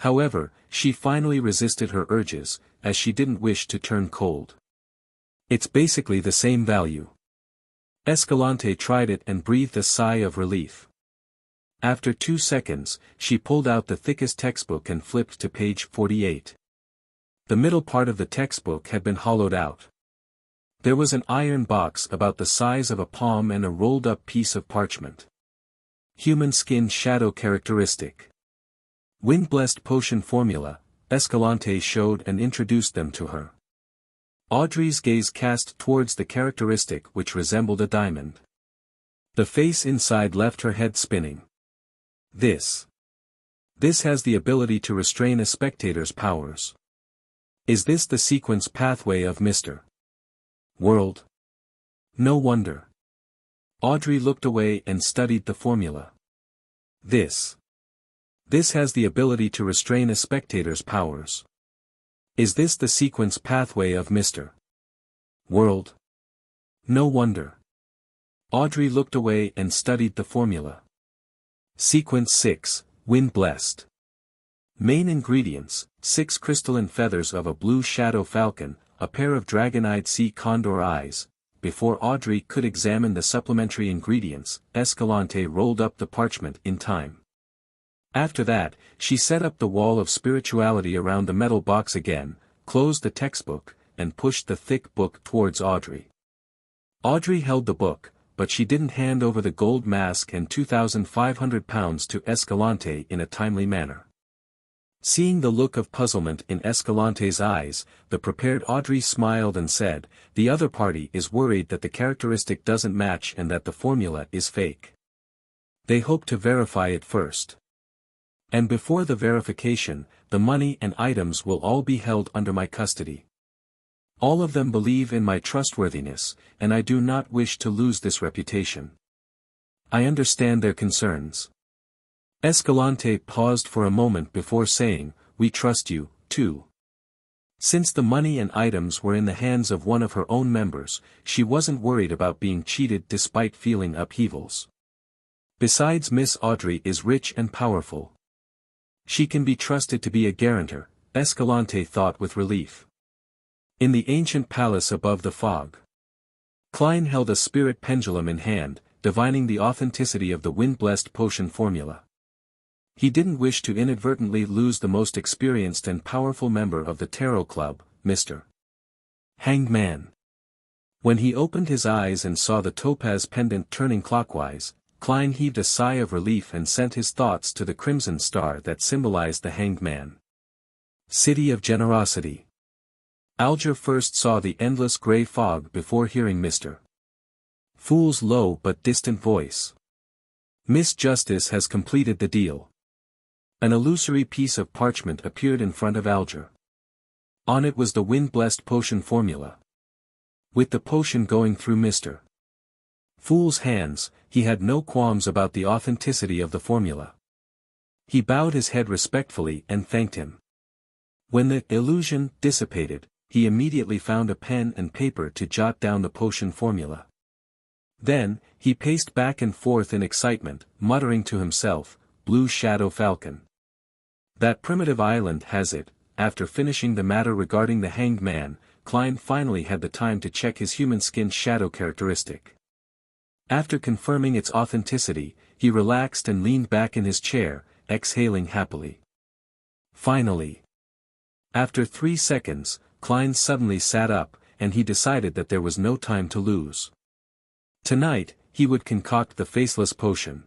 Speaker 1: However, she finally resisted her urges, as she didn't wish to turn cold. It's basically the same value. Escalante tried it and breathed a sigh of relief. After 2 seconds, she pulled out the thickest textbook and flipped to page 48. The middle part of the textbook had been hollowed out. There was an iron box about the size of a palm and a rolled-up piece of parchment. Human skin shadow characteristic. Wind-blessed potion formula, Escalante showed and introduced them to her. Audrey's gaze cast towards the characteristic which resembled a diamond. The face inside left her head spinning. This has the ability to restrain a spectator's powers. Is this the sequence pathway of Mr. World? No wonder. Audrey looked away and studied the formula. This has the ability to restrain a spectator's powers. Is this the sequence pathway of Mr. World? No wonder. Audrey looked away and studied the formula. Sequence 6, Wind Blessed. Main ingredients, 6 crystalline feathers of a blue shadow falcon, a pair of dragon-eyed sea condor eyes. Before Audrey could examine the supplementary ingredients, Escalante rolled up the parchment in time. After that, she set up the wall of spirituality around the metal box again, closed the textbook, and pushed the thick book towards Audrey. Audrey held the book, but she didn't hand over the gold mask and 2,500 pounds to Escalante in a timely manner. Seeing the look of puzzlement in Escalante's eyes, the prepared Audrey smiled and said, "The other party is worried that the characteristic doesn't match and that the formula is fake. They hope to verify it first. And before the verification, the money and items will all be held under my custody. All of them believe in my trustworthiness, and I do not wish to lose this reputation. I understand their concerns." Escalante paused for a moment before saying, "We trust you, too." Since the money and items were in the hands of one of her own members, she wasn't worried about being cheated despite feeling upheavals. Besides, Miss Audrey is rich and powerful. She can be trusted to be a guarantor, Escalante thought with relief. In the ancient palace above the fog, Klein held a spirit pendulum in hand, divining the authenticity of the wind-blessed potion formula. He didn't wish to inadvertently lose the most experienced and powerful member of the Tarot Club, Mr. Hanged Man. When he opened his eyes and saw the topaz pendant turning clockwise, Klein heaved a sigh of relief and sent his thoughts to the crimson star that symbolized the Hanged Man. City of Generosity. Alger first saw the endless gray fog before hearing Mr. Fool's low but distant voice. "Miss Justice has completed the deal." An illusory piece of parchment appeared in front of Alger. On it was the wind-blessed potion formula. With the potion going through Mr. Fool's hands, he had no qualms about the authenticity of the formula. He bowed his head respectfully and thanked him. When the illusion dissipated, he immediately found a pen and paper to jot down the potion formula. Then, he paced back and forth in excitement, muttering to himself, "Blue Shadow Falcon. That primitive island has it." After finishing the matter regarding the Hanged Man, Klein finally had the time to check his human skin shadow characteristic. After confirming its authenticity, he relaxed and leaned back in his chair, exhaling happily. Finally. After 3 seconds, Klein suddenly sat up, and he decided that there was no time to lose. Tonight, he would concoct the faceless potion.